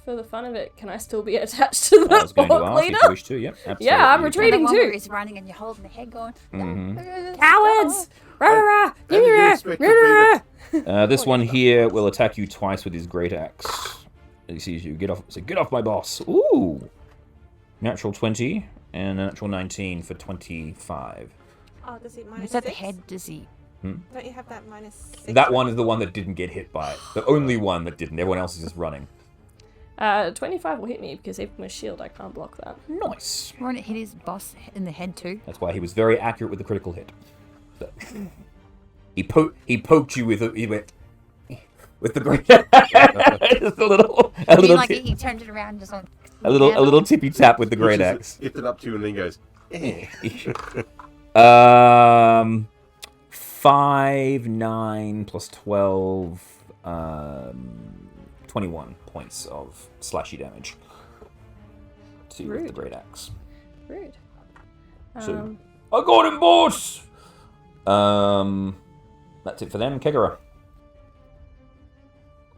For the fun of it, can I still be attached to I the was going to board ask leader? if you wish to. Yep. Absolutely. Yeah, I'm you retreating. And too. the longer is running and you're holding the head going. Cowards! Rah, rah, rah, How do you rah, expect rah, to be rah, the- rah. This one here will attack you twice with his great axe. He sees you. Get off! So get off my boss! Ooh, natural 20 and a natural 19 for 25. Oh, does it minus Is that the 6? head dizzy? Don't you have that minus 6? That one is the one that didn't get hit by it. The only one that didn't. Everyone else is just running. 25 will hit me because even with shield, I can't block that. Nice. Won't it hit his boss in the head too? That's why he was very accurate with the critical hit. So, he poked you with the great just a little He turned it around just like a little tippy tap with the great axe. Gets it up to you and then goes, eh. 5, 9 plus 12, 21 points of slashy damage to with the Rude. great axe. Rude. So, I got him, boss! That's it for them. Kegara.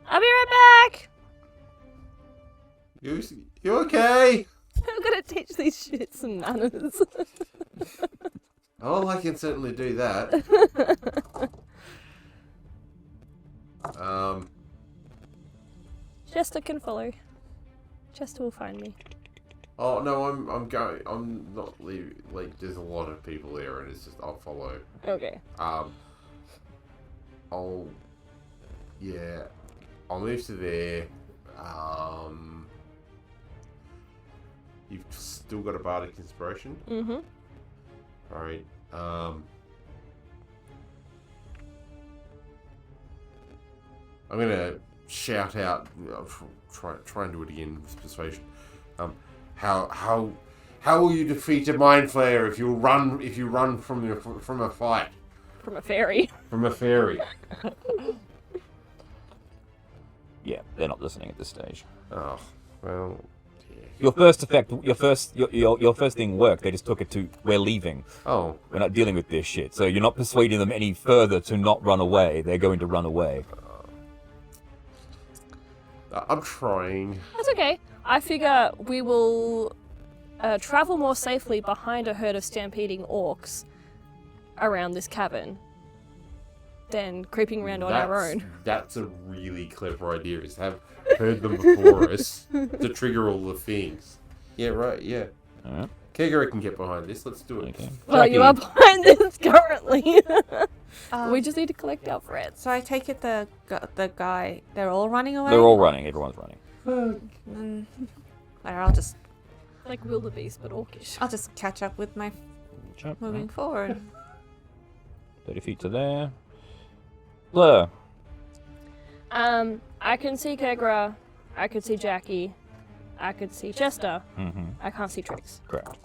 I'll be right back! You okay? I'm gonna teach these shits some manners. Oh, I can certainly do that. Chester can follow. Chester will find me. Oh no, I'm going. I'm not leaving. Like, there's a lot of people there, and it's just I'll follow. Okay. I'll move to there. You've still got a bardic inspiration. Mm-hmm. All right. I'm gonna shout out. Try and do it again with persuasion. How will you defeat a mind flayer if you run from a fight From a fairy. from a fairy? Yeah, they're not listening at this stage. Oh, well. Your first effect, your first thing worked. They just took it to, we're leaving. Oh. We're not dealing with this shit. So you're not persuading them any further to not run away. They're going to run away. I'm trying. That's okay. I figure we will travel more safely behind a herd of stampeding orcs around this cavern than creeping around on our own. That's a really clever idea, is have heard them before us to trigger all the things. Yeah, right, yeah. Alright. Kegara can get behind this, let's do it. Okay. Well, you are behind this currently. We just need to collect our friends. So I take it the guy, they're all running away? They're all running. Everyone's running. I'll just Like wildebeest, but orcish. I'll just catch up with my Jump. moving forward. 30 feet to there. Blur. I can see Kegra, I could see Jackie, I could see Chester. Mm-hmm. I can't see Trix. Correct.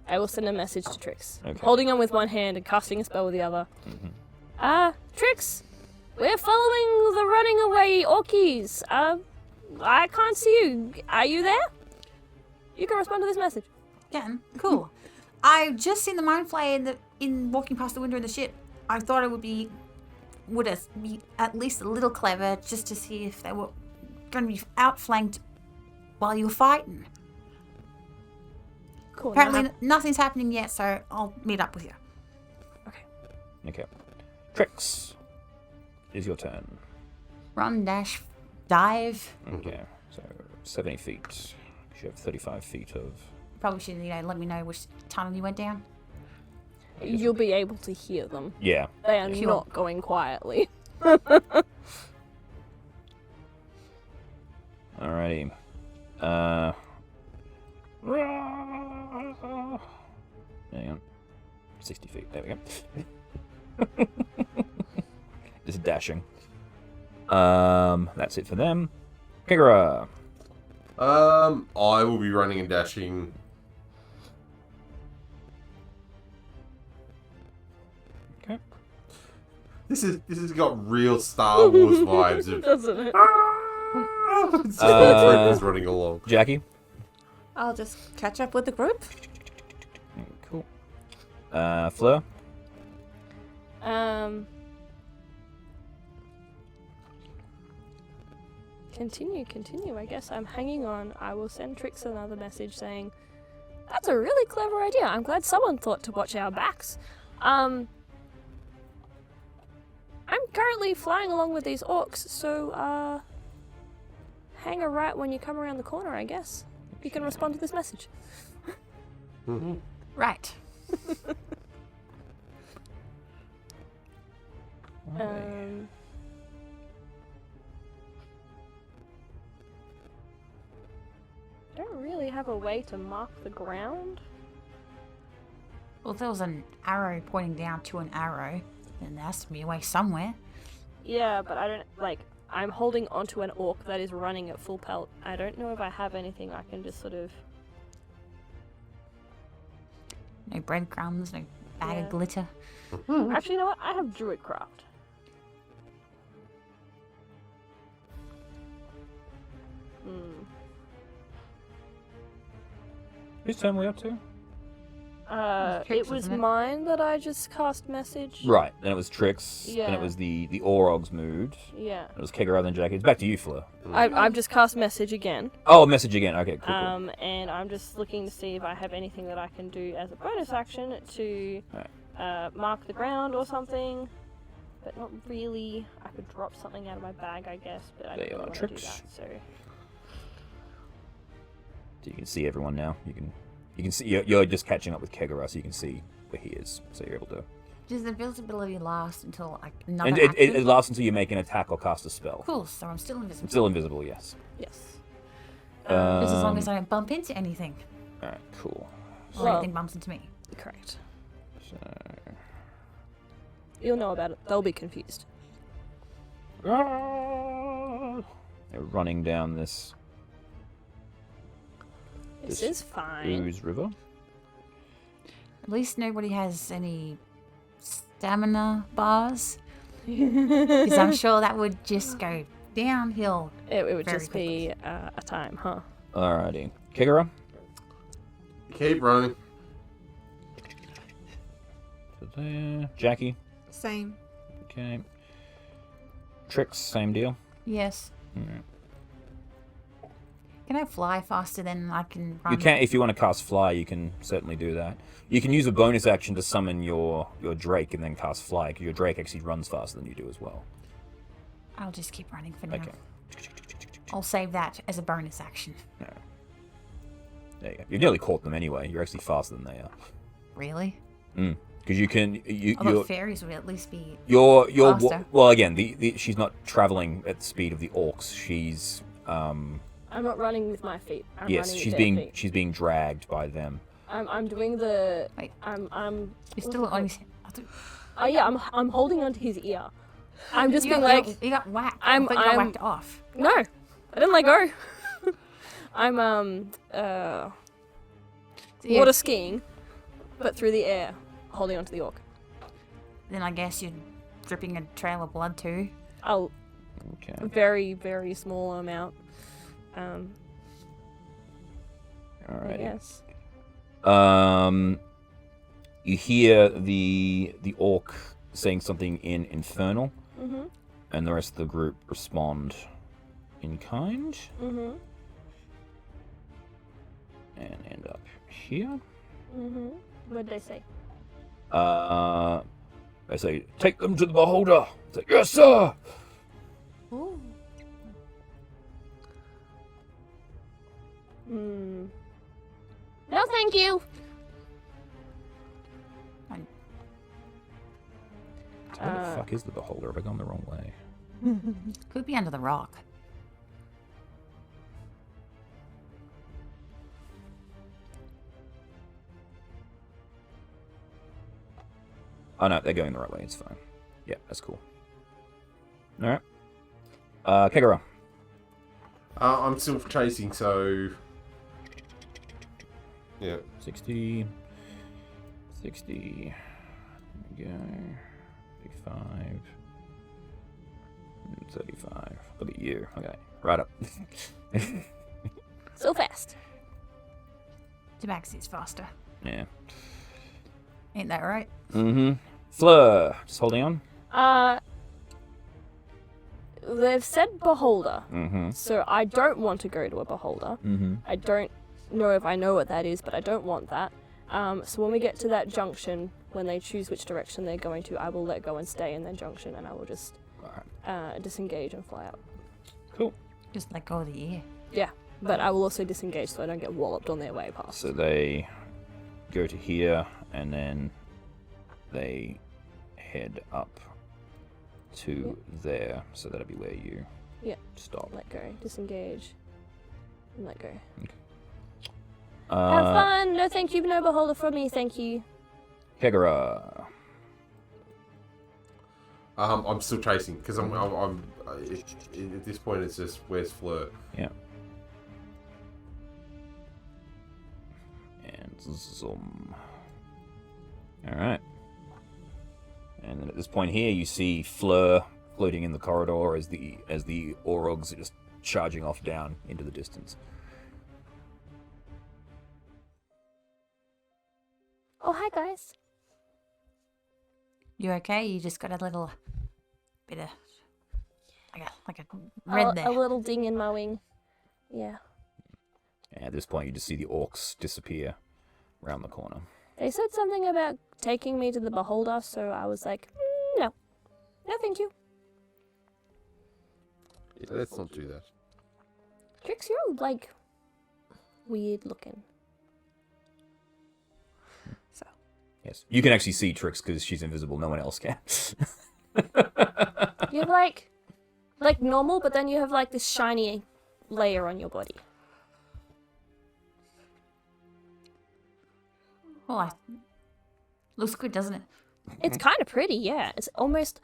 I will send a message to Trix. Okay. Holding on with one hand and casting a spell with the other. Mm-hmm. Trix, we're following the running away orkies. I can't see you. Are you there? You can respond to this message. Again, cool. I've just seen the mind flare in walking past the window in the ship. I thought it would be at least a little clever just to see if they were going to be outflanked while you were fighting. Cool. Apparently nothing's happening yet, so I'll meet up with you. Okay. Trix. Is your turn. Run, dash, dive. Okay. So 70 feet. You should have 35 feet of... Probably should, let me know which tunnel you went down. You'll be able to hear them. Yeah. They are Sure. not going quietly. Alrighty. Hang on. 60 feet. There we go. Just dashing. That's it for them. Kigara. I will be running and dashing. Okay. This has got real Star Wars vibes of Doesn't it? it's just troopers running along. Jackie. I'll just catch up with the group. Cool. Fleur. Continue. I guess I'm hanging on. I will send Trix another message saying, "That's a really clever idea. I'm glad someone thought to watch our backs." I'm currently flying along with these orcs, so hang a right when you come around the corner, I guess. You can respond to this message. Mm-hmm. Right. I don't really have a way to mark the ground. Well, if there was an arrow pointing down to an arrow, then there has to be a way somewhere. Yeah, but I don't, I'm holding onto an orc that is running at full pelt. I don't know if I have anything I can just sort of... No breadcrumbs, no bag Yeah. of glitter. Actually, you know what? I have Druidcraft. Whose turn are we up to? It Trix, was wasn't it? mine that I just cast message. Right. Then it was Trix. Then Yeah. it was the Orog's mood. Yeah. It was Kigara, then Jackie. It's back to you, Fleur. I've just cast message again. Oh, message again. Okay, cool. And I'm just looking to see if I have anything that I can do as a bonus action to mark the ground or something. But not really. I could drop something out of my bag, I guess, but I There don't you really are, want to do Trix. that. So So you can see everyone now. You can see you're just catching up with Kegara, so you can see where he is. So you're able to. Does the visibility last until another And action? it lasts until you make an attack or cast a spell. Cool, so I'm still invisible. It's still invisible, yes. yes. Just as long as I don't bump into anything. Alright, cool. Or Well- anything bumps into me. Correct. So, You'll know about it. They'll be confused. they're running down this This This is fine. Ooze River. At least nobody has any stamina bars. Because I'm sure that would just go downhill. It would Very just be a time, huh? Alrighty. Kigara? Keep running. So there. Jackie? Same. Okay. Tricks, same deal. Yes. Alright. Can I fly faster than I can run? You can, if you want to cast fly, you can certainly do that. You can use a bonus action to summon your Drake and then cast fly, because your Drake actually runs faster than you do as well. I'll just keep running for now. Okay. I'll save that as a bonus action. Yeah. There you go. You've nearly caught them anyway. You're actually faster than they are. Really? Because you can... I thought fairies would at least be You're faster. well, again, she's not traveling at the speed of the orcs. She's... I'm not running with my feet. I'm yes, running she's with being their feet. she's being dragged by them. I'm doing the. Wait. I'm. You're still on his... Oh yeah, I'm holding onto his ear. I'm just You being got, like. you got whacked. I'm- I thought you got I'm- whacked off. No, I didn't let go. I'm Yeah. water skiing, but through the air, holding onto the orc. Then I guess you're dripping a trail of blood too. A Okay. very very small amount. Alrighty. Yes. You hear the orc saying something in Infernal, and the rest of the group respond in kind, and end up here. What'd they say? They say, "Take them to the beholder." It's like, "Yes, sir." Ooh. No, thank you. Where the fuck is the beholder? Have I gone the wrong way? Could be under the rock. Oh no, they're going the right way. It's fine. Yeah, that's cool. All right. Kegara. I'm still chasing, so... Yeah. 60. 60. There we go. 35. 35. Look at you. Okay. Right up. So fast. Tabaxi's faster. Yeah. Ain't that right? Mm-hmm. Fleur. Just holding on. They've said beholder, Mm-hmm. so I don't want to go to a beholder. Mm-hmm. I don't know if I know what that is, but I don't want that. So when we get to that junction, when they choose which direction they're going to, I will let go and stay in that junction, and I will just disengage and fly out. Cool. Just let go of the ear. Yeah, but I will also disengage so I don't get walloped on their way past. So they go to here, and then they head up to there. So that'll be where you stop. Let go, disengage, and let go. Uh, Have fun! No thank you, no beholder from me, thank you. Kegara. I'm still chasing, because at this point it's just, where's Fleur? Yeah. And zoom. Alright. And then at this point here, you see Fleur floating in the corridor as the Orogs are just charging off down into the distance. Oh, hi guys. You okay? You just got a little bit of like a red there. A little ding in my wing. Yeah. And at this point, you just see the orcs disappear around the corner. They said something about taking me to the beholder, so I was like, no. No, thank you. Yeah, let's not do that. Trix, you're, like, weird looking. So. Yes. You can actually see Trix because she's invisible. No one else can. You have, like normal, but then you have, like, this shiny layer on your body. Oh, looks good, doesn't it? It's kind of pretty, yeah. It's almost,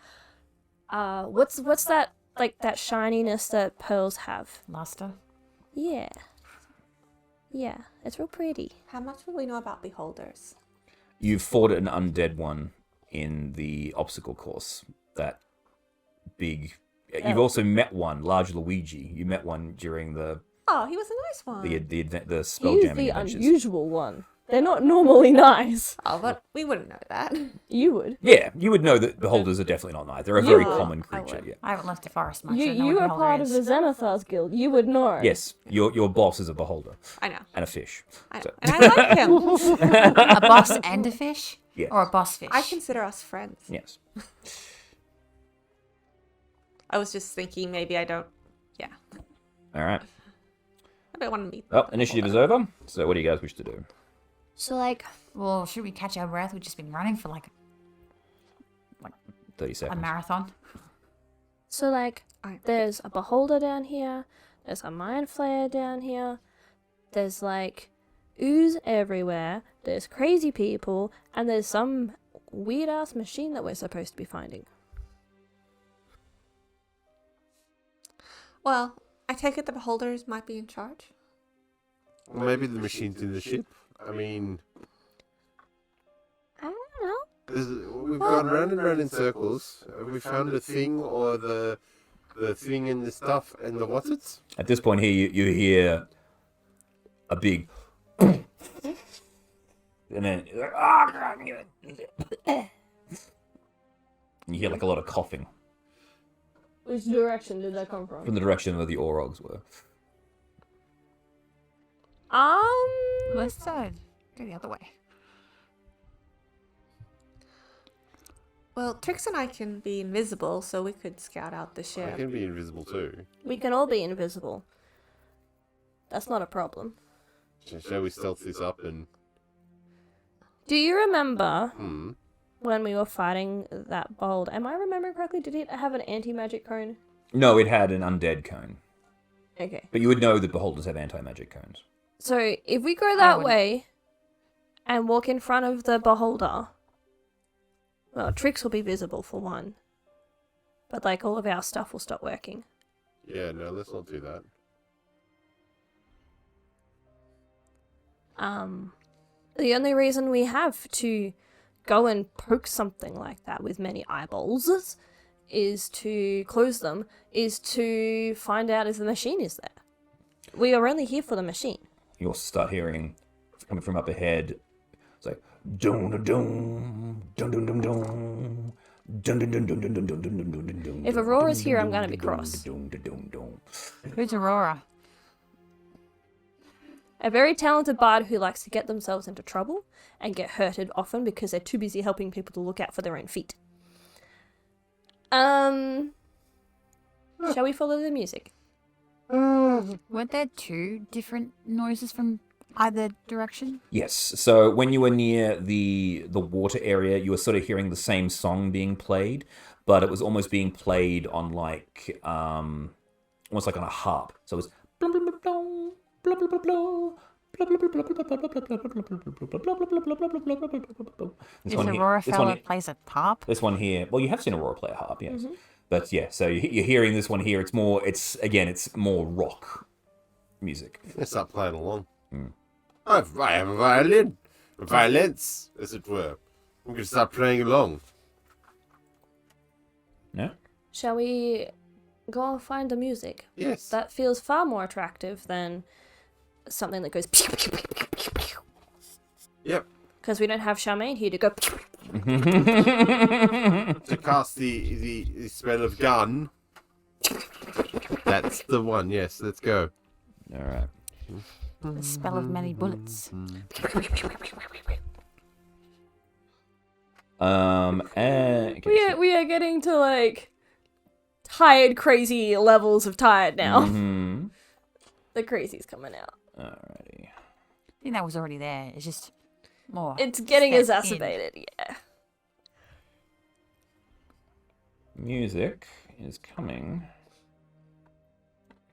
what's that, like, that shininess that pearls have? Luster. Yeah. Yeah, it's real pretty. How much would we know about beholders? You've fought an undead one in the obstacle course. That big You've also met one, large Luigi. You met one during the Oh, he was a nice one. the He's spelljamming the adventures. unusual one. They're not normally nice. Oh, but we wouldn't know that. You would. Yeah, you would know that beholders are definitely not nice. They're a very would. common I creature. would. Yeah. I haven't left the forest much. I You don't know what are the hell part there of is. the Xenothar's guild. You would know. Yes, your boss is a beholder I know. and a fish. I know. So- And I like him. A boss and a fish? Yeah. Or a boss fish? I consider us friends. Yes. I was just thinking maybe I don't. Yeah. All right. I don't want to meet. Well, initiative is over. So what do you guys wish to do? So, like, Well, should we catch our breath? We've just been running for like 30 a seconds. marathon. there's a beholder down here. There's a mind flayer down here. There's, like, ooze everywhere. There's crazy people. And there's some weird-ass machine that we're supposed to be finding. Well, I take it the beholders might be in charge. Or maybe the machine's in the ship. I mean, I don't know. we've gone round and round in circles. Have we found the thing or the thing and the stuff and the what's-its? At this point here, you hear a big... and then... and you hear like a lot of coughing Which direction did that come from? from the direction where the Orogs were. West side. Go the other way. Well, Trix and I can be invisible, so we could scout out the I ship. can be invisible too. We can all be invisible. That's not a problem. Shall we stealth this up and... Do you remember Hmm. when we were fighting that bold? Am I remembering correctly? Did it have an anti-magic cone? No, it had an undead cone. Okay. But you would know that beholders have anti-magic cones. So if we go that would- way and walk in front of the beholder, well, Trix will be visible for one. But like all of our stuff will stop working. Yeah, no, let's not do that. The only reason we have to go and poke something like that with many eyeballs is to close them, is to find out if the machine is there. We are only here for the machine. You also start hearing, coming from up ahead, it's like, dun dun dun dun dun dun dun. Dun, dun, dun, dun, dun, dun, dun, dun, dun, dun, dun, dun, If dun, Aurora's dun, here, dun, I'm gonna dun, be dun, cross. dun, dun, dun, dun. Who's Aurora? A very talented bard who likes to get themselves into trouble and get hurted often because they're too busy helping people to look out for their own feet. Shall we follow the music? Weren't there two different noises from either direction? Yes. So when you were near the water area, you were sort of hearing the same song being played, but it was almost being played on like almost like on a harp. So it was Is Aurora fella plays a harp? This one here. Well, you have seen Aurora play a harp, yes. But yeah, so you're hearing this one here. It's more. It's more rock music. Let's start playing along. I have a violin. Violence, as it were. We can start playing along. No. Shall we go and find the music? Yes. That feels far more attractive than something that goes pew, pew, pew, pew, pew, pew. Yep. Because we don't have Charmaine here to go. To cast the spell of gun. That's the one. Yes. Let's go. All right. The spell of many bullets. And We are getting to like tired, crazy levels of tired now. Mm-hmm. The crazy's coming out. Alrighty. I think that was already there. It's just more. It's getting stepped exacerbated, yeah. Music is coming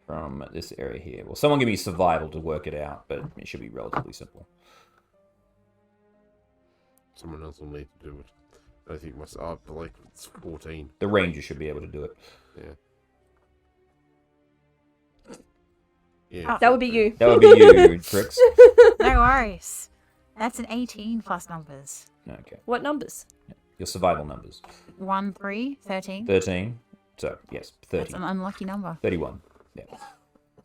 from this area here. Well, someone give me survival to work it out, but it should be relatively simple. Someone else will need to do it. I think myself. Like it's 14. The ranger should be able to do it. Yeah. Yeah. That would be you. That would be you, Trix. No worries. That's an 18 plus numbers. Okay. What numbers? Your survival numbers. 1, 3, 13. 13. So, yes, 30. That's an unlucky number. 31. Yeah.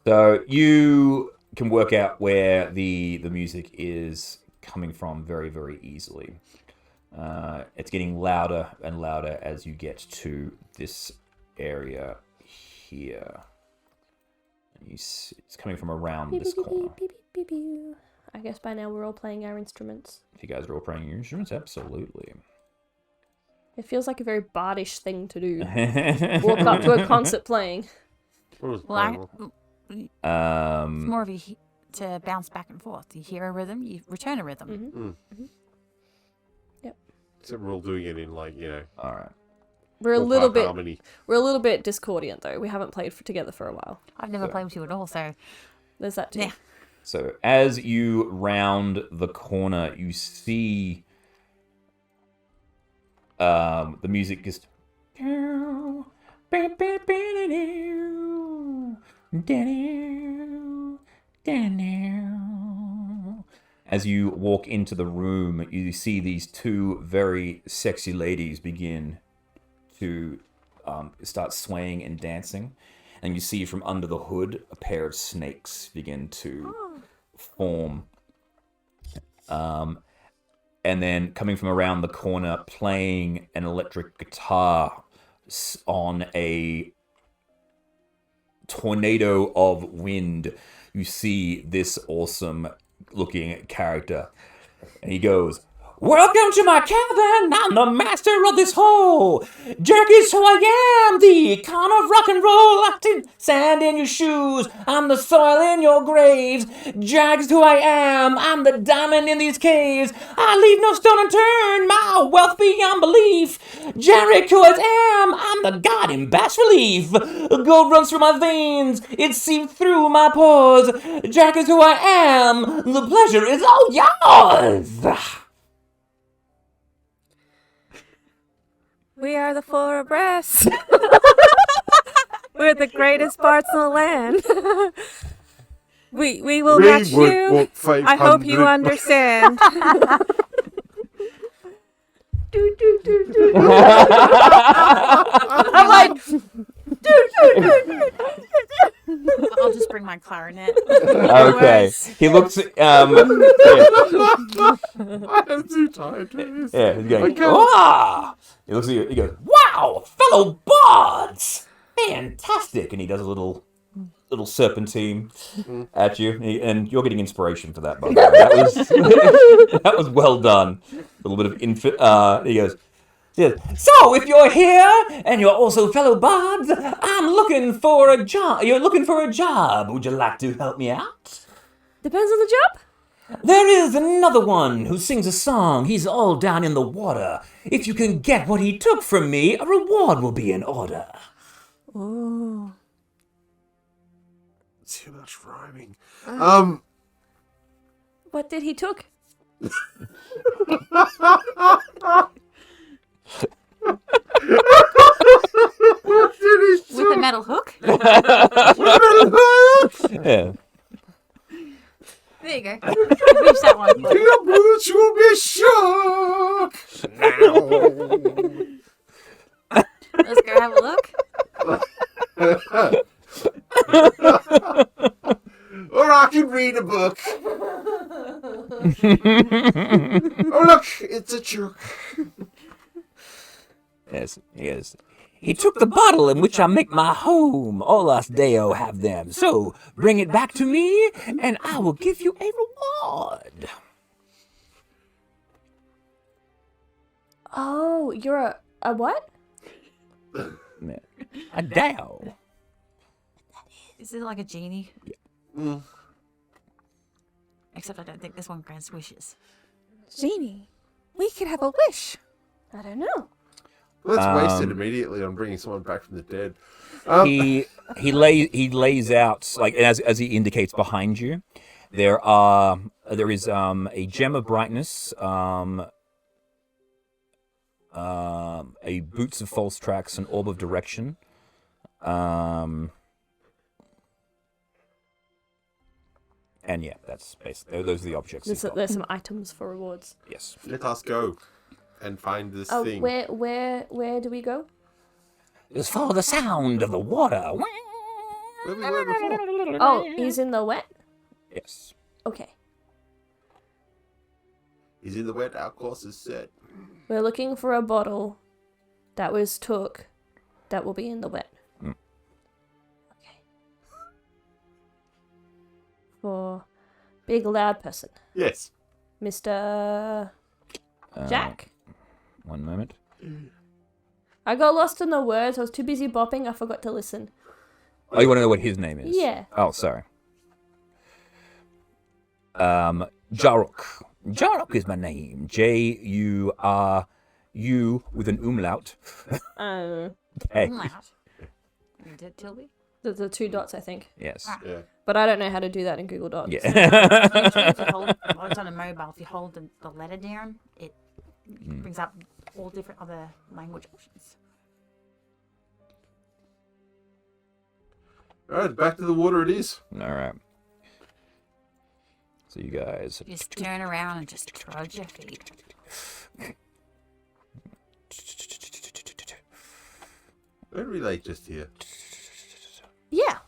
So you can work out where the music is coming from very, very easily. It's getting louder and louder as you get to this area here. It's coming from around this corner. I guess by now we're all playing our instruments. If you guys are all playing your instruments, absolutely. It feels like a very bardish thing to do. Walk up to a concert playing. Well, it's Um, more of to bounce back and forth. You hear a rhythm, you return a rhythm. Mm-hmm. Mm-hmm. Yep. Except we're all doing it in all right. We're a little bit harmony. We're a little bit discordiant though. We haven't played together for a while. I've never played with you at all, so There's that too. yeah. So as you round the corner, you see the music just as you walk into the room, you see these two very sexy ladies begin to start swaying and dancing. And you see from under the hood a pair of snakes begin to form. And then coming from around the corner, playing an electric guitar on a tornado of wind, you see this awesome looking character. And he goes, "Welcome to my cabin, I'm the master of this hole. Jerk is who I am, the icon of rock and roll. Locked in sand in your shoes, I'm the soil in your graves. Jack is who I am, I'm the diamond in these caves. I leave no stone unturned, my wealth beyond belief. Jarek who I am, I'm the god in bas relief. Gold runs through my veins, it seeps through my pores. Jack is who I am, the pleasure is all yours." We are the four abreast. We're the greatest parts in the land. we will match you. I hope you understand. I'm like, I'll just bring my clarinet. Okay. He looks. Yeah. I'm too tired to do this. Yeah, he's going, "Wah!" He looks at you, he goes, "Wow, fellow bards! Fantastic!" And he does a little serpentine at you, and you're getting inspiration for that, by the way. That was well done. A little bit of he goes, "So, if you're here, and you're also fellow bards, I'm looking for a job. You're looking for a job. Would you like to help me out?" depends on the job. "There is another one who sings a song. He's all down in the water. If you can get what he took from me, a reward will be in order." Ooh. Too much rhyming. What did he took? With a metal hook? Yeah. There you go. Finish that one. Your boots will be shook. Let's go have a look. Or I can read a book. Oh, look, it's a chook. Yes, yes. "He took the bottle in which I make my home. All us Deo have them. So bring it back to me, and I will give you a reward." Oh, you're a what? A Deo. Is it like a genie? Mm. Except I don't think this one grants wishes. Genie, we could have a wish. I don't know. Well, that's wasted immediately on bringing someone back from the dead. He lays out, like, as he indicates behind you, there is a gem of brightness, a boots of false tracks, an orb of direction, and yeah, that's basically those are the objects. he's got. There's some items for rewards. Yes. Let us go and find this thing. Where do we go? Just follow the sound of the water. Where we were before. Oh, he's in the wet? Yes. Okay. He's in the wet, our course is set. We're looking for a bottle that was took that will be in the wet. Mm. Okay. For big loud person. Yes. Mr. Jack? 1 moment. I got lost in the words. I was too busy bopping. I forgot to listen. Oh, you want to know what his name is? Yeah. Oh, sorry. Jaruk. Jaruk is my name. J-U-R-U with an umlaut. Okay. Tilby? The 2 dots, I think. Yes. Yeah. But I don't know how to do that in Google Docs. Yeah. Usually if you hold, well, it's on a mobile. If you hold the letter down, it brings up all different other language options. Alright, back to the water it is. All right. So you guys. Just turn around and just trudge your feet. Where are we like just here? Yeah.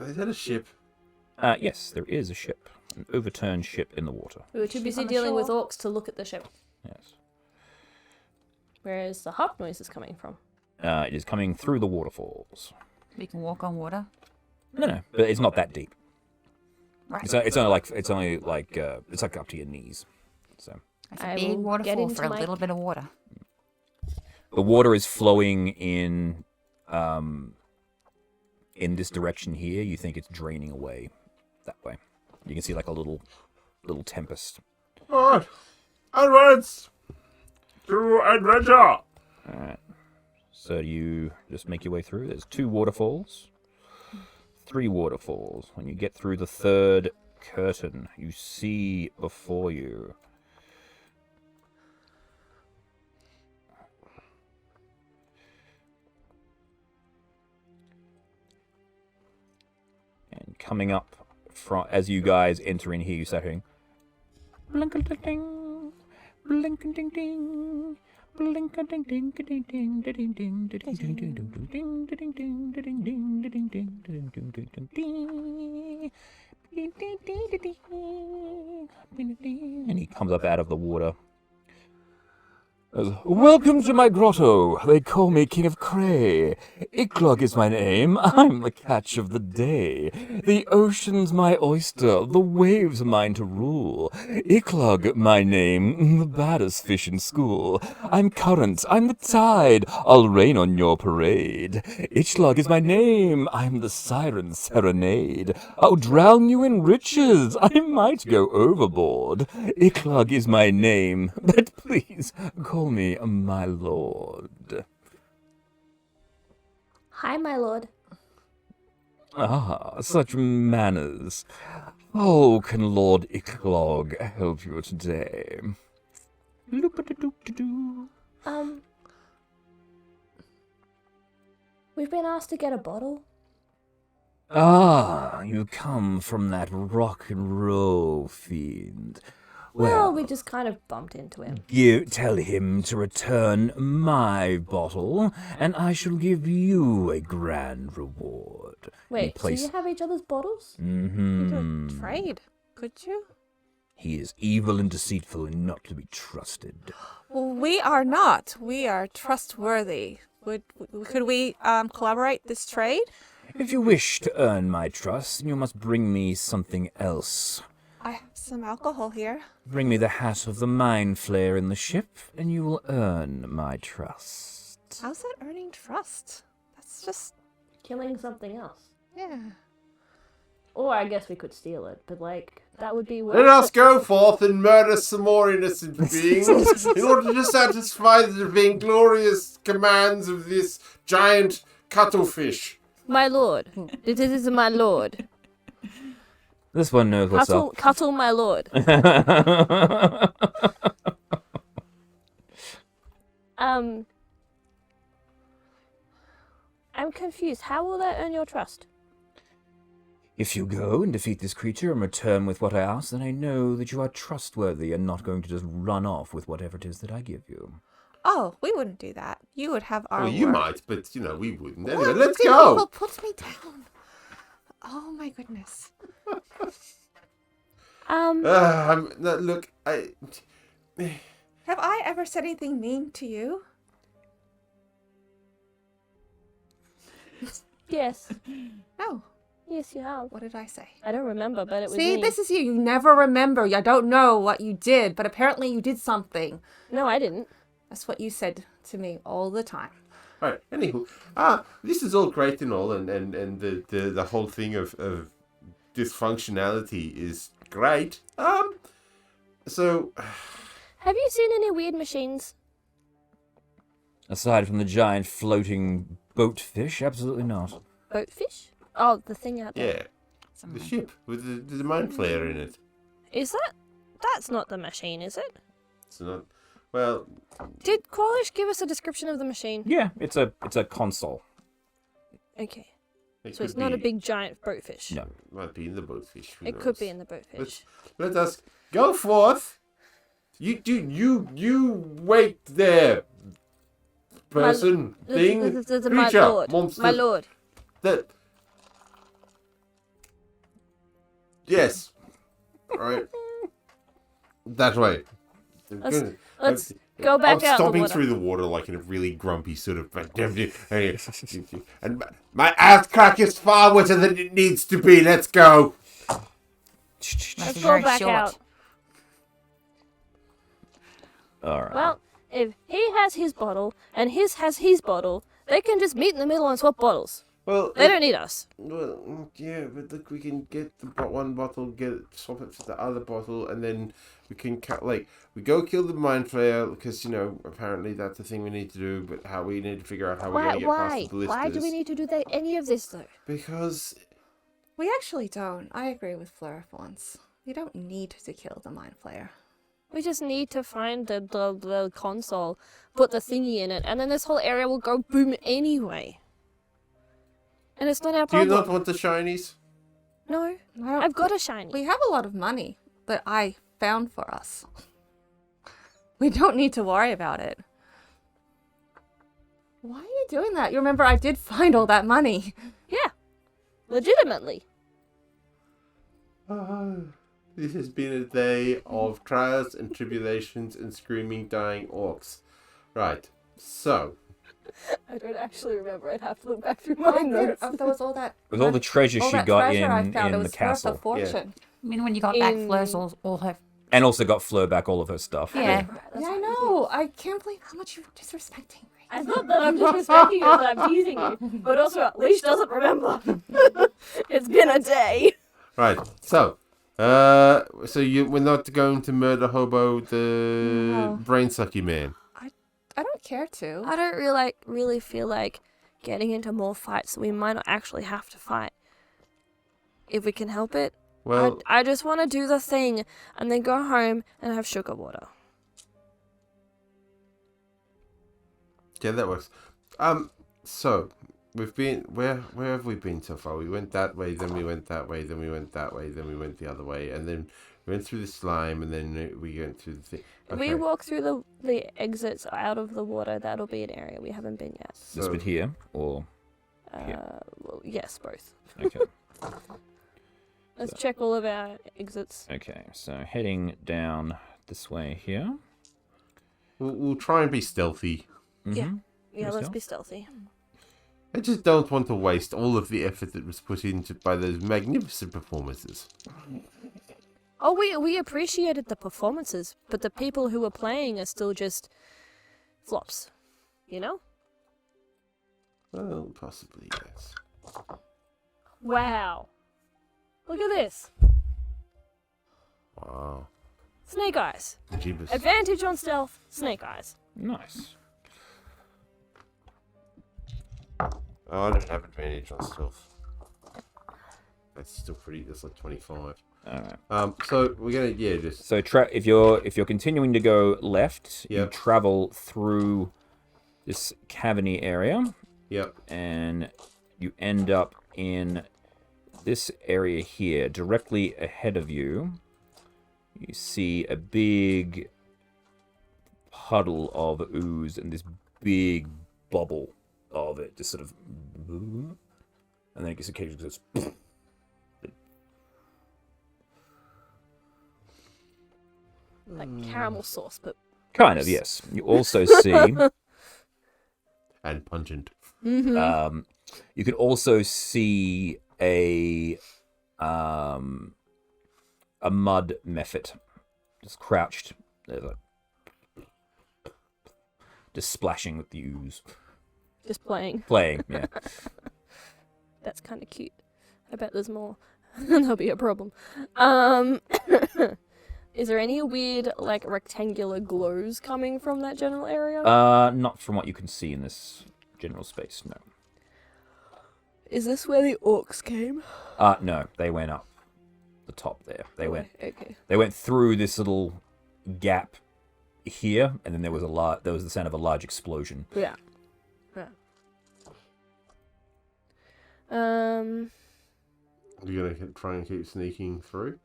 Is that a ship? Yes, there is a ship. An overturned ship in the water. We were too busy on the dealing with shore. orcs to look at the ship. Yes. Whereas the harp noise is coming from. It is coming through the waterfalls. We can walk on water. No, but it's not that deep. Right. It's only like it's like up to your knees. So It's I a big will get waterfall into for a my- little bit of water. the water is flowing in this direction here. You think it's draining away that way. You can see like a little tempest. Alright. Onwards! To adventure! All right. So you just make your way through. There's 2 waterfalls, 3 waterfalls. When you get through the 3rd curtain, you see before you and coming up from as you guys enter in here, you start hearing blink-a-ding-ding, blink-a-ding-ding. And he comes up out of the water. Welcome to my grotto. They call me King of Cray. Icklog is my name. I'm the catch of the day. The ocean's my oyster. The waves are mine to rule. Icklog, my name. The baddest fish in school. I'm current. I'm the tide. I'll rain on your parade. Icklog is my name. I'm the siren serenade. I'll drown you in riches. I might go overboard. Icklog is my name. But please, call me my lord. Hi, my lord. Ah, such manners. How can Lord Icklog help you today? Loop-a-da-doop-da-doo. We've been asked to get a bottle. Ah, you come from that rock and roll fiend. Well, we just kind of bumped into him. Tell him to return my bottle, and I shall give you a grand reward. Wait, so you have each other's bottles? Mm-hmm. Trade, could you? He is evil and deceitful and not to be trusted. Well, we are not. We are trustworthy. Could we collaborate this trade? If you wish to earn my trust, you must bring me something else. I have some alcohol here. Bring me the hat of the mind flayer in the ship, and you will earn my trust. How's that earning trust? That's just, Killing something else. yeah. Or I guess we could steal it, but like, that would be worth Let us it. go forth and murder some more innocent beings in order to satisfy the vainglorious commands of this giant cuttlefish. My lord. This is my lord. This one knows what's up. Cuttle, my lord. I'm confused. How will that earn your trust? If you go and defeat this creature and return with what I ask, then I know that you are trustworthy and not going to just run off with whatever it is that I give you. Oh, we wouldn't do that. You would have our Well, you work. might, but, we wouldn't. What? Anyway, let's People go. put me down. Oh, my goodness. Look, Have I ever said anything mean to you? Yes. No. Yes, you have. What did I say? I don't remember, but it was See, me. this is you. You never remember. I don't know what you did, but apparently you did something. No, I didn't. That's what you said to me all the time. all right, anywho, this is all great and all, and the whole thing of dysfunctionality is great. So, Have you seen any weird machines? Aside from the giant floating boat fish, absolutely not. Boatfish? Oh, the thing out there. yeah, the ship with the mind flayer in it. Is that? That's not the machine, is it? It's not. Well, Did Qualish give us a description of the machine? Yeah, it's a console. Okay. it So it's could not a be- big giant boatfish. No. Might be in the boatfish. who It could be knows? in the boatfish. Let us go forth. You wait there, person, thing, My creature, lord. monster. My lord. That. Yes. All right. That way. Let's go back I'm out the stomping water. through the water like in a really grumpy sort of. And my ass crack is far wetter than it needs to be. Let's go. Must Let's be go very back short. out. All right. Well, if he has his bottle and his has his bottle, they can just meet in the middle and swap bottles. Well, They don't need us. well, yeah, but look, we can get the one bottle, swap it for the other bottle, and then we can we go kill the mind flayer because apparently that's the thing we need to do. But how we need to figure out how we're gonna get past the blisters. Why do we need to do any of this though? Because We actually don't. I agree with Fleur for once. We don't need to kill the mind flayer. We just need to find the console, put the thingy in it, and then this whole area will go boom anyway. And it's not our do you problem. not want the shinies? No, I don't- I've got a shiny. We have a lot of money that I found for us. We don't need to worry about it. Why are you doing that? You remember I did find all that money. Yeah, legitimately. This has been a day of trials and tribulations and screaming, dying orcs. Right, so I don't actually remember. I'd have to look back through Oh, my notes. there was all that. With all the treasure all she that got treasure I in found, it the was worth castle. a fortune. I mean, when you got back In- Fleur's all her. And also got Fleur back all of her stuff. Yeah. Yeah, I know. I can't believe how much you're disrespecting me. It's not that I'm disrespecting you, that I'm teasing you, but also Leash doesn't remember. It's been a day. right, so we're not going to murder Hobo, the No. brain sucky man. I don't care to. I don't really feel like getting into more fights that we might not actually have to fight. If we can help it. Well, I just want to do the thing and then go home and have sugar water. yeah, that works. So we've been where have we been so far? We went that way, then we went that way, then we went that way, then we went the other way, and then we went through the slime, and then we went through the thing. If we walk through the exits out of the water, that'll be an area we haven't been yet. This So- bit here, or Well, yes, both. okay, Let's check all of our exits. okay. So heading down this way here. We'll try and be stealthy. Yeah. Mhm. Yeah, let's Yourself? be stealthy. I just don't want to waste all of the effort that was put into by those magnificent performances. Oh, we appreciated the performances, but the people who were playing are still just flops. You know? Well, possibly, yes. Wow. Look at this. Wow. Snake eyes. Jeebus. Advantage on stealth, snake eyes. Nice. Oh, I don't have advantage on stealth. That's still pretty. That's like 25. All right. So we're gonna just So if you're continuing to go left, you Yep. travel through this caverny area, yep. and you end up in this area here. Directly ahead of you, you see a big puddle of ooze and this big bubble of it just sort of, and then it gets occasionally goes. Like caramel sauce, but Kind of, yes. You also see, And pungent. you can also see a mud mephit just crouched, just splashing with the ooze, just playing. Yeah. That's kind of cute. I bet there's more. That'll be a problem. Is there any weird, like, rectangular glows coming from that general area? Not from what you can see in this general space, no. Is this where the orcs came? No, they went up the top there. They went Okay. through this little gap here, and then there was the sound of a large explosion. Yeah. You're gonna try and keep sneaking through?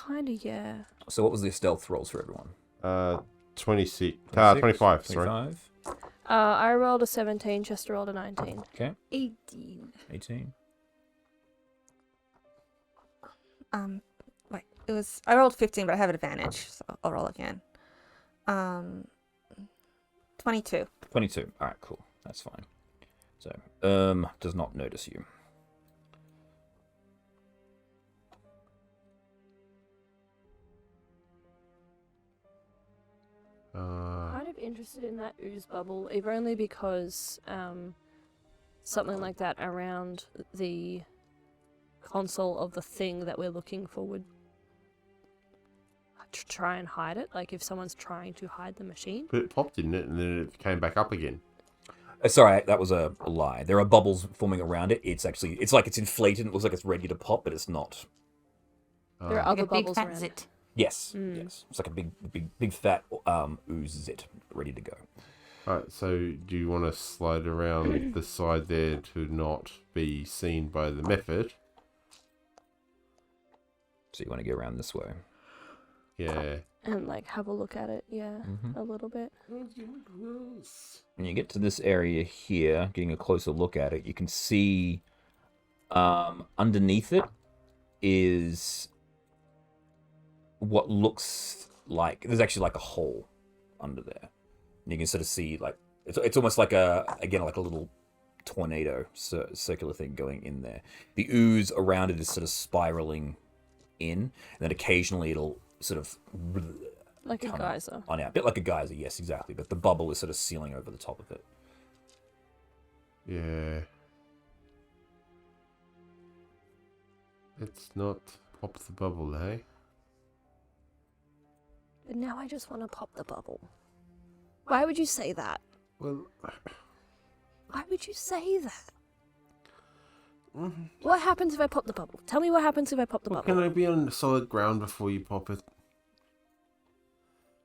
Kinda, yeah. So what was the stealth rolls for everyone? 26. 26? 25, sorry. 25? I rolled a 17, Chester rolled a 19. Okay. 18. 18. Wait, it was I rolled 15, but I have advantage, so I'll roll again. 22. 22. Alright, cool. That's fine. So, does not notice you. Kind of interested in that ooze bubble, if only because something like that around the console of the thing that we're looking for would try and hide it. Like if someone's trying to hide the machine. But it popped, didn't it? And then it came back up again. Sorry, that was a lie. There are bubbles forming around it. It's like it's inflated and it looks like it's ready to pop, but it's not. There are Like other a big bubbles fat around zit. it. Yes, yes. It's like a big fat ooze zit ready to go. Alright, so do you want to slide around the side there to not be seen by the method? So you want to go around this way. Yeah. And like have a look at it, yeah, a little bit. When you get to this area here, getting a closer look at it, you can see underneath it is what looks like there's actually like a hole under there. And you can sort of see like it's almost like a little tornado circular thing going in there. The ooze around it is sort of spiraling in, and then occasionally it'll sort of Like a come geyser. on out, a bit like a geyser, yes, exactly. But the bubble is sort of sealing over the top of it. Yeah. It's not pop the bubble, eh? But now I just want to pop the bubble. Why would you say that? Well, Why would you say that? What happens if I pop the bubble? Tell me what happens if I pop the bubble. can I be on solid ground before you pop it?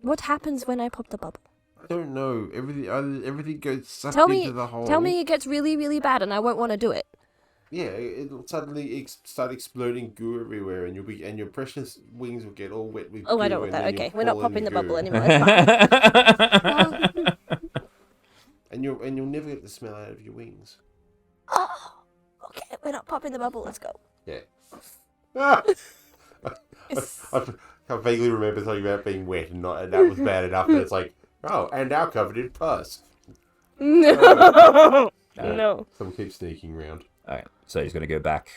What happens when I pop the bubble? I don't know. Everything goes sucked Tell into me, the hole. tell me it gets really, really bad and I won't want to do it. Yeah, it'll suddenly start exploding goo everywhere, and your precious wings will get all wet with Oh, goo. I don't want and that. then Okay, you'll we're not fall in popping the goo. bubble anymore. It's fine. And you'll never get the smell out of your wings. Oh, okay, we're not popping the bubble. Let's go. Yeah. Ah! I vaguely remember something about being wet, and that was bad enough. And it's like, oh, and now covered in pus. No. No. So we'll keep sneaking around. Alright, so he's going to go back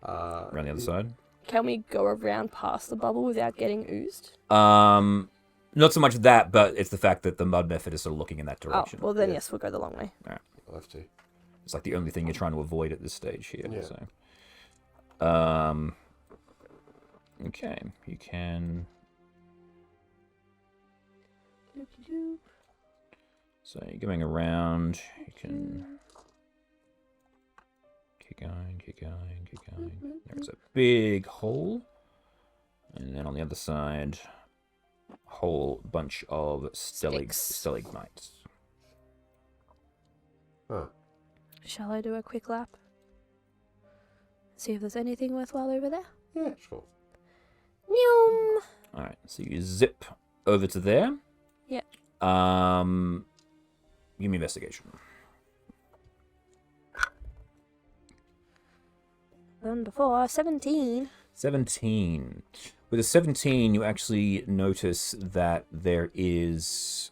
around the other side. Can we go around past the bubble without getting oozed? Not so much that, but it's the fact that the mud method is sort of looking in that Oh, direction. well then yes, we'll go the long way. I'll have to. It's like the only thing you're trying to avoid at this stage here. Yeah. So, okay, you can. So you're going around. You can keep going, keep going, keep going. There's a big hole, and then on the other side, a whole bunch of stalagmites. Huh. Shall I do a quick lap? See if there's anything worthwhile over there? Yeah, sure. Noom. All right, So you zip over to there. Yep. Give me investigation. Done before 17. 17. With a 17, you actually notice that there is...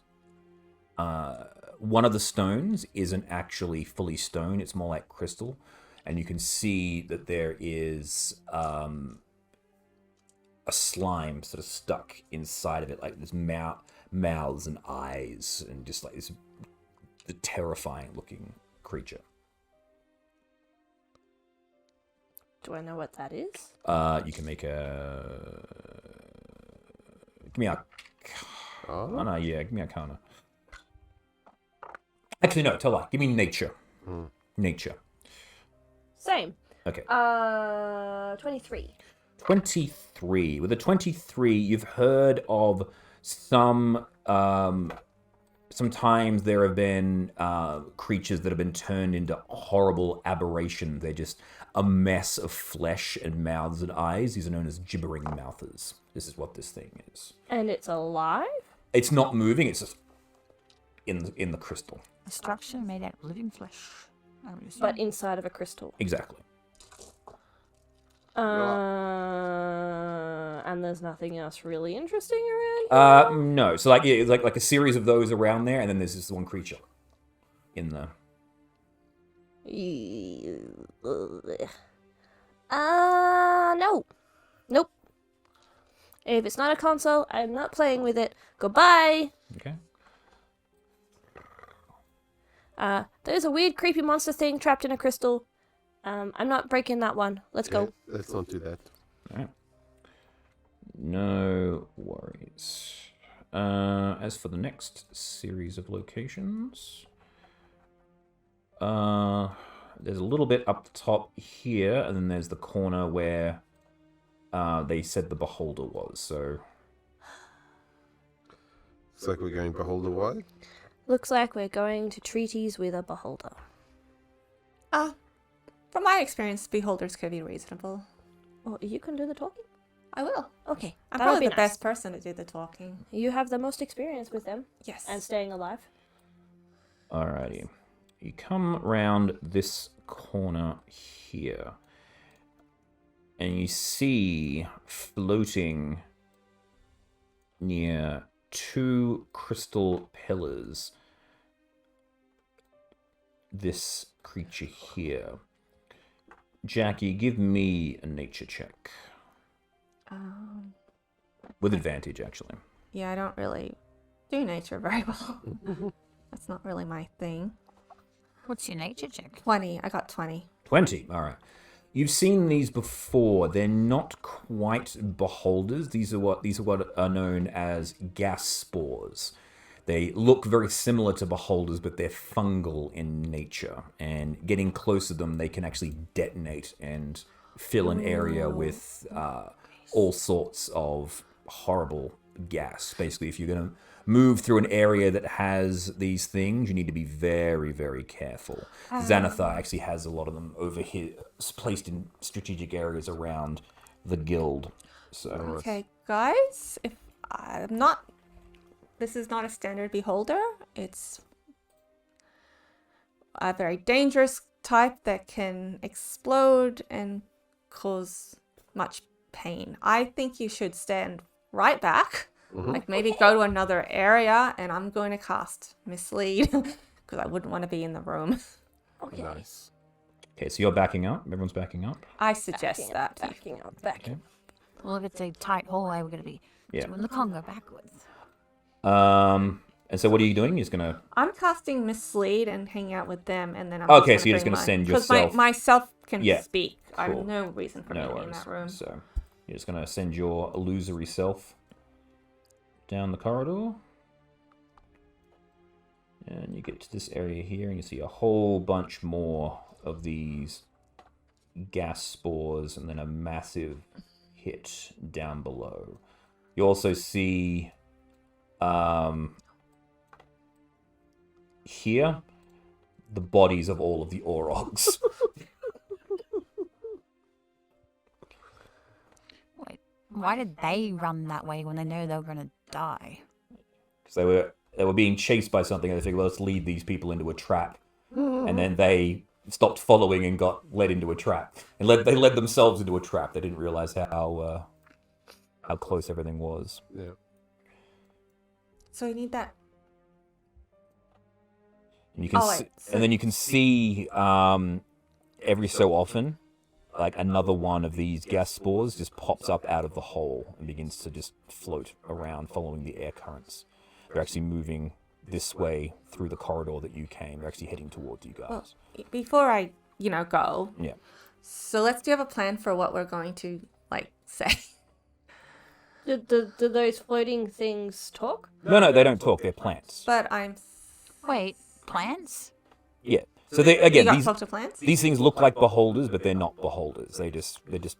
one of the stones isn't actually fully stone. It's more like crystal. And you can see that there is a slime sort of stuck inside of it. Like there's mouths and eyes and just like this terrifying looking creature. Do I know what that is? You can make a... Give me a... Oh, no, yeah, give me a Arcana. Actually, no, tell a lie. Give me nature. Nature. Same. Okay. 23. 23. With a 23, you've heard of some... sometimes there have been creatures that have been turned into horrible aberrations. They're just a mess of flesh and mouths and eyes. These are known as gibbering mouthers. This is what this thing is. And it's alive? It's not moving. It's just in the crystal. A structure made out of living flesh. I would assume. But inside of a crystal. Exactly. And there's nothing else really interesting around here? No. So like it's like a series of those around there, and then there's this one creature in the... No. Nope. If it's not a console, I'm not playing with it. Goodbye. Okay. There's a weird, creepy monster thing trapped in a crystal. I'm not breaking that one. Let's go. Let's not do that. All right. No worries. As for the next series of locations, there's a little bit up the top here, and then there's the corner where they said the beholder was. So It's like we're going beholder wide. Looks like we're going to treaties with a beholder. From my experience, beholders can be reasonable. Oh, you can do the talking? I will. Okay. I'm that'll probably be the nice. best person to do the talking. You have the most experience with them Yes. and staying alive. alrighty, you come round this corner here, and you see floating near two crystal pillars this creature here. Jackie, give me a nature check. With advantage, actually. Yeah, I don't really do nature very well. That's not really my thing. What's your nature check? 20. I got 20. 20, alright. You've seen these before. They're not quite beholders. These are what are known as gas spores. They look very similar to beholders, but they're fungal in nature. And getting close to them, they can actually detonate and fill an area with all sorts of horrible gas. Basically, if you're going to move through an area that has these things, you need to be very, very careful. Xanathar actually has a lot of them over here, placed in strategic areas around the guild. So Okay, guys, if I'm not... This is not a standard beholder. It's a very dangerous type that can explode and cause much pain. I think you should stand right back. Like maybe go to another area, and I'm going to cast Mislead because I wouldn't want to be in the room. Okay. Nice. okay, so you're backing up. Everyone's backing up. I suggest that. Backing up, backing. Okay. Well, if it's a tight hallway, we're going to be Yeah. doing the Congo backwards. And so what are you doing? You're just gonna... I'm casting Mislead and hang out with them, and then I'm Okay, so you're just bring gonna send because yourself- myself can Yeah, speak. I cool. have no reason for me No to be in worries. that room. So you're just gonna send your illusory self down the corridor. And you get to this area here, and you see a whole bunch more of these gas spores, and then a massive hit down below. You also see here the bodies of all of the Aurochs. Wait, Why did they run that way when they know they were going to die? Because they were being chased by something, and they figured, well, let's lead these people into a trap. And then they stopped following and got led into a trap. And they led themselves into a trap. They didn't realize how close everything was. Yeah. So we need that. And you can and then you can see every so often, like another one of these gas spores just pops up out of the hole and begins to just float around, following the air currents. They're actually moving this way through the corridor that you came. They're actually heading towards you guys. Well, before I, go. Yeah. So do you have a plan for what we're going to say? Do those floating things talk? No, they don't talk. They're plants. But I'm. Wait, plants? Yeah. So they again You got talk to plants? these things look like beholders, but they're not beholders. They're just They're just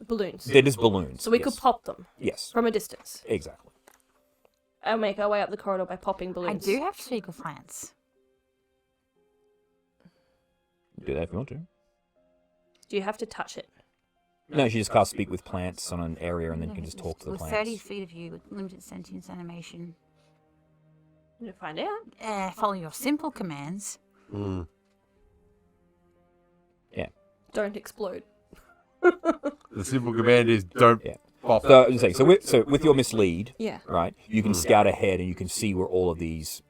balloons. they're just balloons. So we yes. could pop them Yes. from a distance Exactly. and make our way up the corridor by popping I balloons. do have to speak with plants. Do that if you want to. Do you have to touch it? No, you just cast speak with plants on an area, and then you can just talk to the With plants. 30 feet of you with limited sentience animation. You find out. Follow your simple commands. Mm. Yeah. Don't explode. The simple command is don't Yeah. pop. So with your mislead, Yeah. right, you can scout ahead and you can see where all of these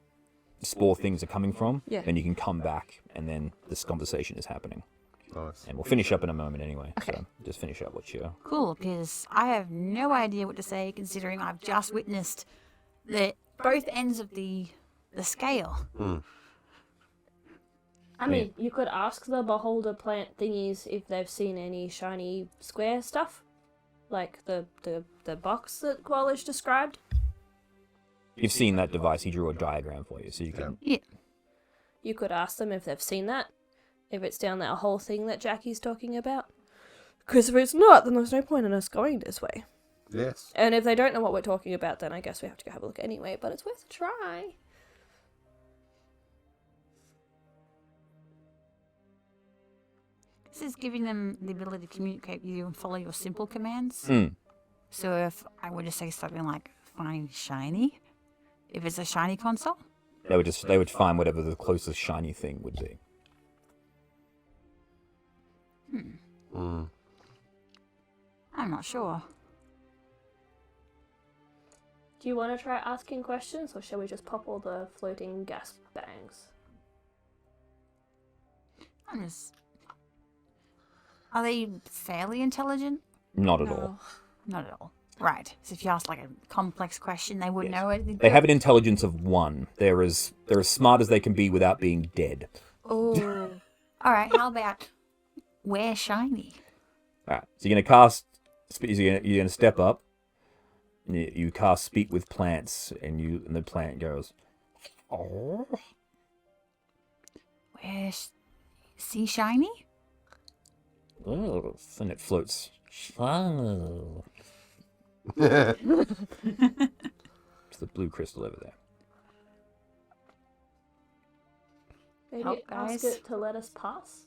spore things are coming from. Yeah. Then you can come back, and then this conversation is happening. Nice. And we'll finish up in a moment anyway. Okay. So just finish up what you're... Cool, because I have no idea what to say considering I've just witnessed both ends of the scale. Mm. I mean, you could ask the beholder plant thingies if they've seen any shiny square stuff, like the box that Qualish described. You've seen that device. He drew a diagram for you, so you can... Yeah. You could ask them if they've seen that, if it's down that whole thing that Jackie's talking about. Because if it's not, then there's no point in us going this way. Yes. And if they don't know what we're talking about, then I guess we have to go have a look anyway, but it's worth a try. This is giving them the ability to communicate with you and follow your simple commands. Mm. So if I were to say something like, find shiny, if it's a shiny console, They would find whatever the closest shiny thing would be. Mm. I'm not sure. Do you want to try asking questions, or shall we just pop all the floating gas bangs? Are they fairly intelligent? Not at all. Not at all. Right. So if you ask like a complex question, they wouldn't know anything. They have an intelligence of 1. They're as smart as they can be without being dead. Oh. All right. How about where's shiny? All right. So you're gonna cast. You're gonna step up. And you cast speak with plants, and the plant goes. Oh. Where's see shiny? Oh, and it floats. Oh. Mm. It's the blue crystal over there. Maybe Help, ask guys. it to let us pass?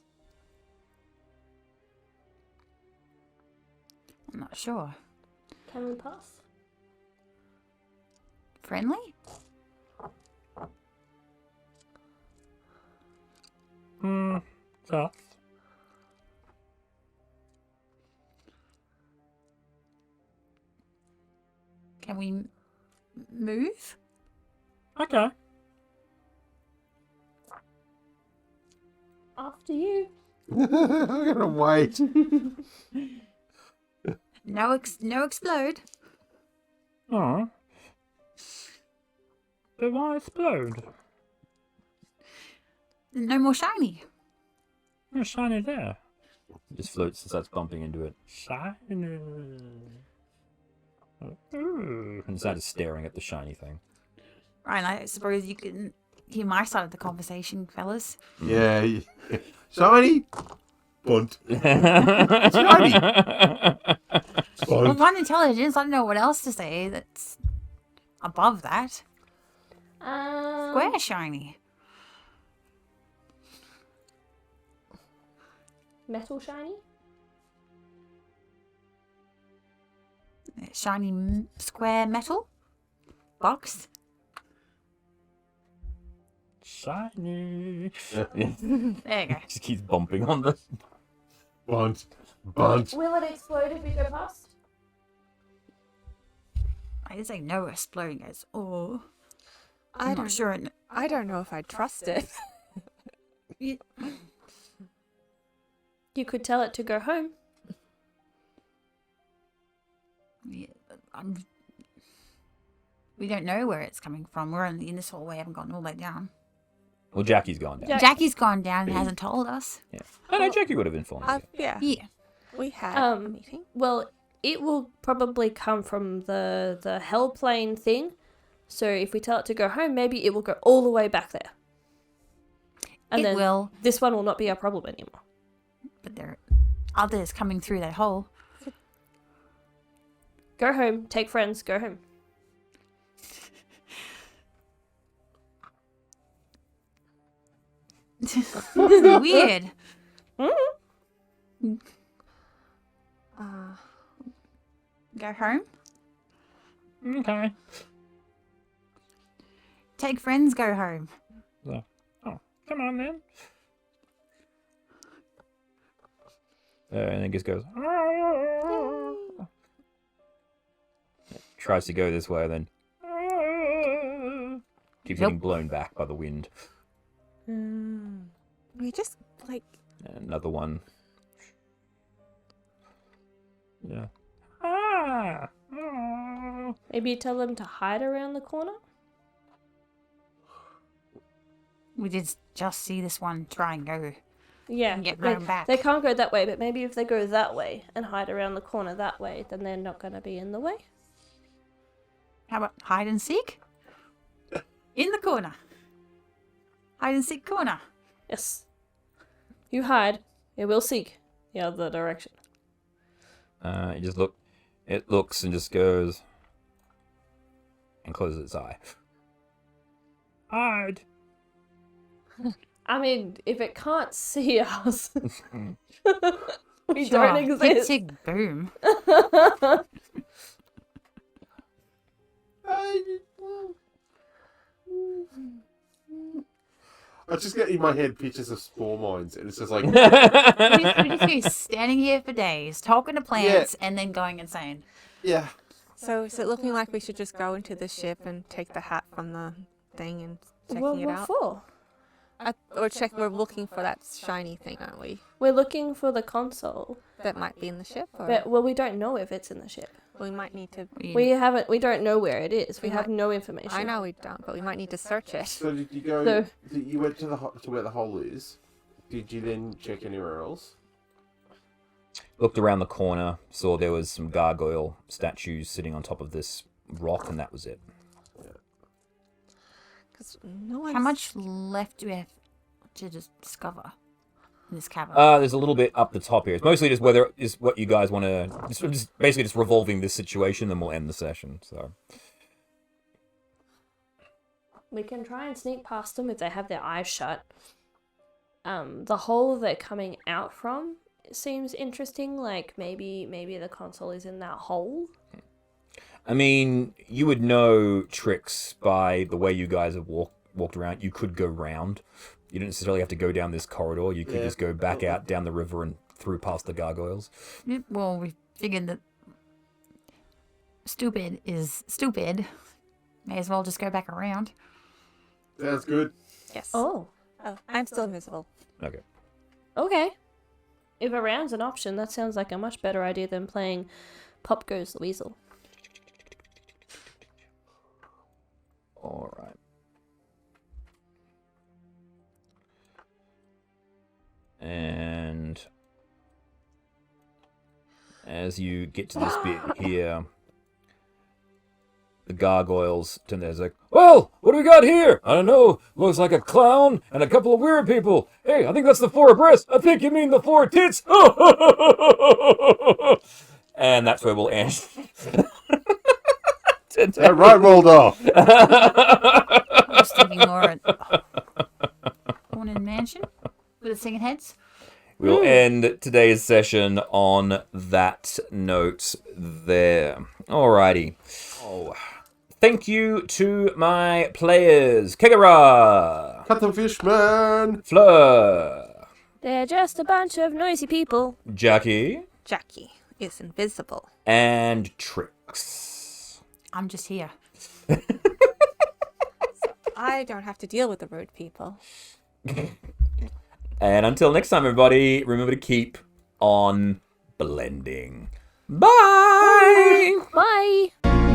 I'm not sure. Can we pass? Friendly? Tough. Can we move? Okay. After you. I'm gonna wait. No explode. Oh. But why explode? No more shiny. There's shiny there. It just floats and starts bumping into it. Shiny. Ooh. And started staring at the shiny thing. Right, I suppose you can hear my side of the conversation, fellas. Yeah. Shiny. Bunt. Shiny. Well, Bunt. one intelligence, I don't know what else to say that's above that. Square shiny. Metal shiny? shiny square metal box. Shiny. There you go. Just keeps bumping on the. Bunt. Will it explode if we go past? I did say no exploding, guys. Oh, I I'm don't not sure. I don't know if I trust it. You could tell it to go home. Yeah, we don't know where it's coming from. We're only in this hallway. Haven't gone all the way down. Well, Jackie's gone down. Jackie's gone down and hasn't told us. Yeah. No, Jackie would have informed you. Yeah. Yeah. We had a Um, meeting. Well, it will probably come from the hell plane thing. So if we tell it to go home, maybe it will go all the way back there. And It then will. this one will not be our problem anymore. But there are others coming through that hole. Go home, take friends, go home. Weird. Go home. Okay. Take friends, go home. So, oh, come on then. And then just goes. Tries to go this way, then keeps getting blown back by the wind. We just like And another one. Yeah. Maybe tell them to hide around the corner? We did just see this one try and go. Yeah, And get they, round back. they can't go that way, but maybe if they go that way and hide around the corner that way, then they're not going to be in the way. How about hide and seek? In the corner. Hide and seek corner. Yes. You hide, it will seek the other direction. It looks and just goes and closes its eye. Hide. I mean, if it can't see us, we Sure. don't Big exist. sig boom. I just get in my head pictures of spore mines, and it's just like, What if standing here for days, talking to plants, and then going insane? yeah. so is it looking like we should just go into the ship and take the hat from the thing and checking it What out? for? We're looking for that shiny thing, aren't we? We're looking for the console, That might be in the ship, or but well, we don't know if it's in the ship. we might need to. We don't know where it is. We We have might- no information. I know we don't, but we might need to search it. So did you go? So- You went to to where the hole is. Did you then check anywhere else? Looked around the corner, saw there was some gargoyle statues sitting on top of this rock, and that was it. 'Cause no How much left do we have to just discover in this cavern? There's a little bit up the top here. It's mostly just whether is what you guys want to. Just basically just revolving this situation, then we'll end the session. So We can try and sneak past them if they have their eyes shut. The hole they're coming out from seems interesting. Like maybe the console is in that hole. I mean, you would know tricks by the way you guys have walked around. You could go round. You don't necessarily have to go down this corridor. You could just go back out down the river and through past the gargoyles. Well, we figured that stupid is stupid. May as well just go back around. Sounds good. Yes. Oh, I'm still invisible. Okay. okay. If a round's an option, that sounds like a much better idea than playing Pop Goes the Weasel. All right. And as you get to this bit here, the gargoyles turn there. It's like, well, what do we got here? I don't know. Looks like a clown and a couple of weird people. Hey, I think that's the 4 breasts. I think you mean the 4 tits. And that's where we'll end. That right rolled off. I was thinking more at Haunted Mansion with the singing heads. We'll end today's session on that note there. Alrighty. Oh, thank you to my players. Kegara. Cuttlefish Fleur. They're just a bunch of noisy people. Jackie. Jackie is invisible. And Trix. I'm just here. I don't have to deal with the rude people. And until next time, everybody, remember to keep on blending. Bye! Bye!